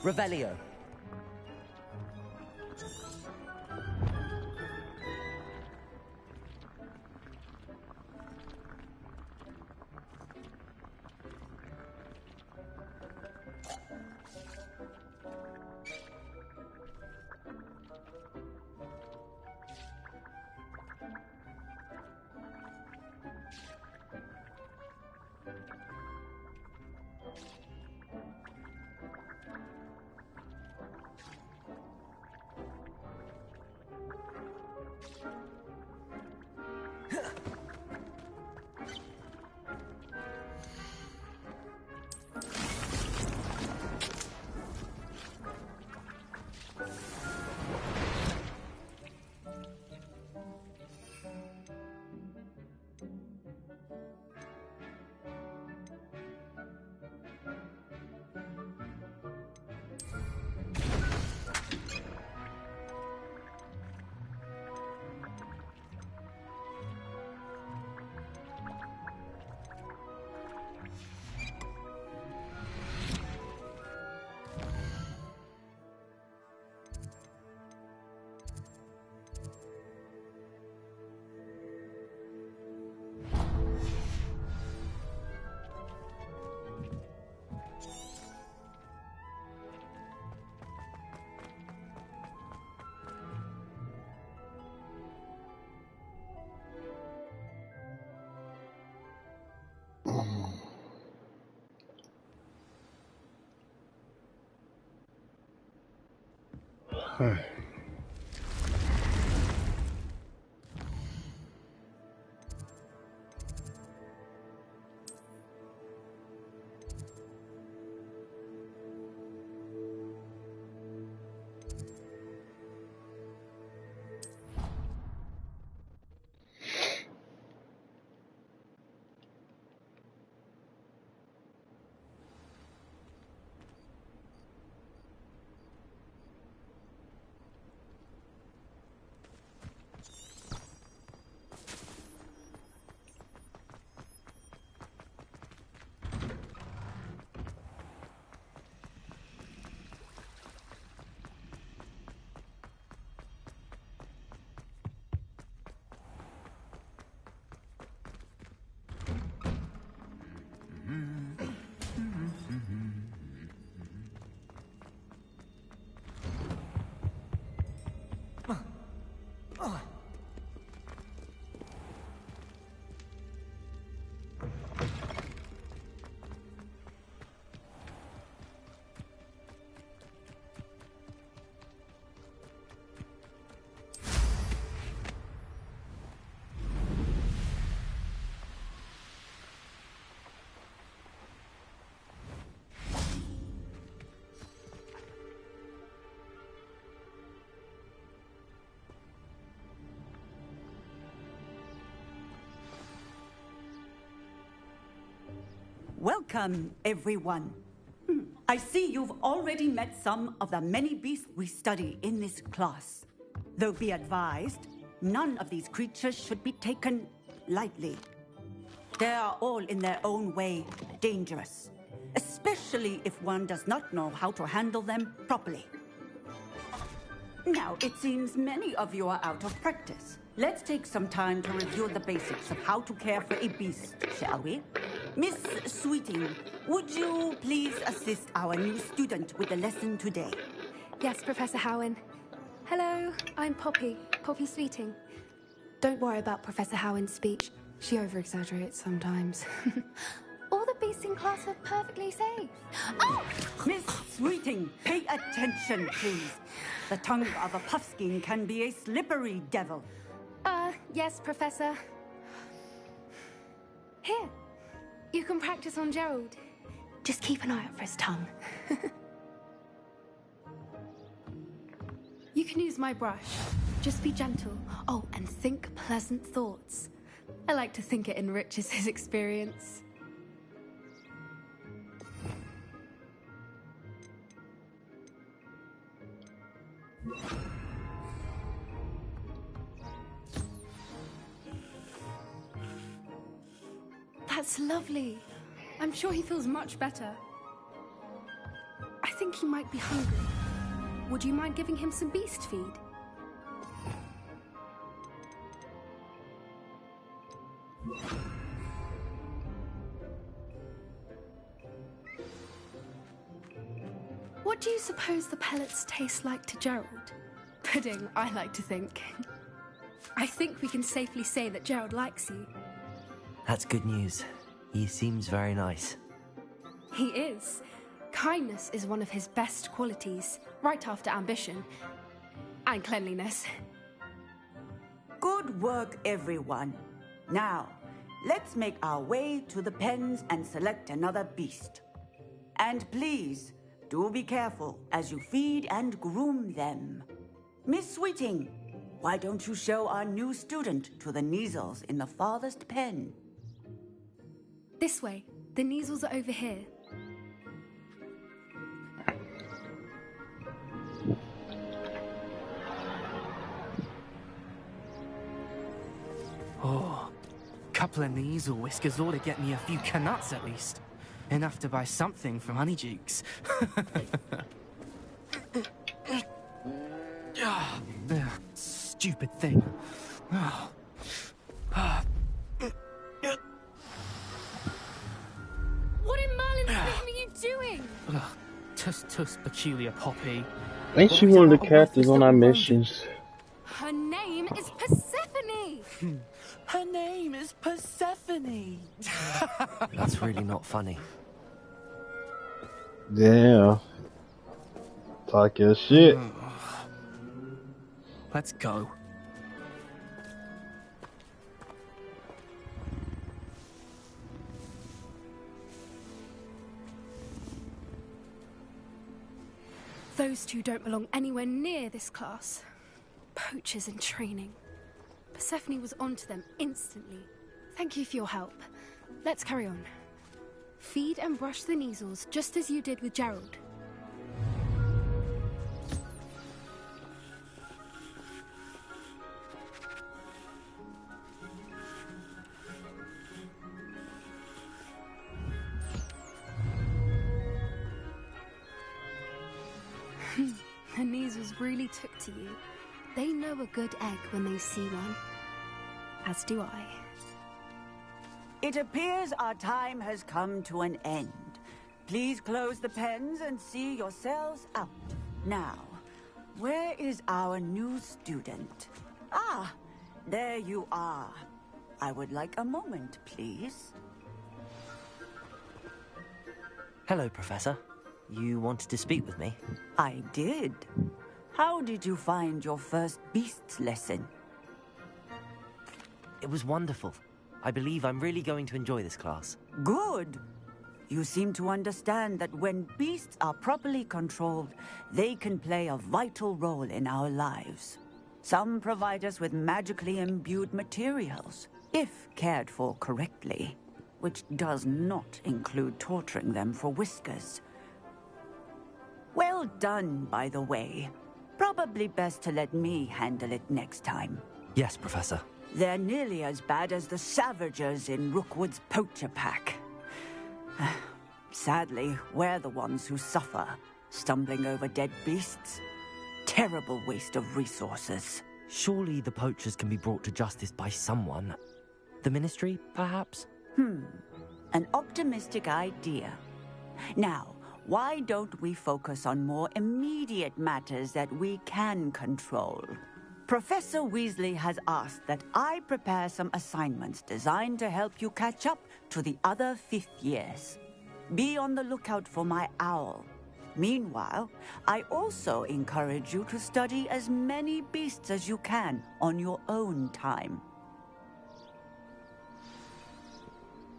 Revelio. Welcome, everyone. I see you've already met some of the many beasts we study in this class. Though be advised, none of these creatures should be taken lightly. They are all in their own way dangerous, especially if one does not know how to handle them properly. Now, it seems many of you are out of practice. Let's take some time to review the basics of how to care for a beast, shall we? Miss Sweeting, would you please assist our new student with the lesson today? Yes, Professor Howen. Hello, I'm Poppy Sweeting. Don't worry about Professor Howen's speech. She over-exaggerates sometimes. All the beasts in class are perfectly safe. Oh! Miss Sweeting, pay attention, please. The tongue of a puffskein can be a slippery devil. Yes, Professor. Here, you can practice on Gerald. Just keep an eye out for his tongue. You can use my brush. Just be gentle. Oh, and think pleasant thoughts. I like to think it enriches his experience. That's lovely. I'm sure he feels much better. I think he might be hungry. Would you mind giving him some beast feed? What do you suppose the pellets taste like to Gerald? Pudding, I like to think. I think we can safely say that Gerald likes you. That's good news. He seems very nice. He is. Kindness is one of his best qualities, right after ambition. And cleanliness. Good work, everyone. Now, let's make our way to the pens and select another beast. And please, do be careful as you feed and groom them. Miss Sweeting, why don't you show our new student to the Neasels in the farthest pen? This way. The Neasels are over here. Oh, couple of Neasel whiskers ought to get me a few canuts at least. Enough to buy something from Honeydukes. Stupid thing. What in Merlin's name are you doing? Tuss, peculiar Poppy. Ain't she one of the captains on our missions? Her name is Persephone! Her name is Persephone! That's really not funny. Damn. Talk your shit. Let's go. Those two don't belong anywhere near this class. Poachers in training. Persephone was onto them instantly. Thank you for your help. Let's carry on. Feed and brush the Neasels just as you did with Gerald. The Neasels really took to you. They know a good egg when they see one. As do I. It appears our time has come to an end. Please close the pens and see yourselves out. Now, where is our new student? Ah, there you are. I would like a moment, please. Hello, Professor. You wanted to speak with me? I did. How did you find your first beasts lesson? It was wonderful. I believe I'm really going to enjoy this class. Good. You seem to understand that when beasts are properly controlled, they can play a vital role in our lives. Some provide us with magically imbued materials, if cared for correctly, which does not include torturing them for whiskers. Well done, by the way. Probably best to let me handle it next time. Yes, Professor. They're nearly as bad as the Savagers in Rookwood's poacher pack. Sadly, we're the ones who suffer, stumbling over dead beasts. Terrible waste of resources. Surely the poachers can be brought to justice by someone. The Ministry, perhaps? An optimistic idea. Now, why don't we focus on more immediate matters that we can control? Professor Weasley has asked that I prepare some assignments designed to help you catch up to the other fifth years. Be on the lookout for my owl. Meanwhile, I also encourage you to study as many beasts as you can on your own time.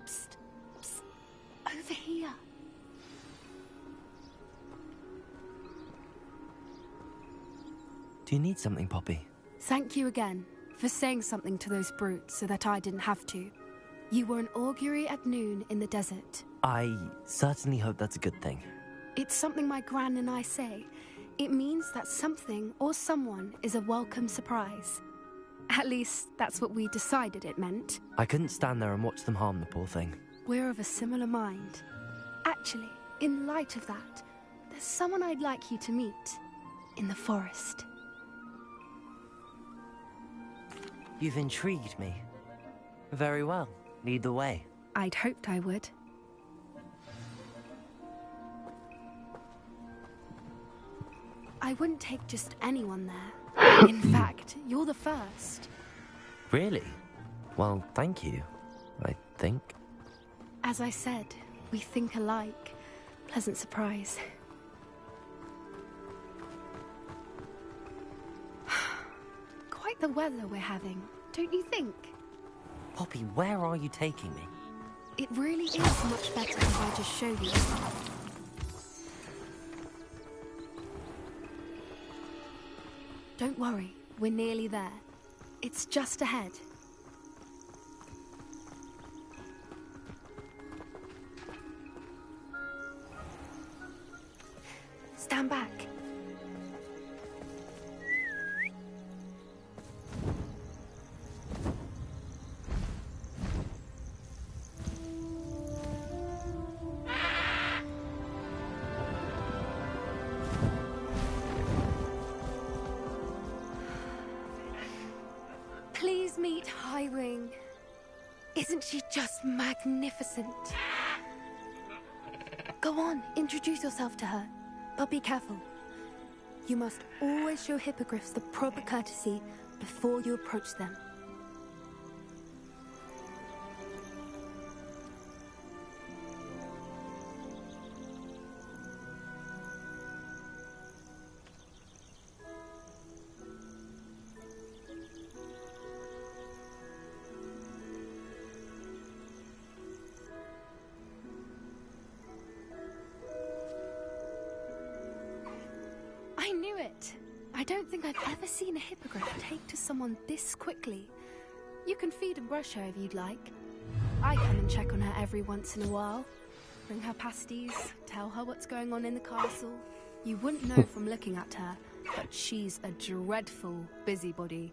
Psst, psst. Over here. Do you need something, Poppy? Thank you again for saying something to those brutes so that I didn't have to. You were an augury at noon in the desert. I certainly hope that's a good thing. It's something my gran and I say. It means that something or someone is a welcome surprise. At least, that's what we decided it meant. I couldn't stand there and watch them harm the poor thing. We're of a similar mind. Actually, in light of that, there's someone I'd like you to meet. In the forest. You've intrigued me. Very well. Lead the way. I'd hoped I would. I wouldn't take just anyone there. In fact, you're the first. Really? Well, thank you, I think. As I said, we think alike. Pleasant surprise. Quite the weather we're having, don't you think? Poppy, where are you taking me? It really is much better if I just show you. Don't worry, we're nearly there. It's just ahead. Stand back. Please meet Highwing. Isn't she just magnificent? Go on, introduce yourself to her. But be careful. You must always show hippogriffs the proper courtesy before you approach them. don't think I've ever seen a hippogriff take to someone this quickly. You can feed and brush her if you'd like. I come and check on her every once in a while. Bring her pasties, tell her what's going on in the castle. You wouldn't know from looking at her, but she's a dreadful busybody.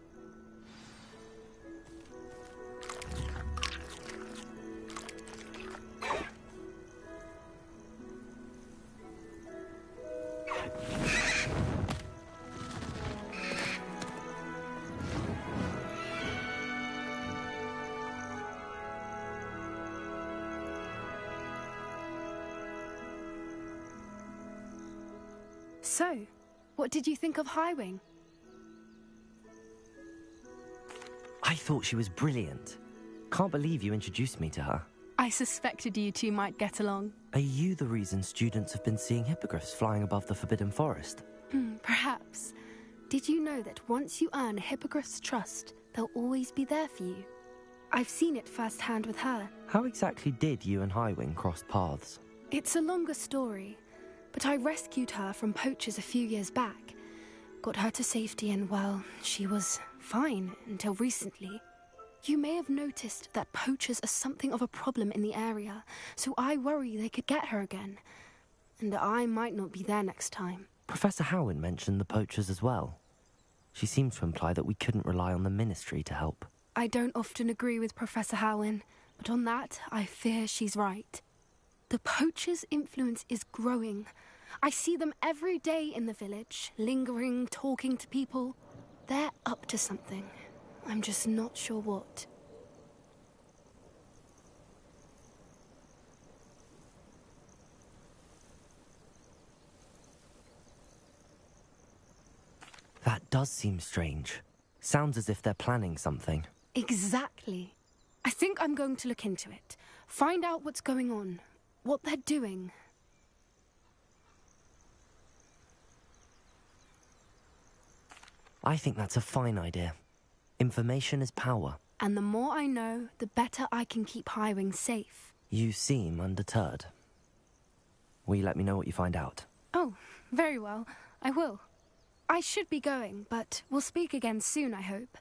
So, what did you think of Highwing? I thought she was brilliant. Can't believe you introduced me to her. I suspected you two might get along. Are you the reason students have been seeing hippogriffs flying above the Forbidden Forest? Perhaps. Did you know that once you earn a hippogriff's trust, they'll always be there for you? I've seen it firsthand with her. How exactly did you and Highwing cross paths? It's a longer story, but I rescued her from poachers a few years back. Got her to safety and, well, she was fine until recently. You may have noticed that poachers are something of a problem in the area, so I worry they could get her again. And I might not be there next time. Professor Howin mentioned the poachers as well. She seemed to imply that we couldn't rely on the Ministry to help. I don't often agree with Professor Howin, but on that, I fear she's right. The poachers' influence is growing. I see them every day in the village, lingering, talking to people. They're up to something. I'm just not sure what. That does seem strange. Sounds as if they're planning something. Exactly. I think I'm going to look into it. Find out what's going on, what they're doing. I think that's a fine idea. Information is power. And the more I know, the better I can keep Highwing safe. You seem undeterred. Will you let me know what you find out? Oh, very well. I will. I should be going, but we'll speak again soon, I hope.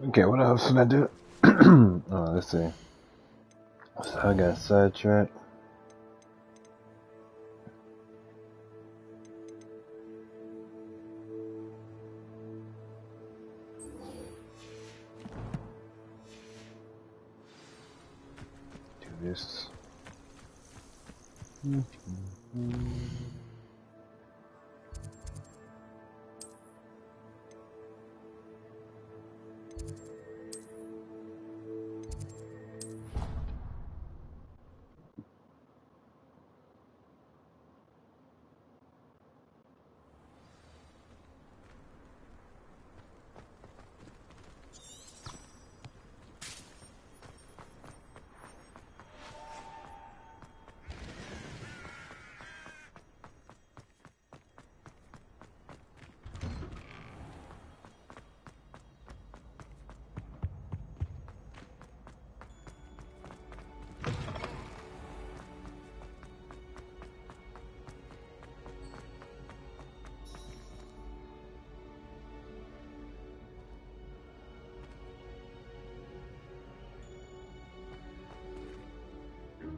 Okay, what else did I do? Oh, let's see. So I got sidetracked. Do this.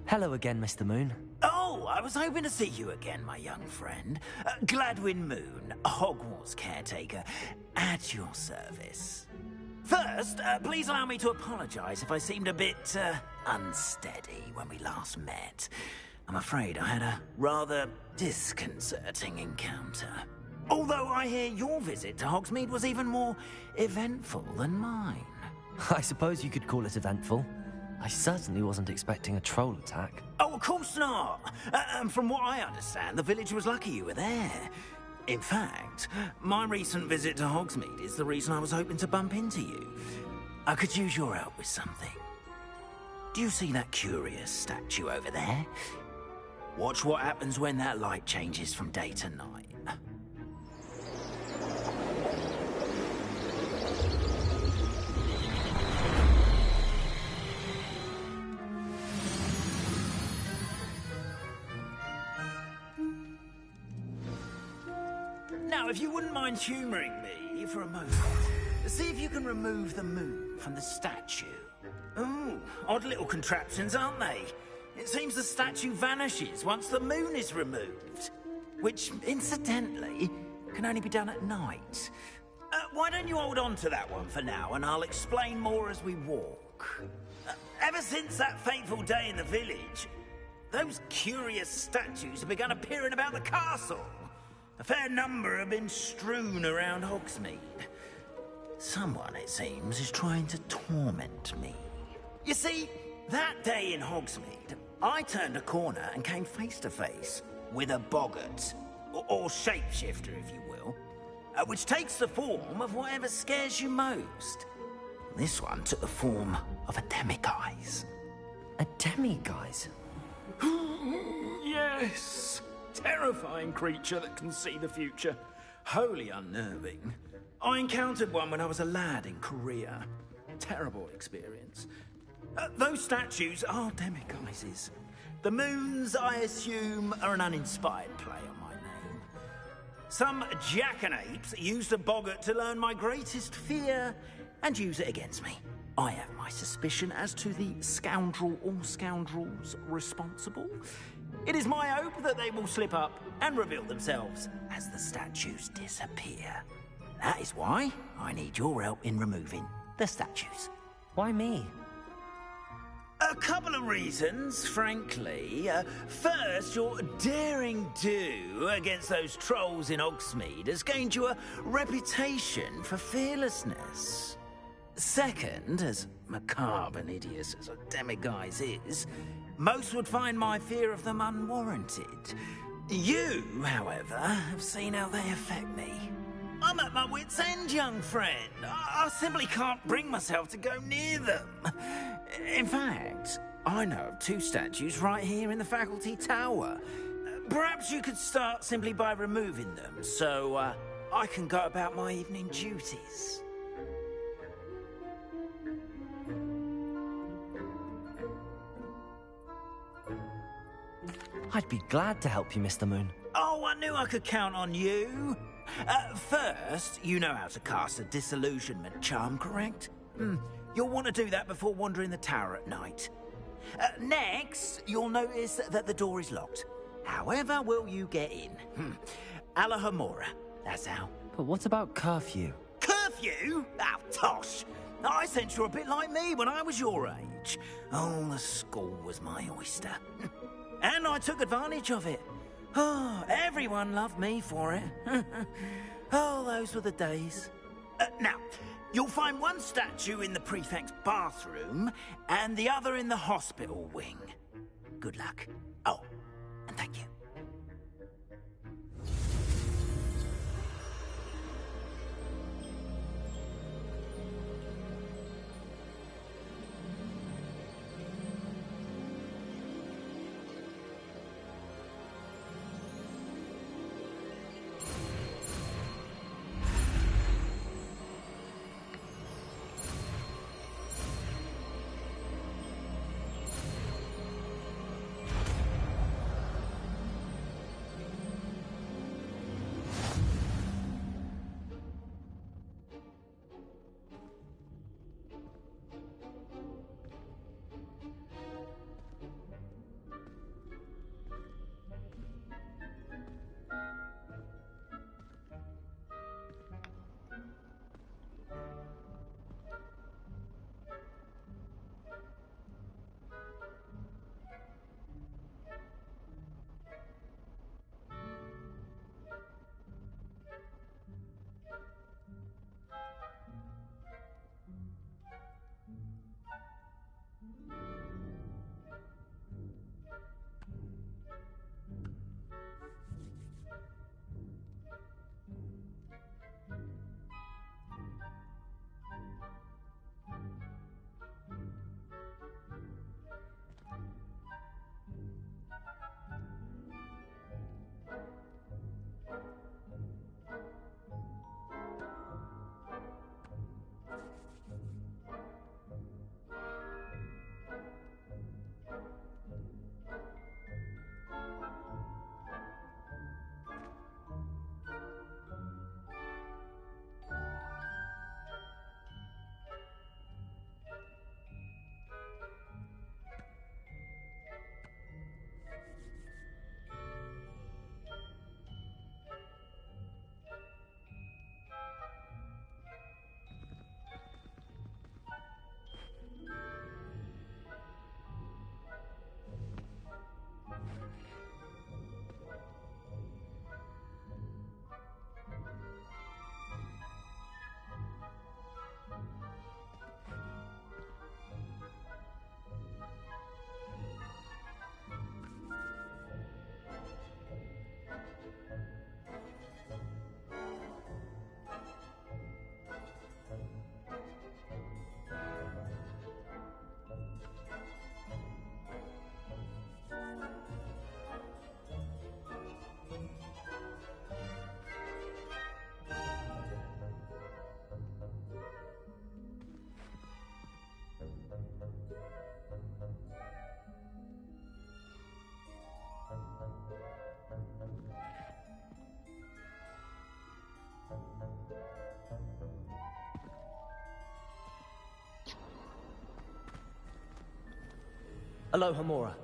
Hello again, Mr. Moon. Oh, I was hoping to see you again, my young friend. Gladwin Moon, Hogwarts caretaker, at your service. First, please allow me to apologize if I seemed a bit, unsteady when we last met. I'm afraid I had a rather disconcerting encounter. Although I hear your visit to Hogsmeade was even more eventful than mine. I suppose you could call it eventful. I certainly wasn't expecting a troll attack. Oh, of course not. And from what I understand, the village was lucky you were there. In fact, my recent visit to Hogsmeade is the reason I was hoping to bump into you. I could use your help with something. Do you see that curious statue over there? Watch what happens when that light changes from day to night. Now, if you wouldn't mind humouring me for a moment, see if you can remove the moon from the statue. Ooh, odd little contraptions, aren't they? It seems the statue vanishes once the moon is removed. Which, incidentally, can only be done at night. Why don't you hold on to that one for now, and I'll explain more as we walk. Ever since that fateful day in the village, those curious statues have begun appearing about the castle. A fair number have been strewn around Hogsmeade. Someone, it seems, is trying to torment me. You see, that day in Hogsmeade, I turned a corner and came face to face with a boggart, or shapeshifter, if you will, which takes the form of whatever scares you most. This one took the form of a demiguise. A demiguise? Yes! Terrifying creature that can see the future. Wholly unnerving. I encountered one when I was a lad in Korea. Terrible experience. Those statues are demiguises. The moons, I assume, are an uninspired play on my name. Some jackanapes used a boggart to learn my greatest fear and use it against me. I have my suspicion as to the scoundrel or scoundrels responsible. It is my hope that they will slip up and reveal themselves as the statues disappear. That is why I need your help in removing the statues. Why me? A couple of reasons, frankly. First, your daring do against those trolls in Hogsmeade has gained you a reputation for fearlessness. Second, as macabre and hideous as a demiguise is, most would find my fear of them unwarranted. You, however, have seen how they affect me. I'm at my wit's end, young friend. I simply can't bring myself to go near them. In fact, I know of two statues right here in the faculty tower. Perhaps you could start simply by removing them, so I can go about my evening duties. I'd be glad to help you, Mr. Moon. Oh, I knew I could count on you. First, you know how to cast a disillusionment charm, correct? You'll want to do that before wandering the tower at night. Next, you'll notice that the door is locked. However will you get in? Alahomora, that's how. But what about curfew? Curfew? Oh, tosh! I sense you're a bit like me when I was your age. Oh, the school was my oyster. And I took advantage of it. Oh, everyone loved me for it. Oh, those were the days. Now, you'll find one statue in the prefect's bathroom and the other in the hospital wing. Good luck. Oh, and thank you. Alohomora.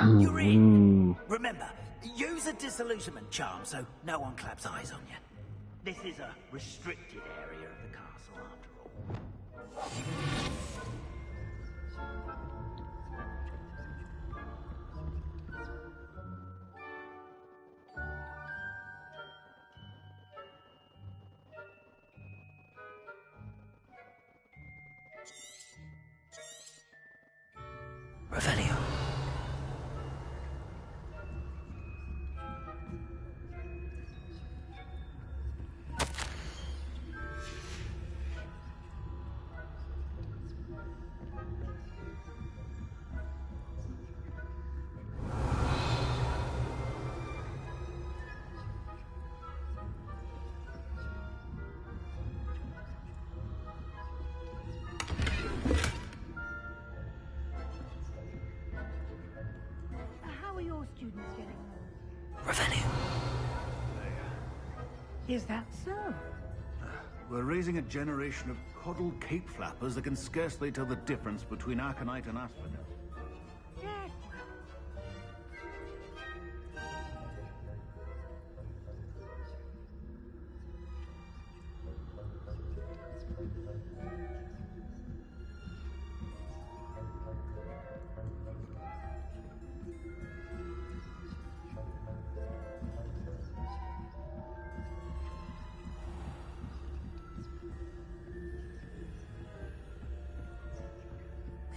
You're in. Ooh. Remember, use a disillusionment charm so no one claps eyes on you. This is a restricted area of the castle, after all. Revelio. How are your students getting on? Revelio. Is that so? We're raising a generation of coddled cape flappers that can scarcely tell the difference between Aconite and Asphodel. Yes.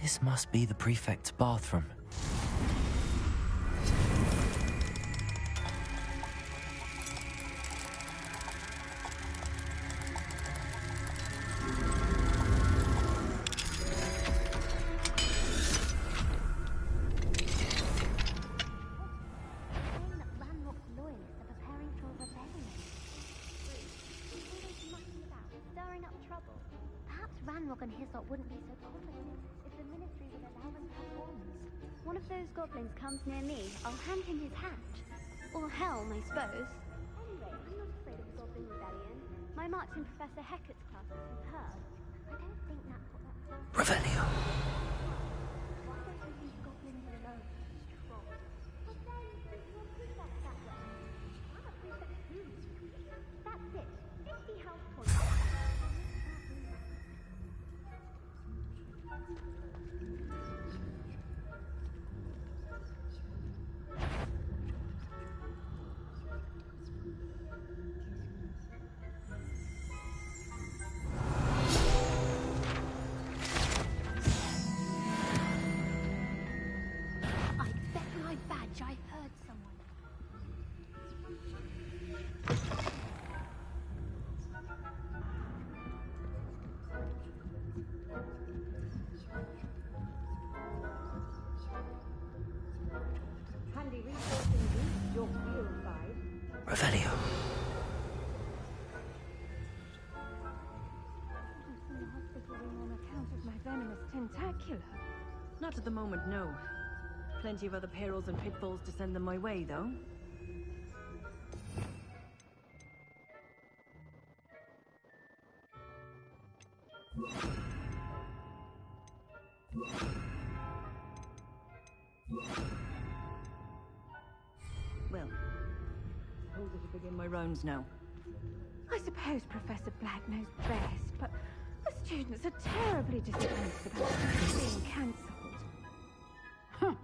This must be the prefect's bathroom. Ranrock and Hyssop wouldn't be so complicated if the Ministry would allow them to have wands. One of those goblins comes near me, I'll hand him his hat. Or helm, I suppose. Anyway, I'm not afraid of a goblin rebellion. My marks in Professor Hecat's class are superb. I don't think that's what that class is. Revelio. Why don't you leave goblins alone? Troll. But then, your prefect that way. I'm a prefect too. That's it. 50 house points. I bet my badge I heard someone. Handy resource indeed, your field side. Revelio. In the hospital room on account of my venomous tentacular. Not at the moment, no. Plenty of other perils and pitfalls to send them my way, though. Well, suppose I should begin my rounds now. I suppose Professor Black knows best, but the students are terribly disappointed about it being cancelled. Huh.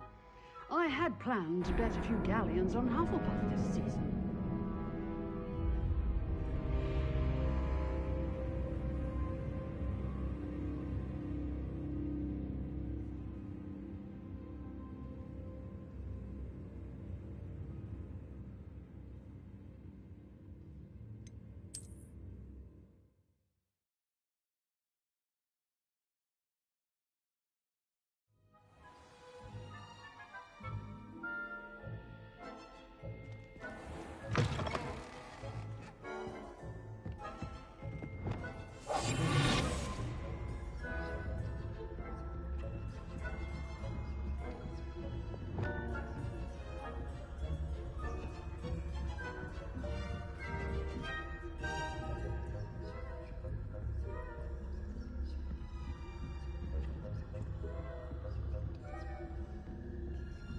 I had planned to bet a few galleons on Hufflepuff this season.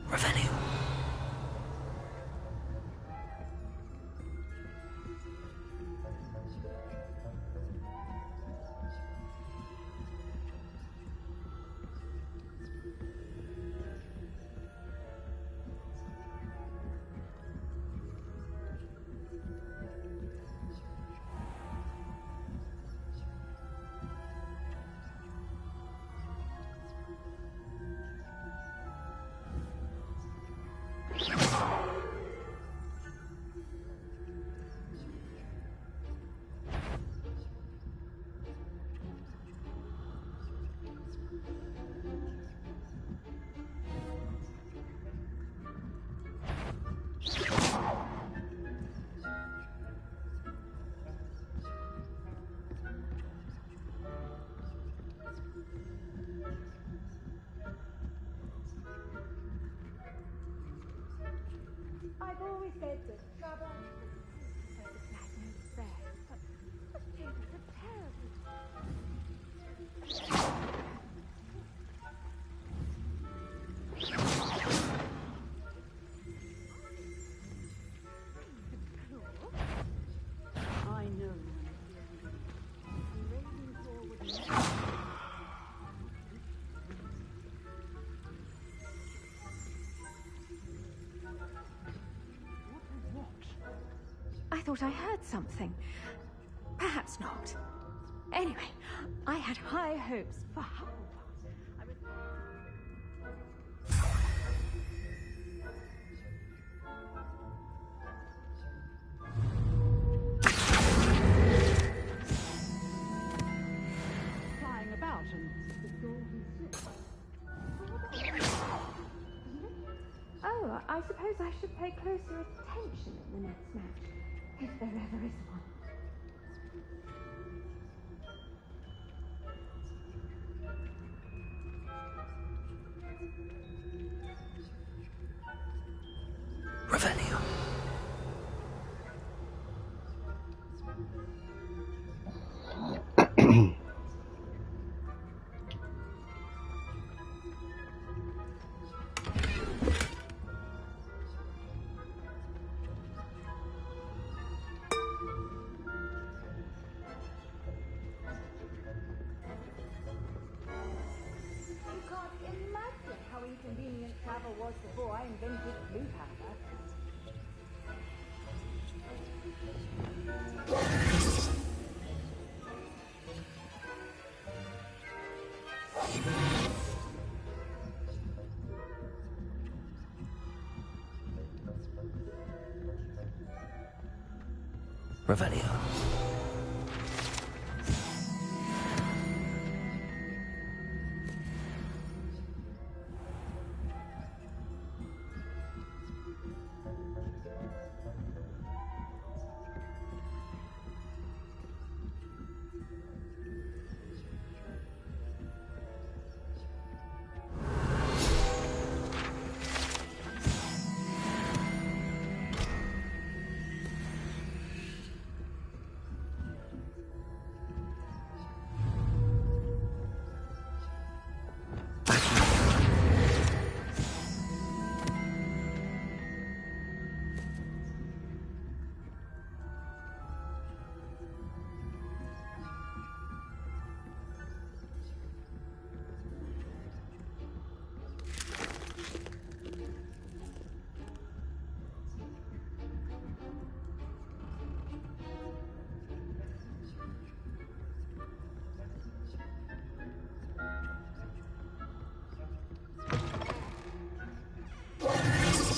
Revelio. thought I heard something. Perhaps not. Anyway, I had high hopes for Hufflepuff. I was... flying about and the golden ship. Oh, I suppose I should pay closer attention in the next match, if there ever is one. Revelio. You can't imagine how inconvenient travel was before I invented blue powder. Revelio.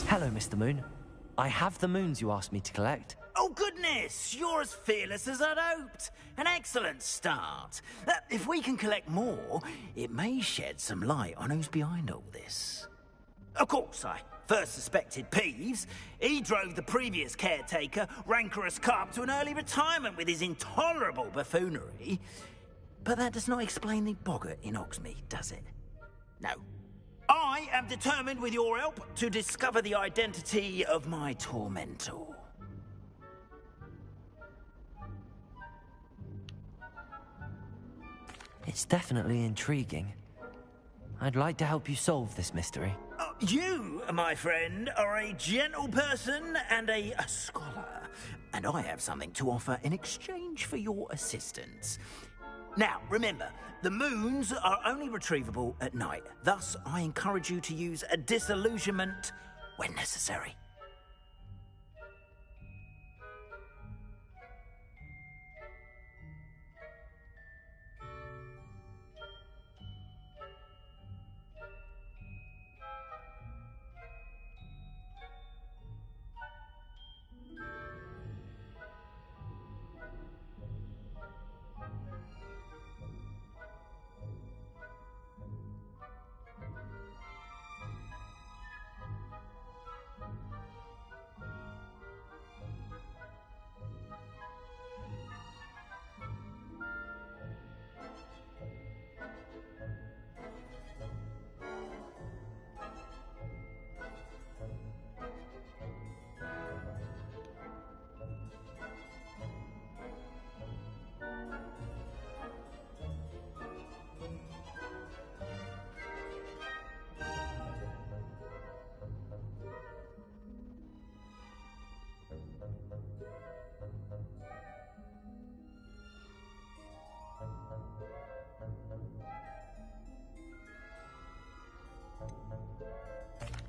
Hello, Mr. Moon. I have the moons you asked me to collect. Oh, goodness! You're as fearless as I'd hoped. An excellent start. If we can collect more, it may shed some light on who's behind all this. Of course, I first suspected Peeves. He drove the previous caretaker, Rancorous Carp, to an early retirement with his intolerable buffoonery. But that does not explain the boggart in Hogsmeade, does it? No. I am determined, with your help, to discover the identity of my tormentor. It's definitely intriguing. I'd like to help you solve this mystery. You, my friend, are a gentle person and a scholar, and I have something to offer in exchange for your assistance. Now, remember, the moons are only retrievable at night. Thus, I encourage you to use a disillusionment when necessary.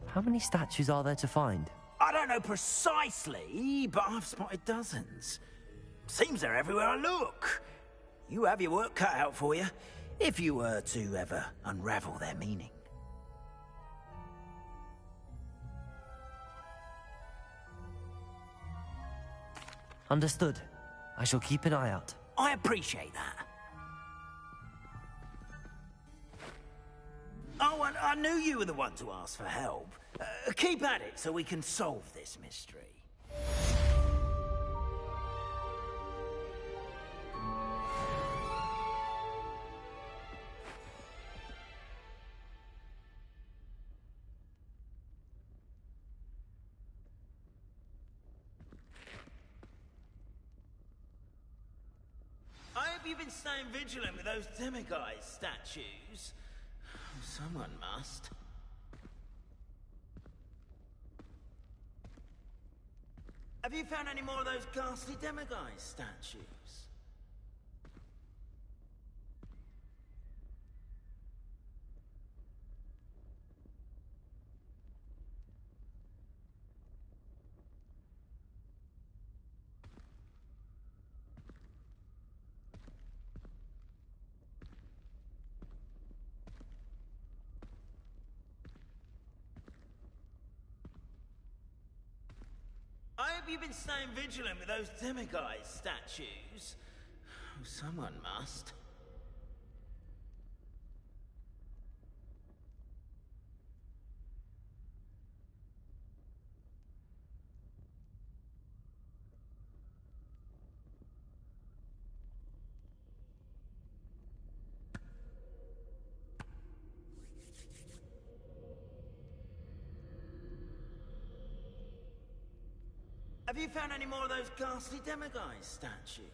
How many statues are there to find? I don't don't know precisely, but I've spotted dozens. Seems they're everywhere I look. You have your work cut out for you, if you were to ever unravel their meaning. Understood. I shall keep an eye out. I appreciate that. Oh, and I knew you were the one to ask for help. Keep at it so we can solve this mystery. I hope you've been staying vigilant with those demiguise statues. Someone must. Have you found any more of those ghastly demiguise statues? I hope you've been staying vigilant with those demiguise statues. Someone must. Have you found any more of those ghastly demiguise statues?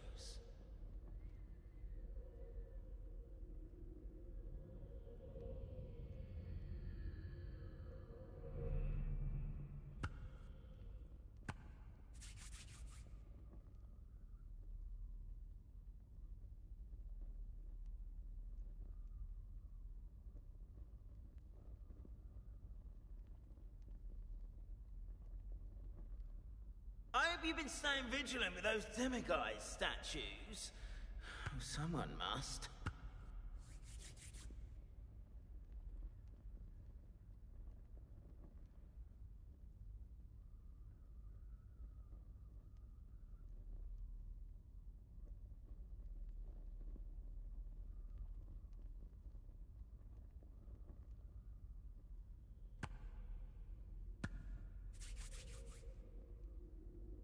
I hope you've been staying vigilant with those demiguise statues. Someone must.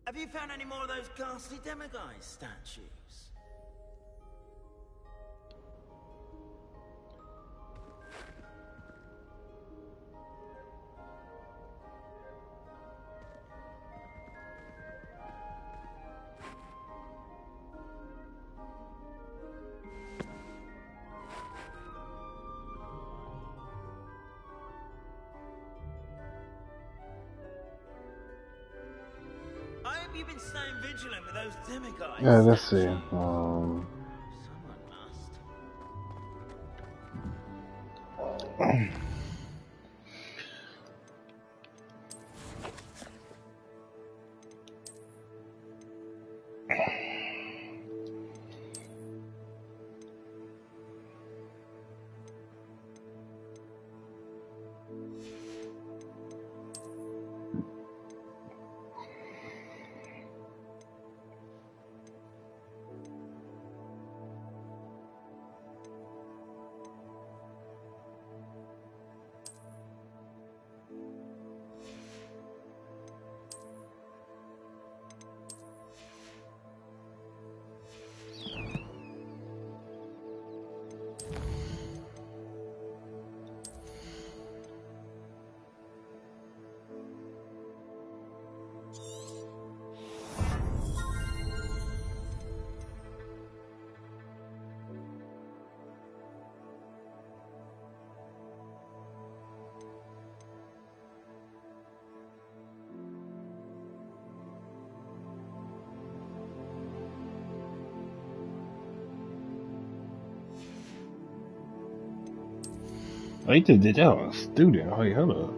Have you found any more of those ghastly demiguise statues? I hope you've been staying vigilant with those demiguise Yeah, let's see. statues. Someone must. Oh, you just did that on a student. Wait, hold up.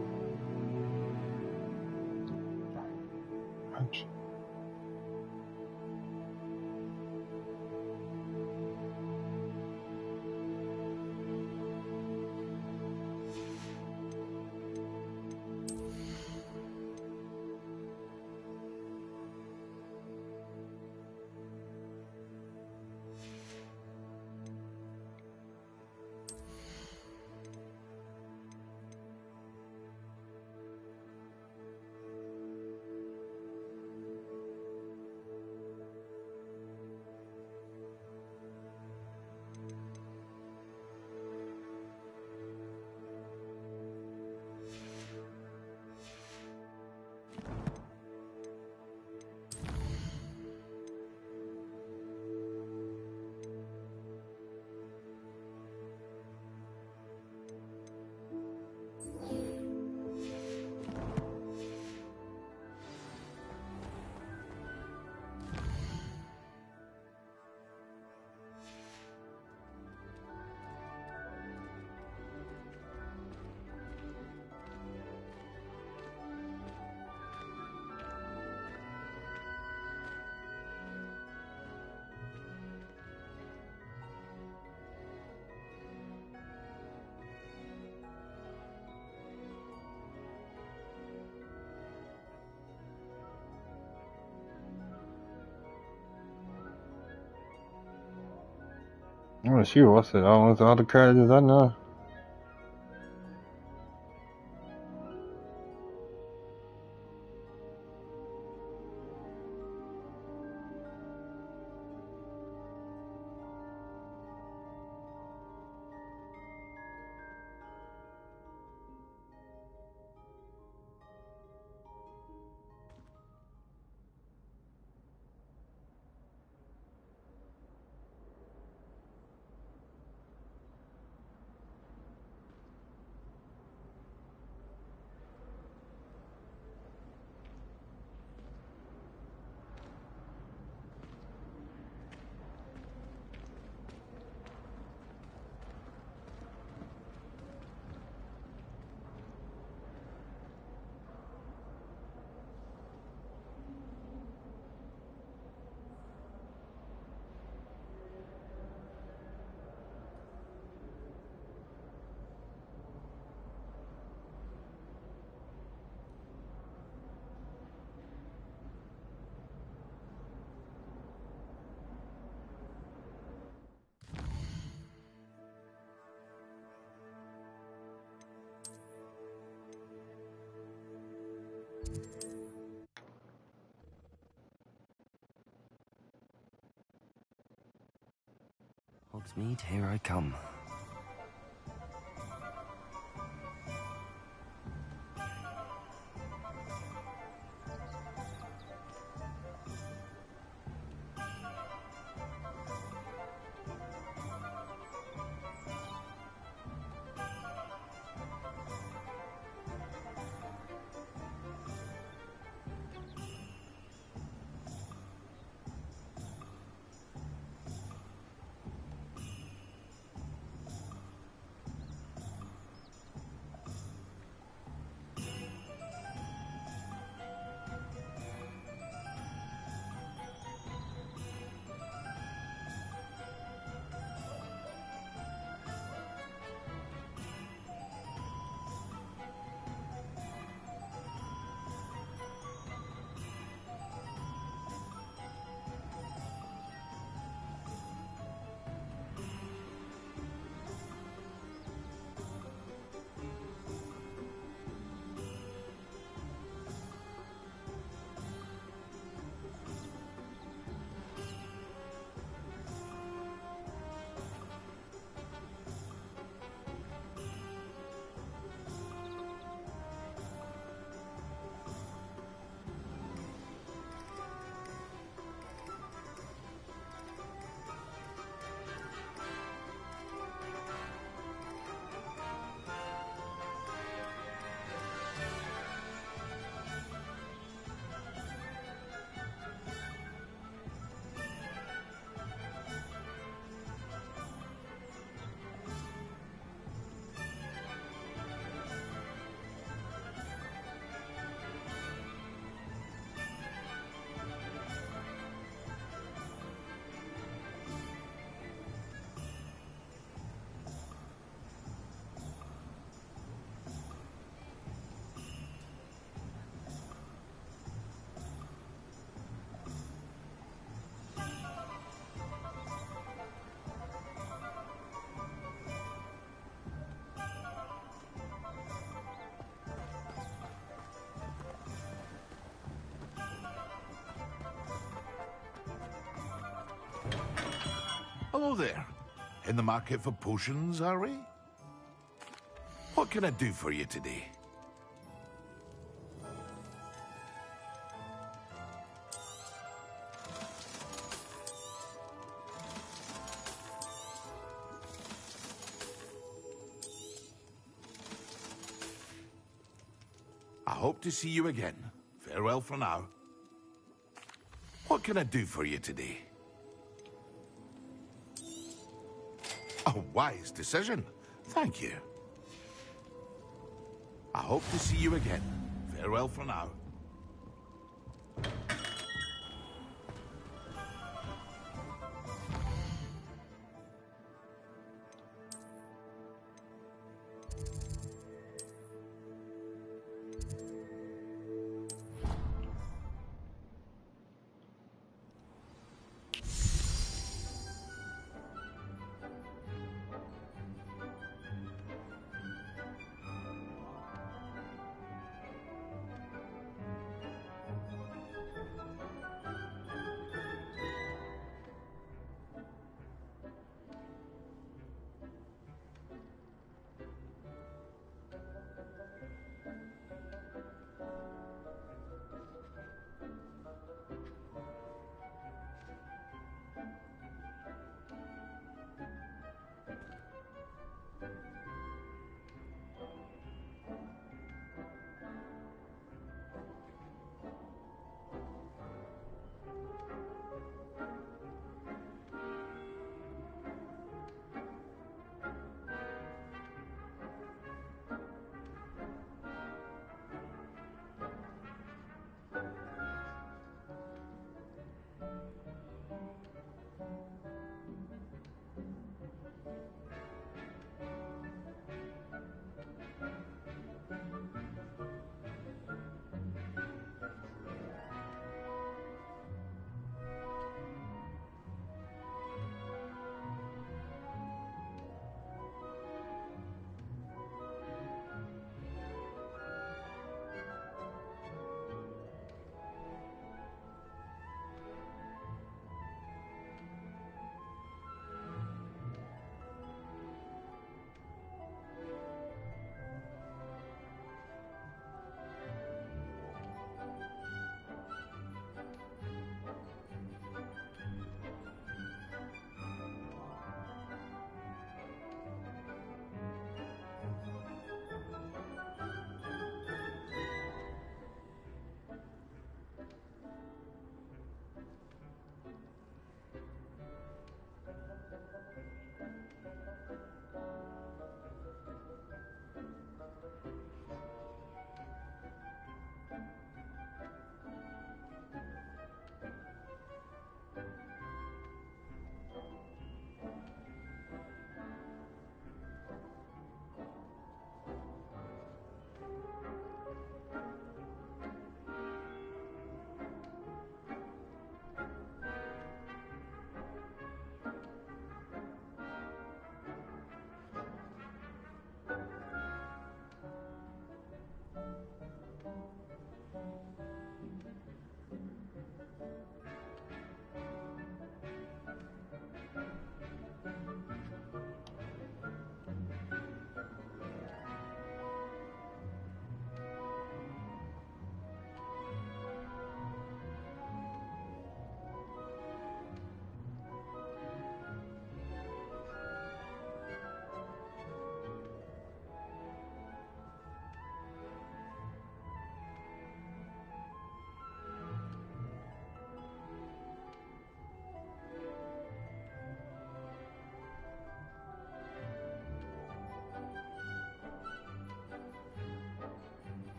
Oh, she was it. Almost all the characters I know. Hogsmeade, here I come. Hello there. In the market for potions, are we? What can I do for you today? I hope to see you again. Farewell for now. What can I do for you today? A wise decision. Thank you. I hope to see you again. Farewell for now.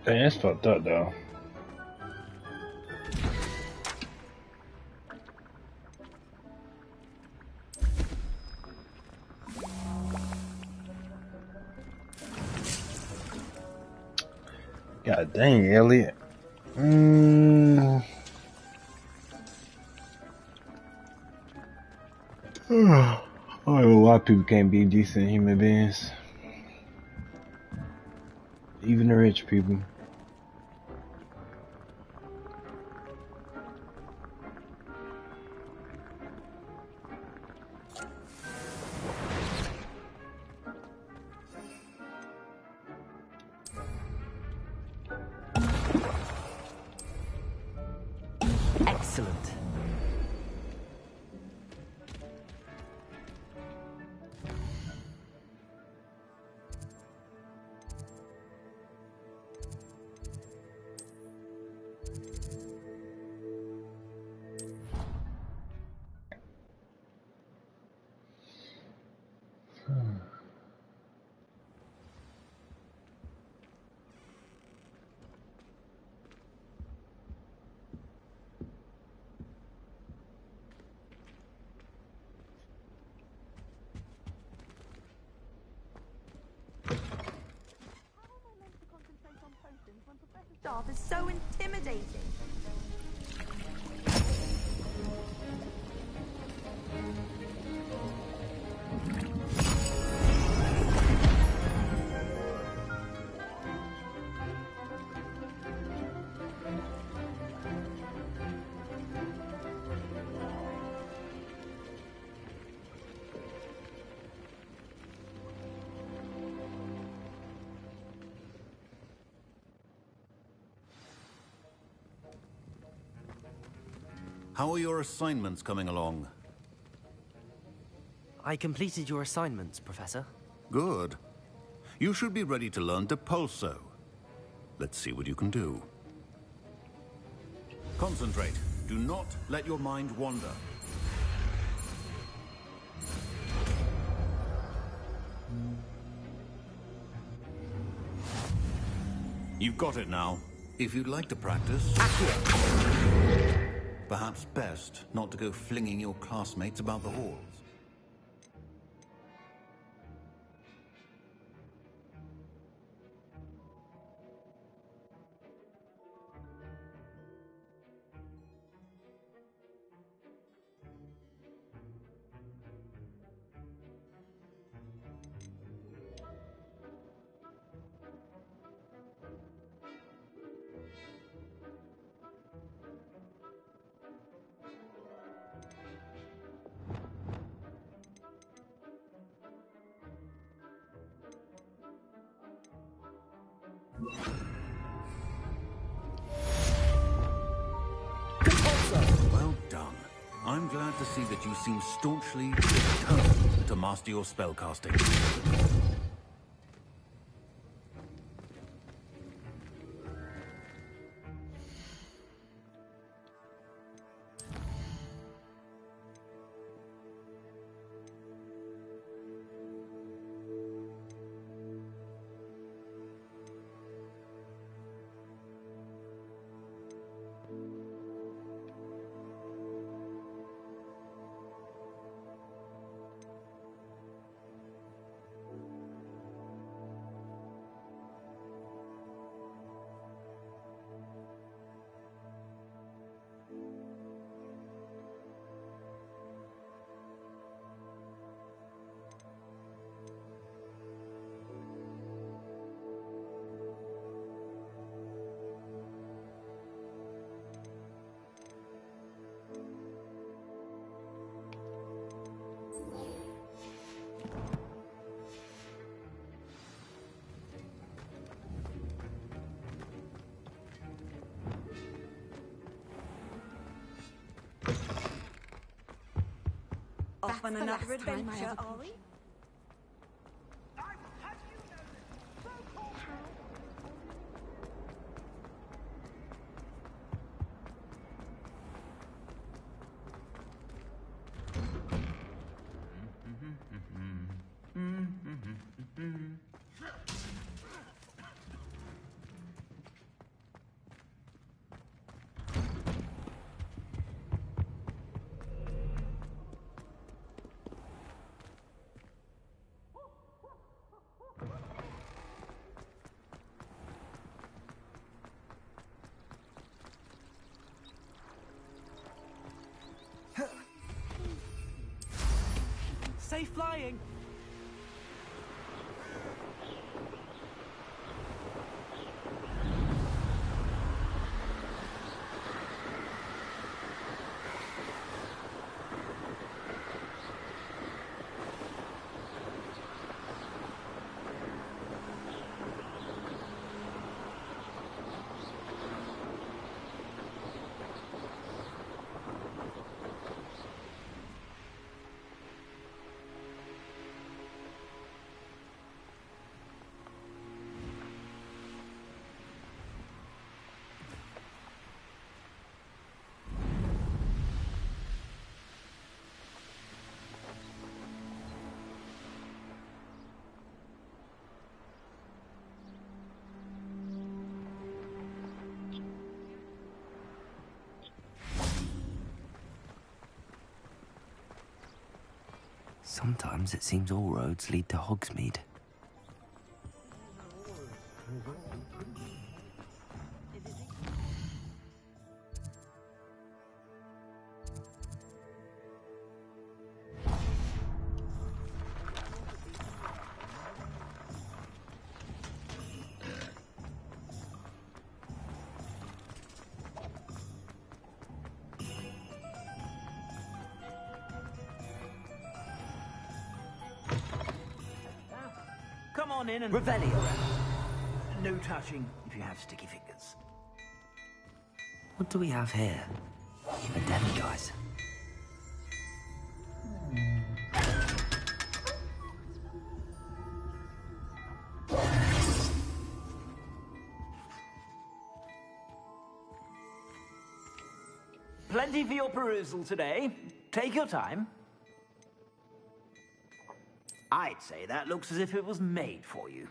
Dang, that's fucked up though. God dang, Elliot. I don't know why people can't be decent human beings. Even the rich people. Excellent. Staff is so intimidating. How are your assignments coming along? I completed your assignments, Professor. Good. You should be ready to learn Depulso. Let's see what you can do. Concentrate. Do not let your mind wander. You've got it now. If you'd like to practice... Perhaps best not to go flinging your classmates about the halls. Well done. I'm glad to see that you seem staunchly determined to master your spellcasting. Off on another adventure, are we? Safe flying! Sometimes it seems all roads lead to Hogsmeade. Come on in and... Revelio. No touching if you have sticky fingers. What do we have here? A demiguise. Plenty for your perusal today. Take your time. I'd say that looks as if it was made for you.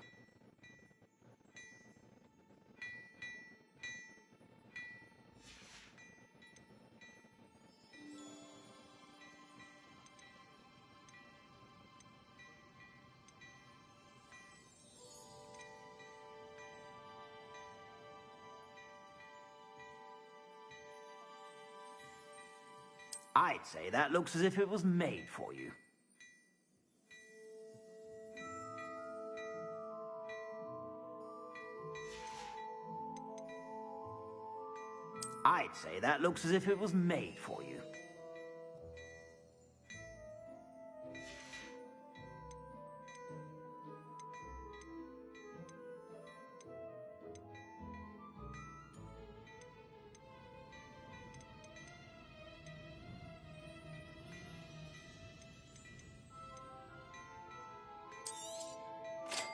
I'd say that looks as if it was made for you. I'd say that looks as if it was made for you.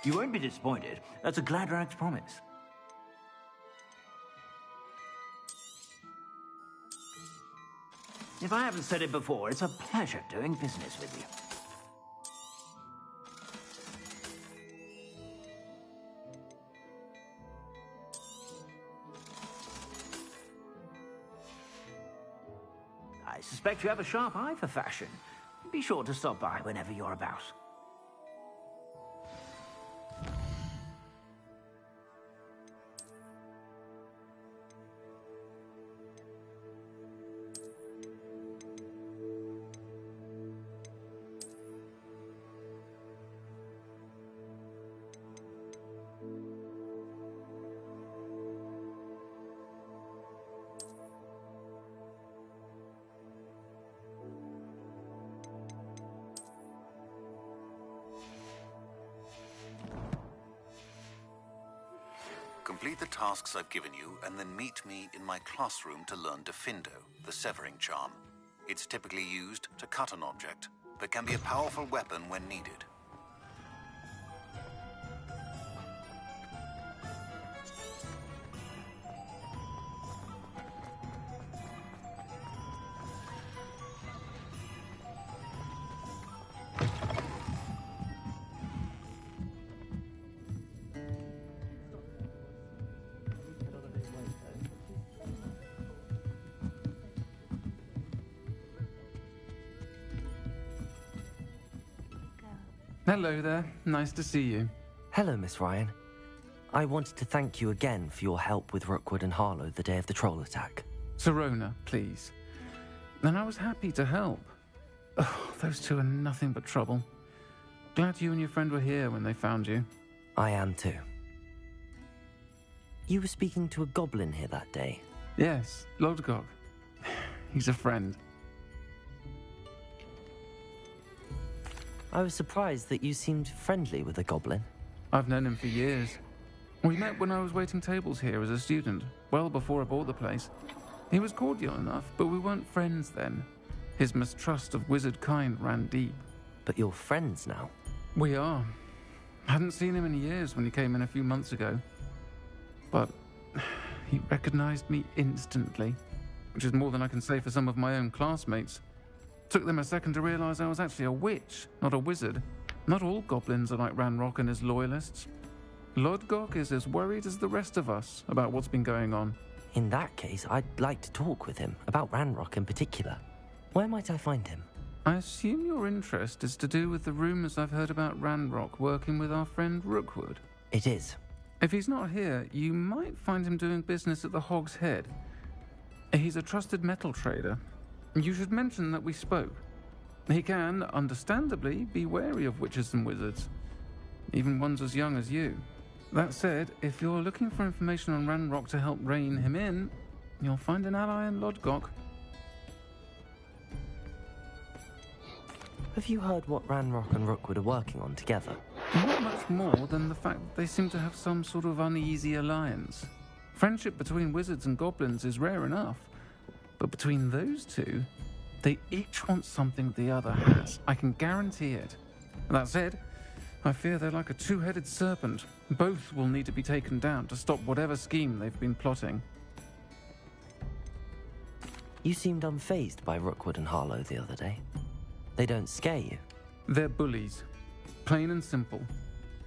You won't be disappointed. That's a Gladrag's promise. If I haven't said it before, it's a pleasure doing business with you. I suspect you have a sharp eye for fashion. Be sure to stop by whenever you're about. Complete the tasks I've given you, and then meet me in my classroom to learn Defindo, the severing charm. It's typically used to cut an object, but can be a powerful weapon when needed. Hello there. Nice to see you. Hello, Miss Ryan. I wanted to thank you again for your help with Rookwood and Harlow the day of the troll attack. Serona, please. And I was happy to help. Oh, those two are nothing but trouble. Glad you and your friend were here when they found you. I am too. You were speaking to a goblin here that day? Yes, Lodgok. He's a friend. I was surprised that you seemed friendly with a goblin. I've known him for years. We met when I was waiting tables here as a student, well before I bought the place. He was cordial enough, but we weren't friends then. His mistrust of wizard kind ran deep. But you're friends now? We are. Hadn't seen him in years when he came in a few months ago. But he recognized me instantly, which is more than I can say for some of my own classmates. Took them a second to realize I was actually a witch, not a wizard. Not all goblins are like Ranrock and his loyalists. Lodgok is as worried as the rest of us about what's been going on. In that case, I'd like to talk with him, about Ranrock in particular. Where might I find him? I assume your interest is to do with the rumors I've heard about Ranrock working with our friend Rookwood. It is. If he's not here, you might find him doing business at the Hog's Head. He's a trusted metal trader. You should mention that we spoke. He can, understandably, be wary of witches and wizards, even ones as young as you. That said, if you're looking for information on Ranrock to help rein him in, you'll find an ally in Lodgok. Have you heard what Ranrock and Rookwood are working on together? Not much more than the fact that they seem to have some sort of uneasy alliance. Friendship between wizards and goblins is rare enough, but between those two, they each want something the other has. I can guarantee it. That said, I fear they're like a two-headed serpent. Both will need to be taken down to stop whatever scheme they've been plotting. You seemed unfazed by Rookwood and Harlow the other day. They don't scare you? They're bullies. Plain and simple.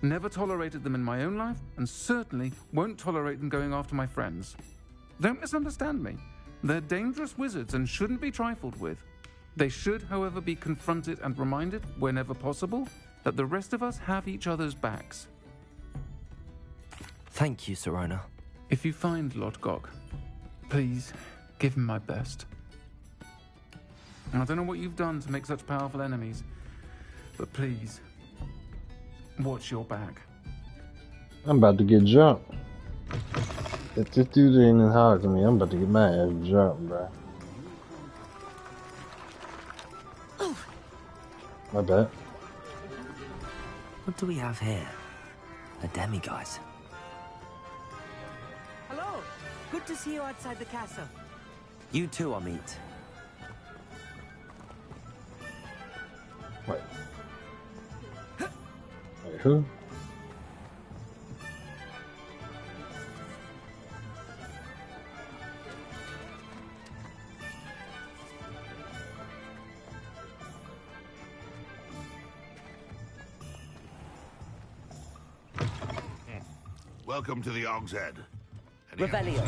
Never tolerated them in my own life, and certainly won't tolerate them going after my friends. Don't misunderstand me. They're dangerous wizards and shouldn't be trifled with. They should, however, be confronted and reminded, whenever possible, that the rest of us have each other's backs. Thank you, Sirona. If you find Lodgok, please give him my best. I don't know what you've done to make such powerful enemies, but please, watch your back. I'm about to get jumped. If this dude ain't in hard to me, I'm about to get my ass jumped, bro. My bad. What do we have here? A demiguise. Hello! Good to see you outside the castle. You too, Amit. Wait, who? Welcome to the Hog's Head. Revelio.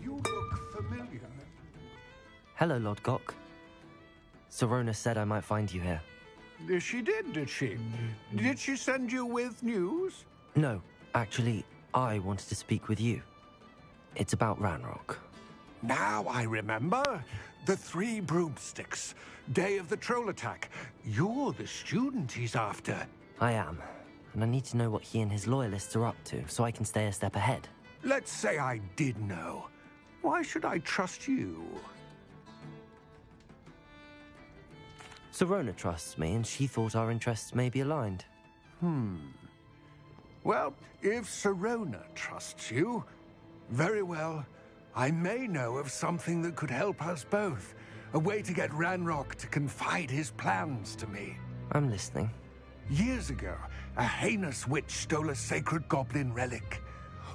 You look familiar. Hello, Lodgok. Sirona said I might find you here. She did she? Did she send you with news? No, actually, I wanted to speak with you. It's about Ranrock. Now I remember. The 3 broomsticks. Day of the troll attack. You're the student he's after. I am, and I need to know what he and his loyalists are up to so I can stay a step ahead. Let's say I did know. Why should I trust you? Sirona trusts me, and she thought our interests may be aligned. Well, if Sirona trusts you, very well. I may know of something that could help us both. A way to get Ranrock to confide his plans to me. I'm listening. Years ago, a heinous witch stole a sacred goblin relic.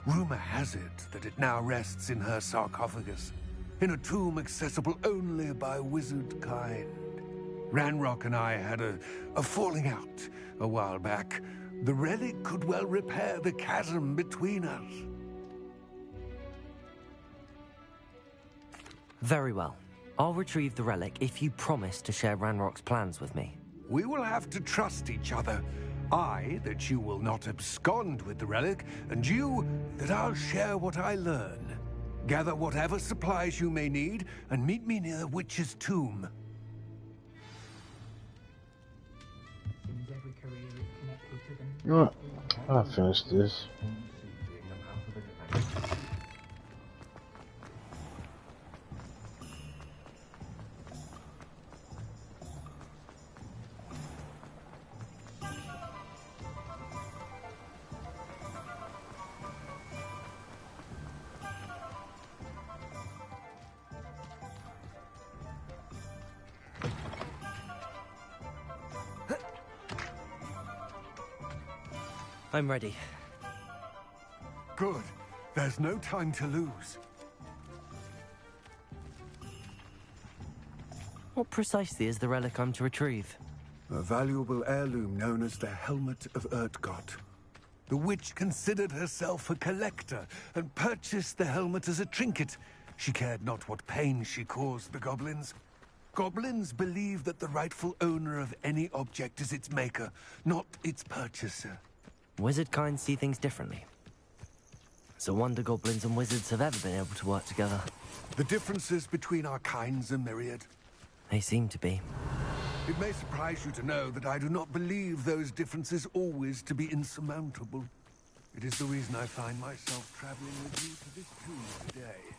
Rumor has it that it now rests in her sarcophagus, in a tomb accessible only by wizard kind. Ranrock and I had a falling out a while back. The relic could well repair the chasm between us. Very well. I'll retrieve the relic if you promise to share Ranrock's plans with me. We will have to trust each other. I, that you will not abscond with the relic, and you, that I'll share what I learn. Gather whatever supplies you may need, and meet me near the witch's tomb. Alright, I'll finish this. I'm ready. Good. There's no time to lose. What precisely is the relic I'm to retrieve? A valuable heirloom known as the Helmet of Urtkot. The witch considered herself a collector and purchased the helmet as a trinket. She cared not what pain she caused the goblins. Goblins believe that the rightful owner of any object is its maker, not its purchaser. Wizard kind see things differently. It's a wonder goblins and wizards have ever been able to work together. The differences between our kinds are myriad. They seem to be. It may surprise you to know that I do not believe those differences always to be insurmountable. It is the reason I find myself traveling with you to this tomb today.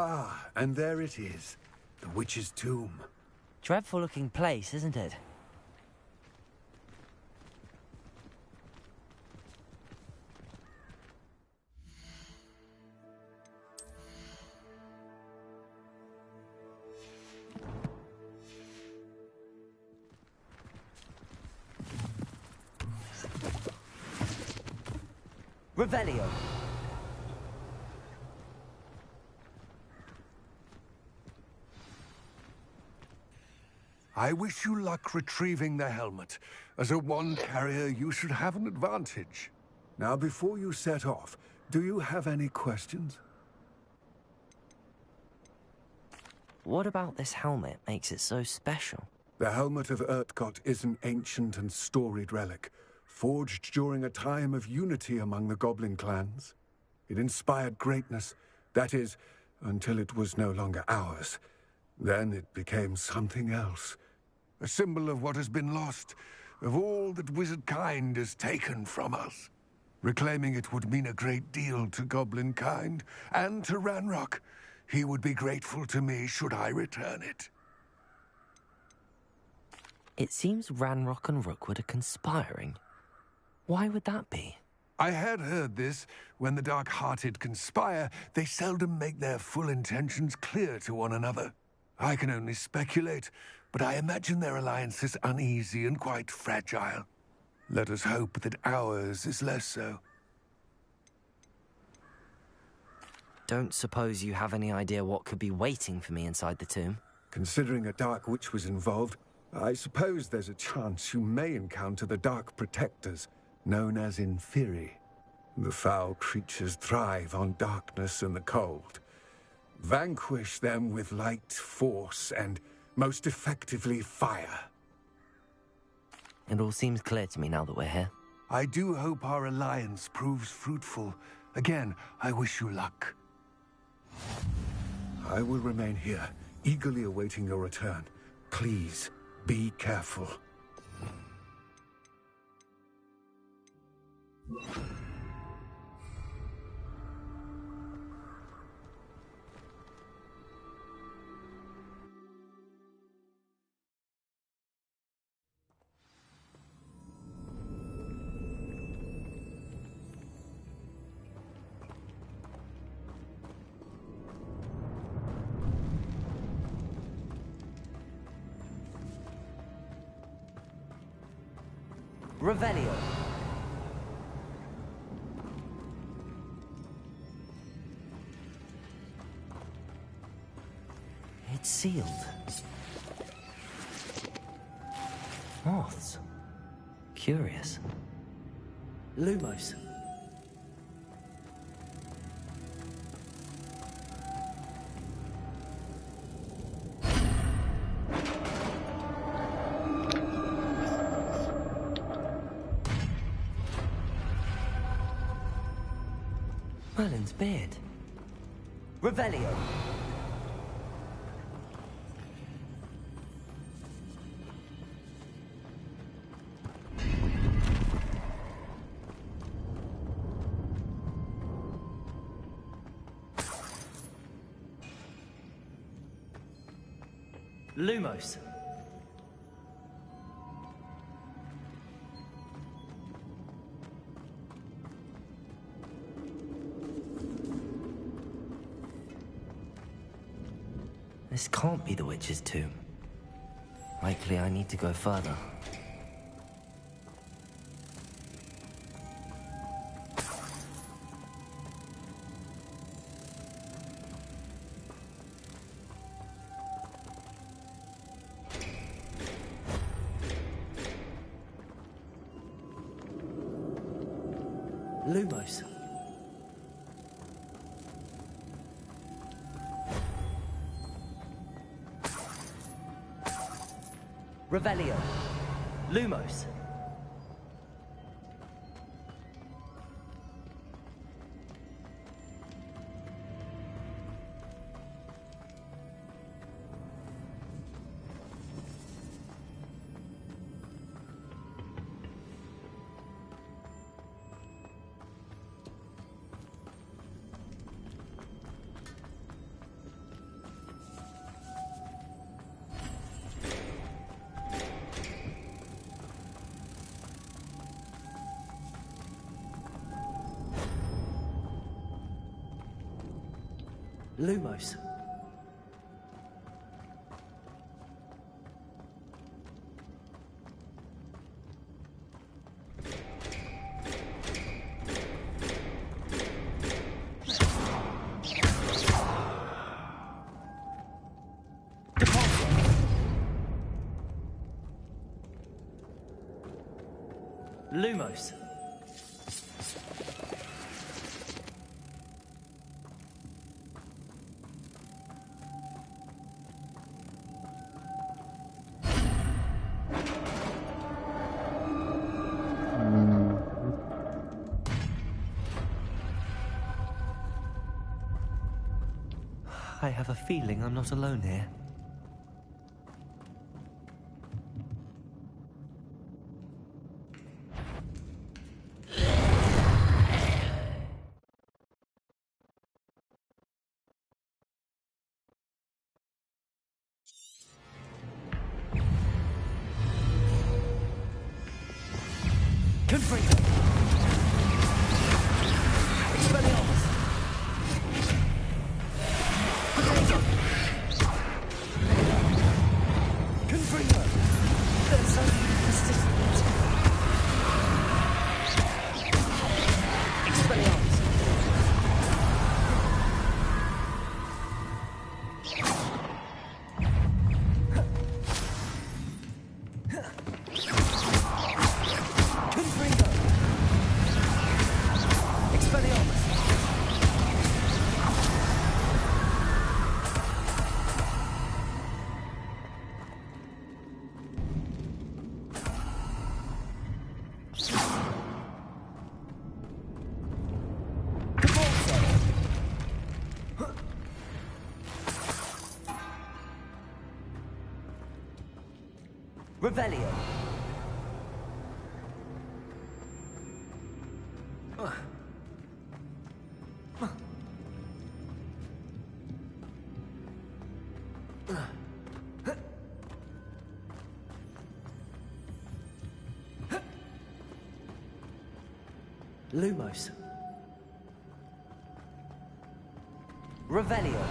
Ah, and there it is. The witch's tomb. Dreadful looking place, isn't it? Revelio. I wish you luck retrieving the helmet. As a wand carrier, you should have an advantage. Now, before you set off, do you have any questions? What about this helmet makes it so special? The Helmet of Urtkot is an ancient and storied relic, forged during a time of unity among the goblin clans. It inspired greatness, that is, until it was no longer ours. Then it became something else. A symbol of what has been lost, of all that wizard kind has taken from us. Reclaiming it would mean a great deal to goblin kind, and to Ranrock. He would be grateful to me should I return it. It seems Ranrock and Rookwood are conspiring. Why would that be? I had heard this. When the dark-hearted conspire, they seldom make their full intentions clear to one another. I can only speculate, but I imagine their alliance is uneasy and quite fragile. Let us hope that ours is less so. Don't suppose you have any idea what could be waiting for me inside the tomb? Considering a Dark Witch was involved, I suppose there's a chance you may encounter the Dark Protectors, known as Inferi. The foul creatures thrive on darkness and the cold. Vanquish them with light, force, and, most effectively, fire. It all seems clear to me now that we're here. I do hope our alliance proves fruitful. Again, I wish you luck. I will remain here, eagerly awaiting your return. Please, be careful. Revelio. It's sealed. Moths. Curious. Lumos. Merlin's beard. Revelio. Lumos. This can't be the witch's tomb. Likely I need to go further. Lumos. Revelio. Lumos. Lumos. Lumos. I have a feeling I'm not alone here. Revelio. Lumos. Revelio.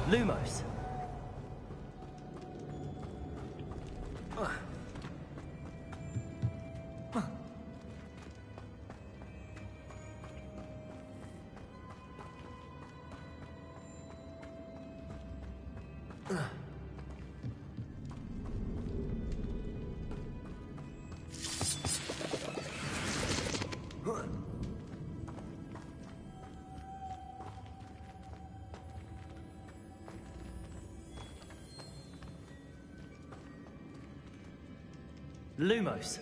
Lumos. Lumos.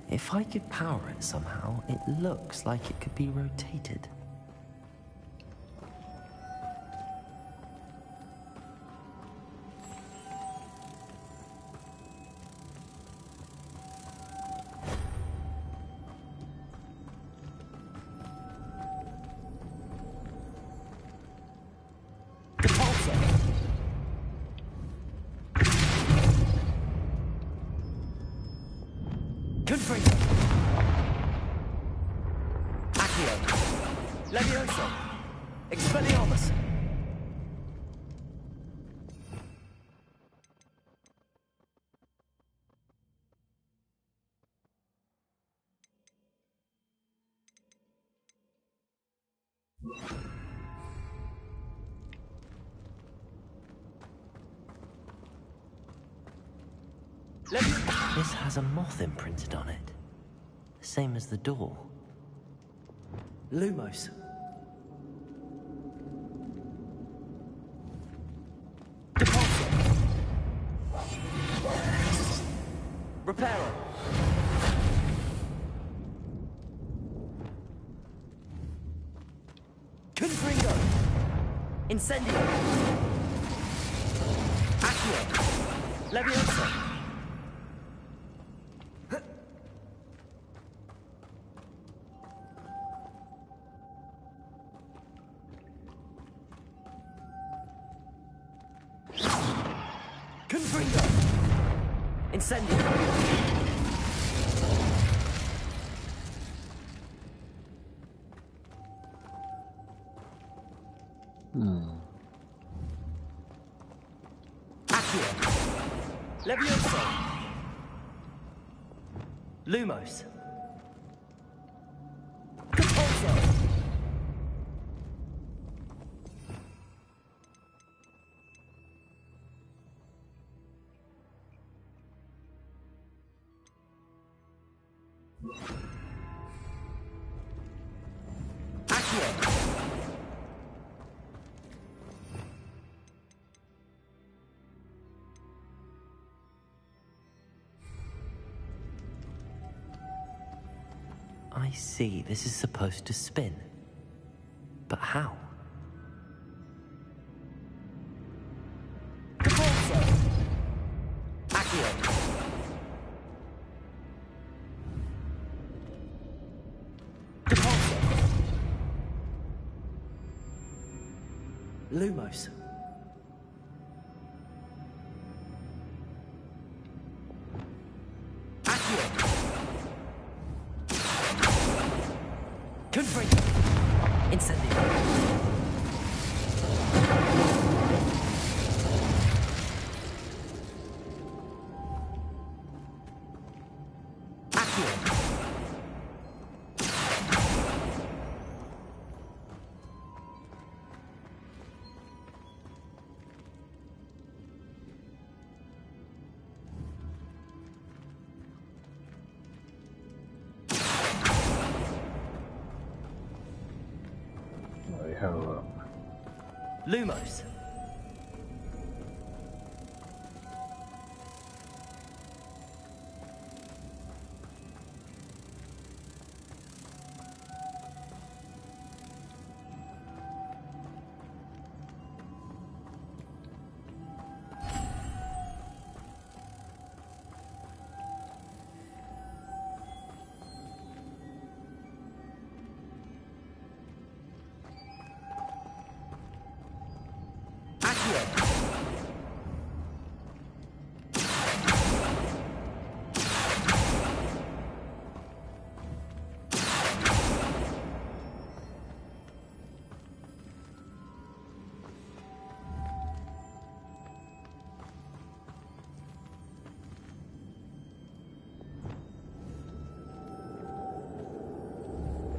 If I could power it somehow, it looks like it could be rotated. This has a moth imprinted on it. The same as the door. Lumos. Reparo. Confringo. Incendio. Accio. Levioso. Confringo. Incendio. Accio. Levioso. Lumos. Capozzo. Accio. I see. This is supposed to spin. But how? Capozzo. Accio. Capozzo. Lumos. Accio. Confringo. Incendio. Accio. Hello. Lumos.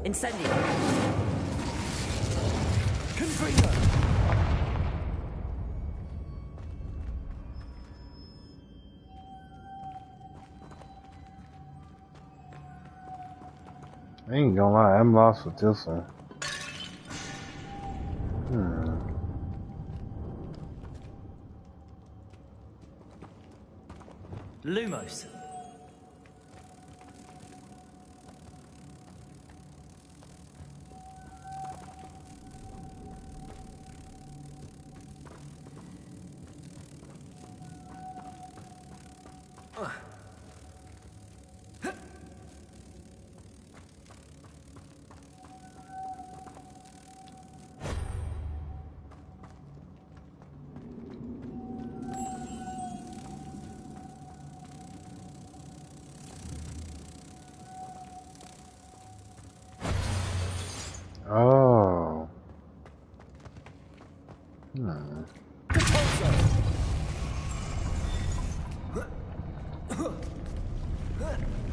Incendio. Confringo. I ain't gonna lie, I'm lost with this one. Lumos. Oh.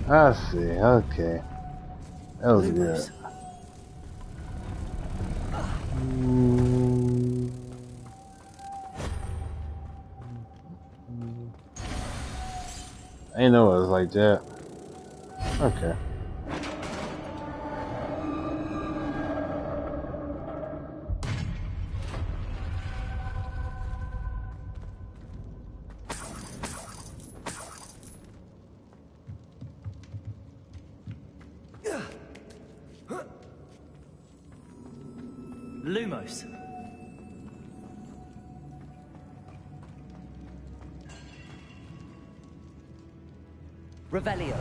I see, okay. That was good. I didn't know it was like that. Okay. Lumos. Revelio.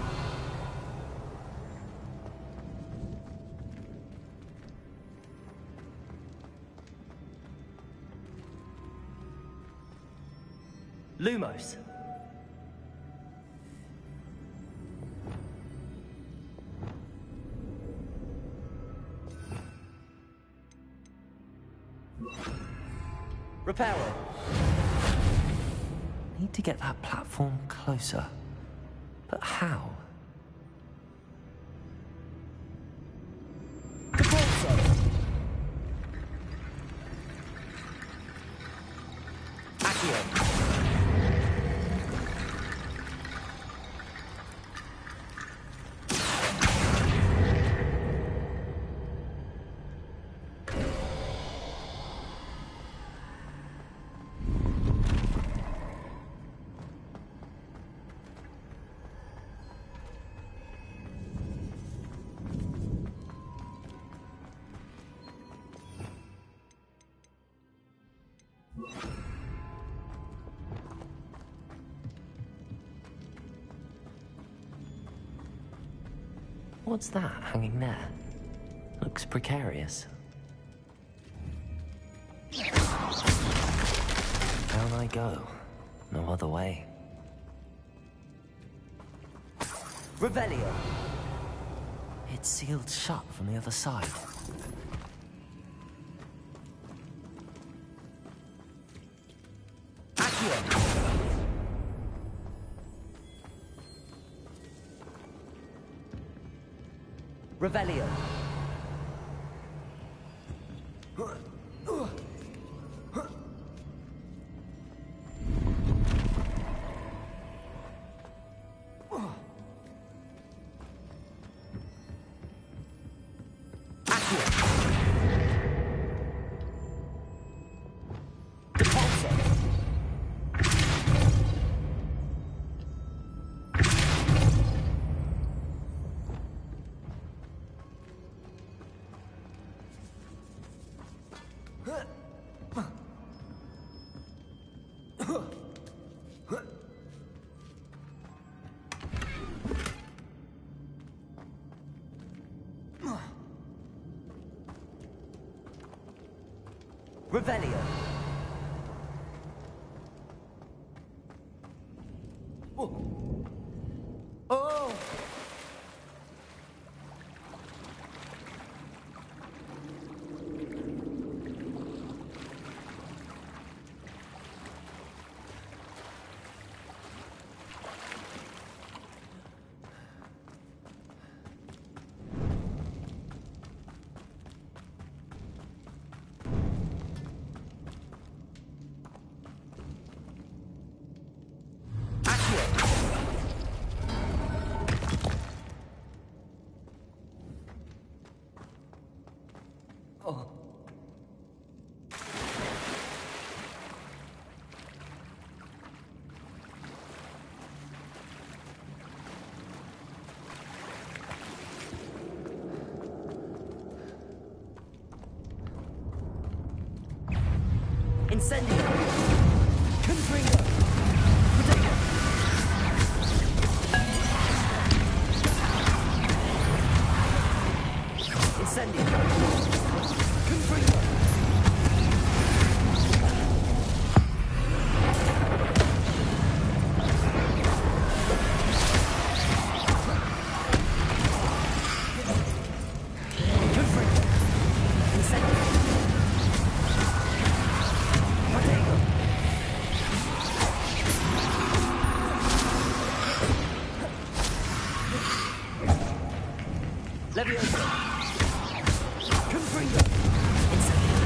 Lumos. Reparo. Need to get that platform closer. But how? What's that hanging there? Looks precarious. Down I go. No other way. Revelio. It's sealed shut from the other side. Revelio. Revelio. Oh! Incendio! Confringo! Protego! Incendio! Confringo! Levioso! Confringo! Incendio!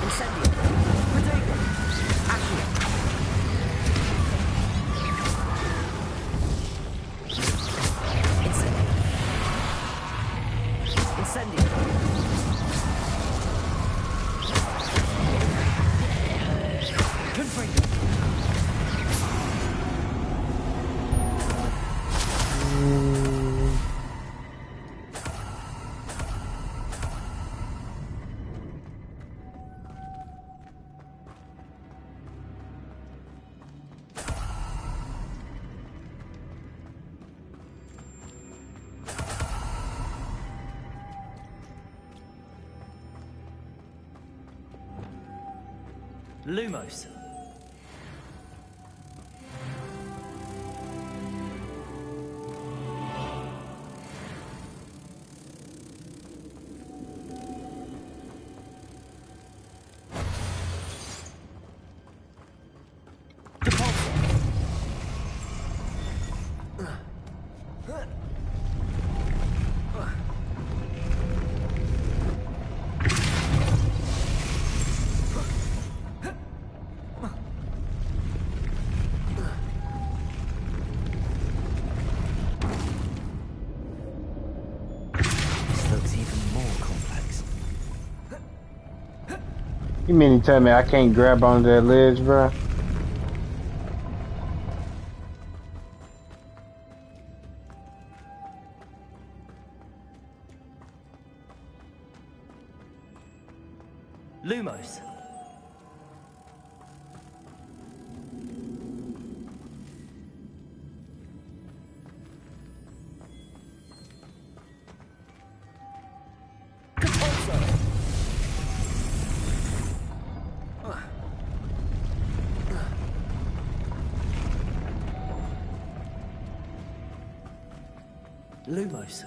Incendio! Protego! Accio! Incendio! Confringo! Lumos. You mean to tell me I can't grab onto that ledge, bro? Lumos. Lumos.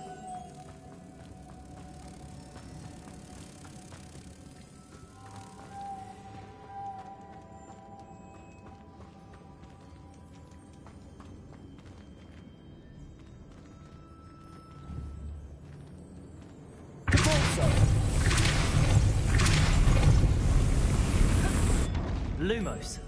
Lumos.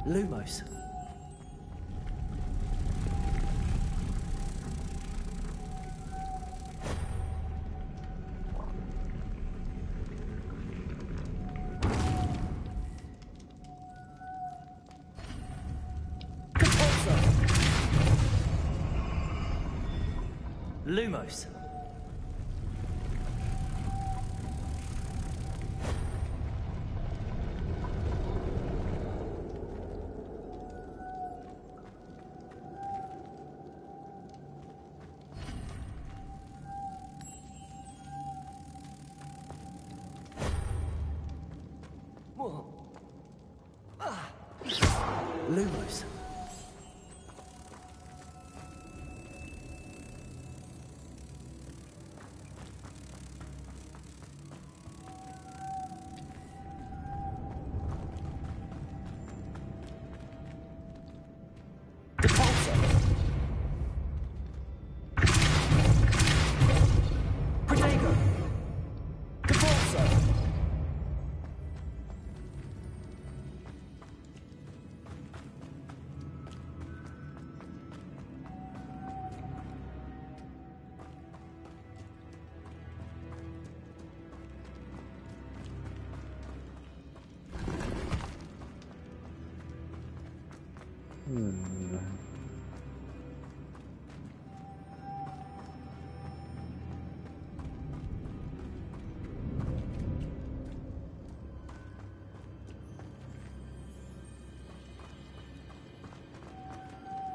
Lumos. Lumos.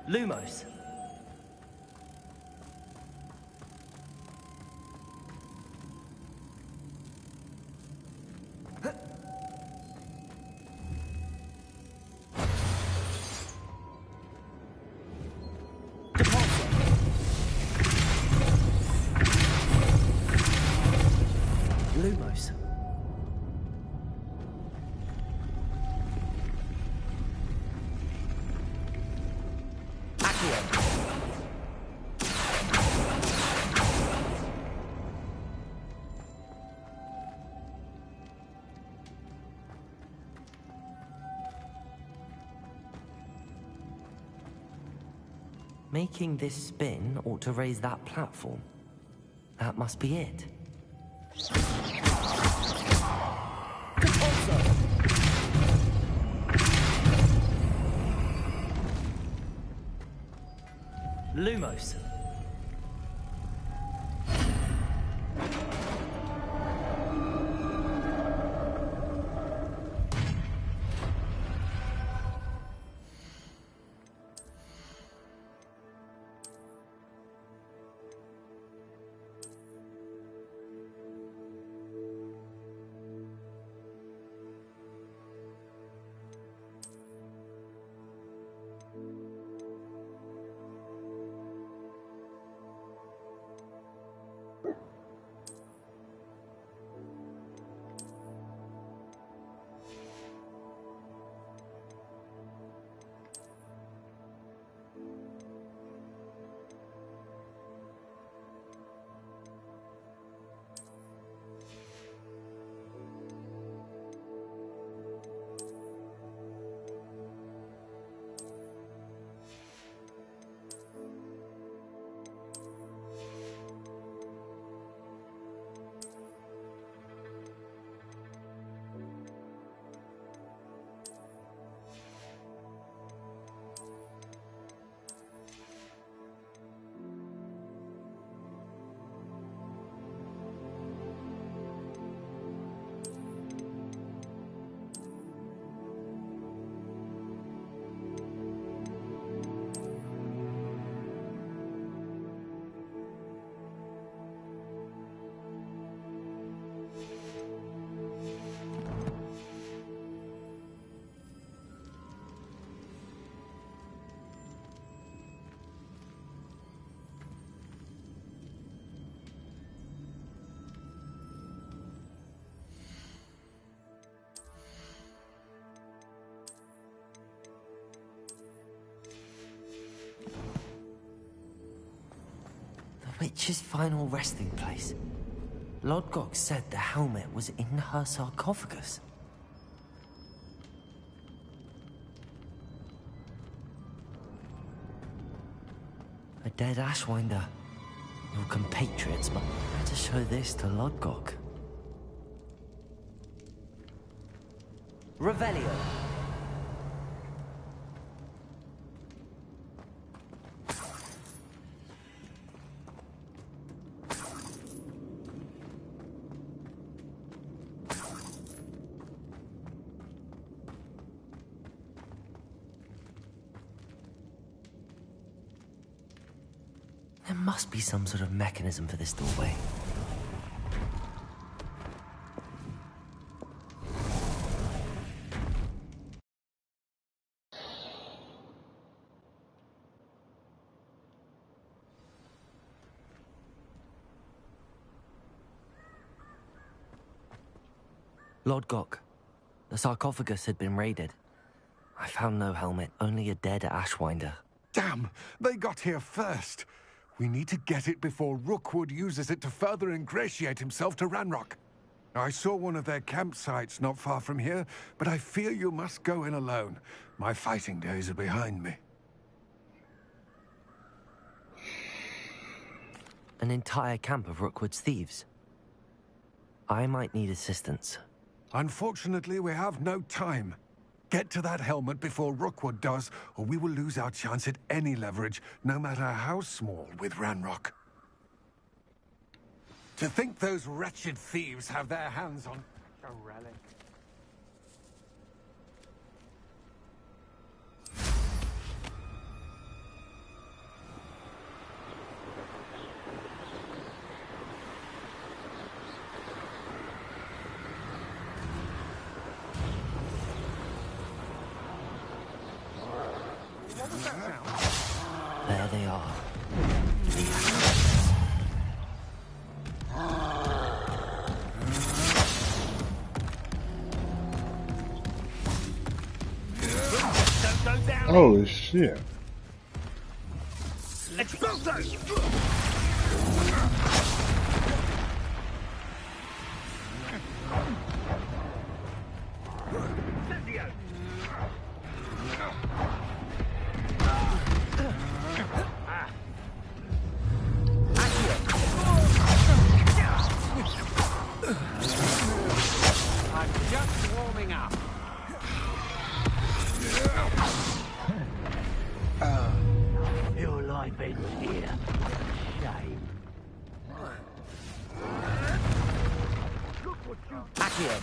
Lumos. Lumos. Making this spin ought to raise that platform. That must be it. Lumos. Witch's final resting place. Lodgok said the helmet was in her sarcophagus. A dead Ashwinder. Your compatriots must better show this to Lodgok. Revelio. There must be some sort of mechanism for this doorway. Lodgok, the sarcophagus had been raided. I found no helmet, only a dead Ashwinder. Damn! They got here first. We need to get it before Rookwood uses it to further ingratiate himself to Ranrock. I saw one of their campsites not far from here, but I fear you must go in alone. My fighting days are behind me. An entire camp of Rookwood's thieves. I might need assistance. Unfortunately, we have no time. Get to that helmet before Rookwood does, or we will lose our chance at any leverage, no matter how small, with Ranrock. To think those wretched thieves have their hands on a relic. There they are. Holy shit. I'm just warming up. Your life ends here. Shame. Look what you... Accio.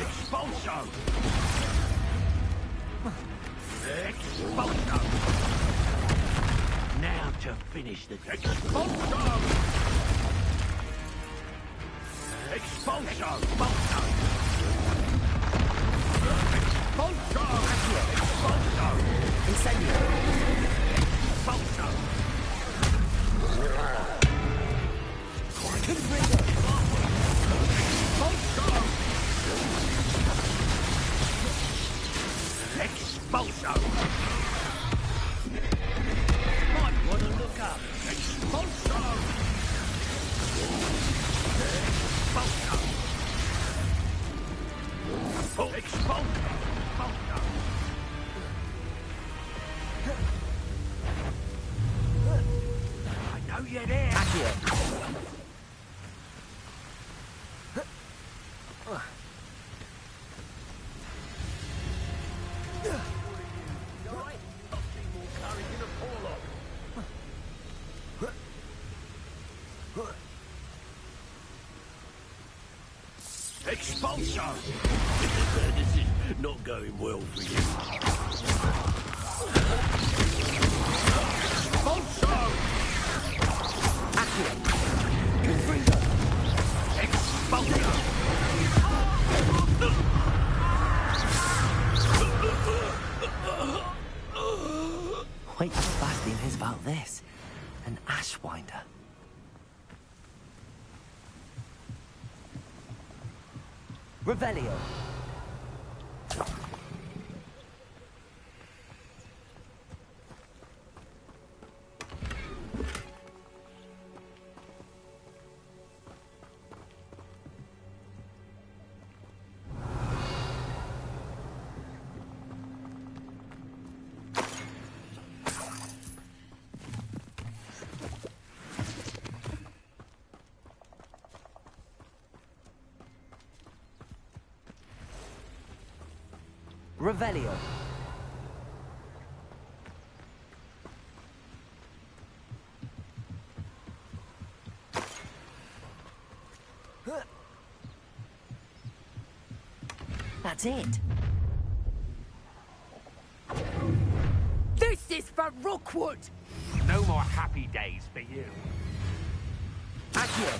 Expulso! Expulso! Now to finish the... Expulso! Expulso! Expulso! Expulso! Expulso! Incendio! Expulso! Expulso! Might want to look up. Expulso! Expulso! Oh, expulso! Expulso! I know you're there. Accio. Expulso! This is not going well for you. Expulso! Accio. Confringo! Expulso! Wait till Sebastian hears about this. An ashwinder. Revelio. Revelio. That's it. This is for Rookwood! No more happy days for you. Accio.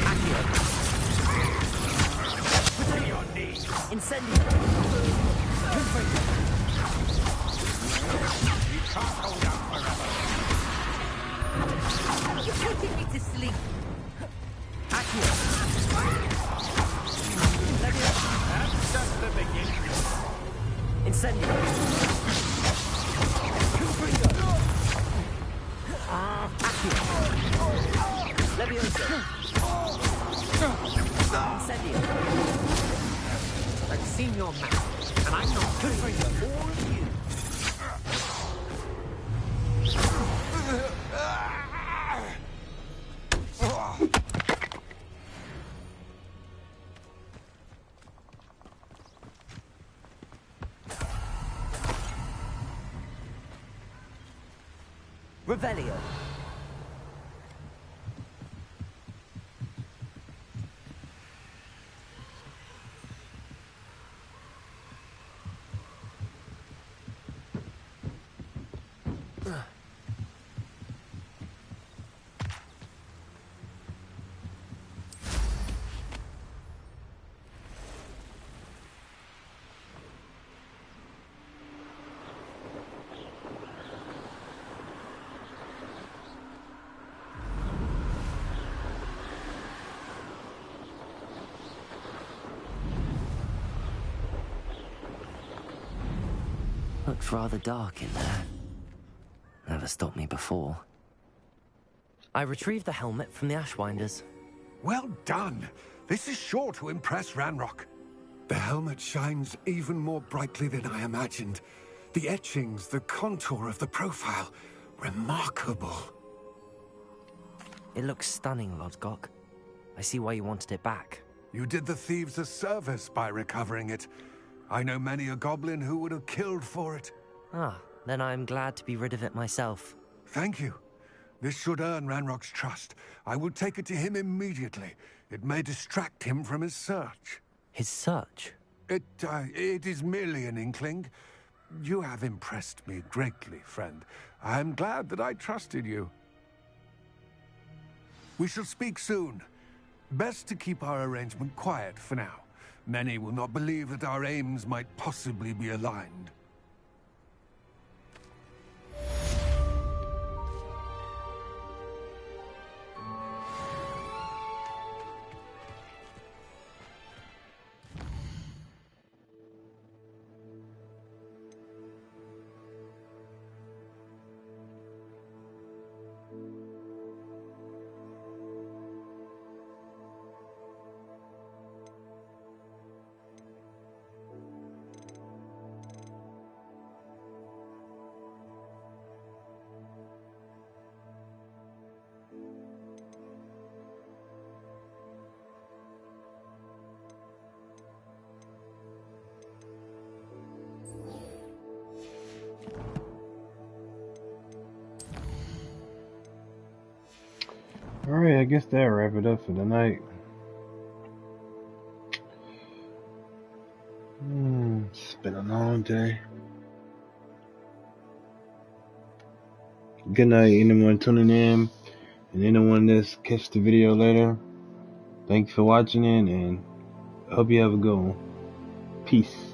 Accio. Put on your knees. Incendio. Confringo. You can't hold out forever. You're putting me to sleep. Accio. That's just the beginning. Incendio. Confringo. Accio. Levioso. Incendio. I've seen your mouth, and I'm not good for you or you. Revelio. Looks rather dark in there. Never stopped me before. I retrieved the helmet from the Ashwinders. Well done. This is sure to impress Ranrock. The helmet shines even more brightly than I imagined. The etchings, the contour of the profile, remarkable. It looks stunning, Lodgok. I see why you wanted it back. You did the thieves a service by recovering it. I know many a goblin who would have killed for it. Ah, then I'm glad to be rid of it myself. Thank you. This should earn Ranrock's trust. I will take it to him immediately. It may distract him from his search. His search? It is merely an inkling. You have impressed me greatly, friend. I am glad that I trusted you. We shall speak soon. Best to keep our arrangement quiet for now. Many will not believe that our aims might possibly be aligned. Alright, I guess that'll wrap it up for the night. It's been a long day. Good night, anyone tuning in, and anyone that's catch the video later. Thanks for watching it, and I hope you have a good one. Peace.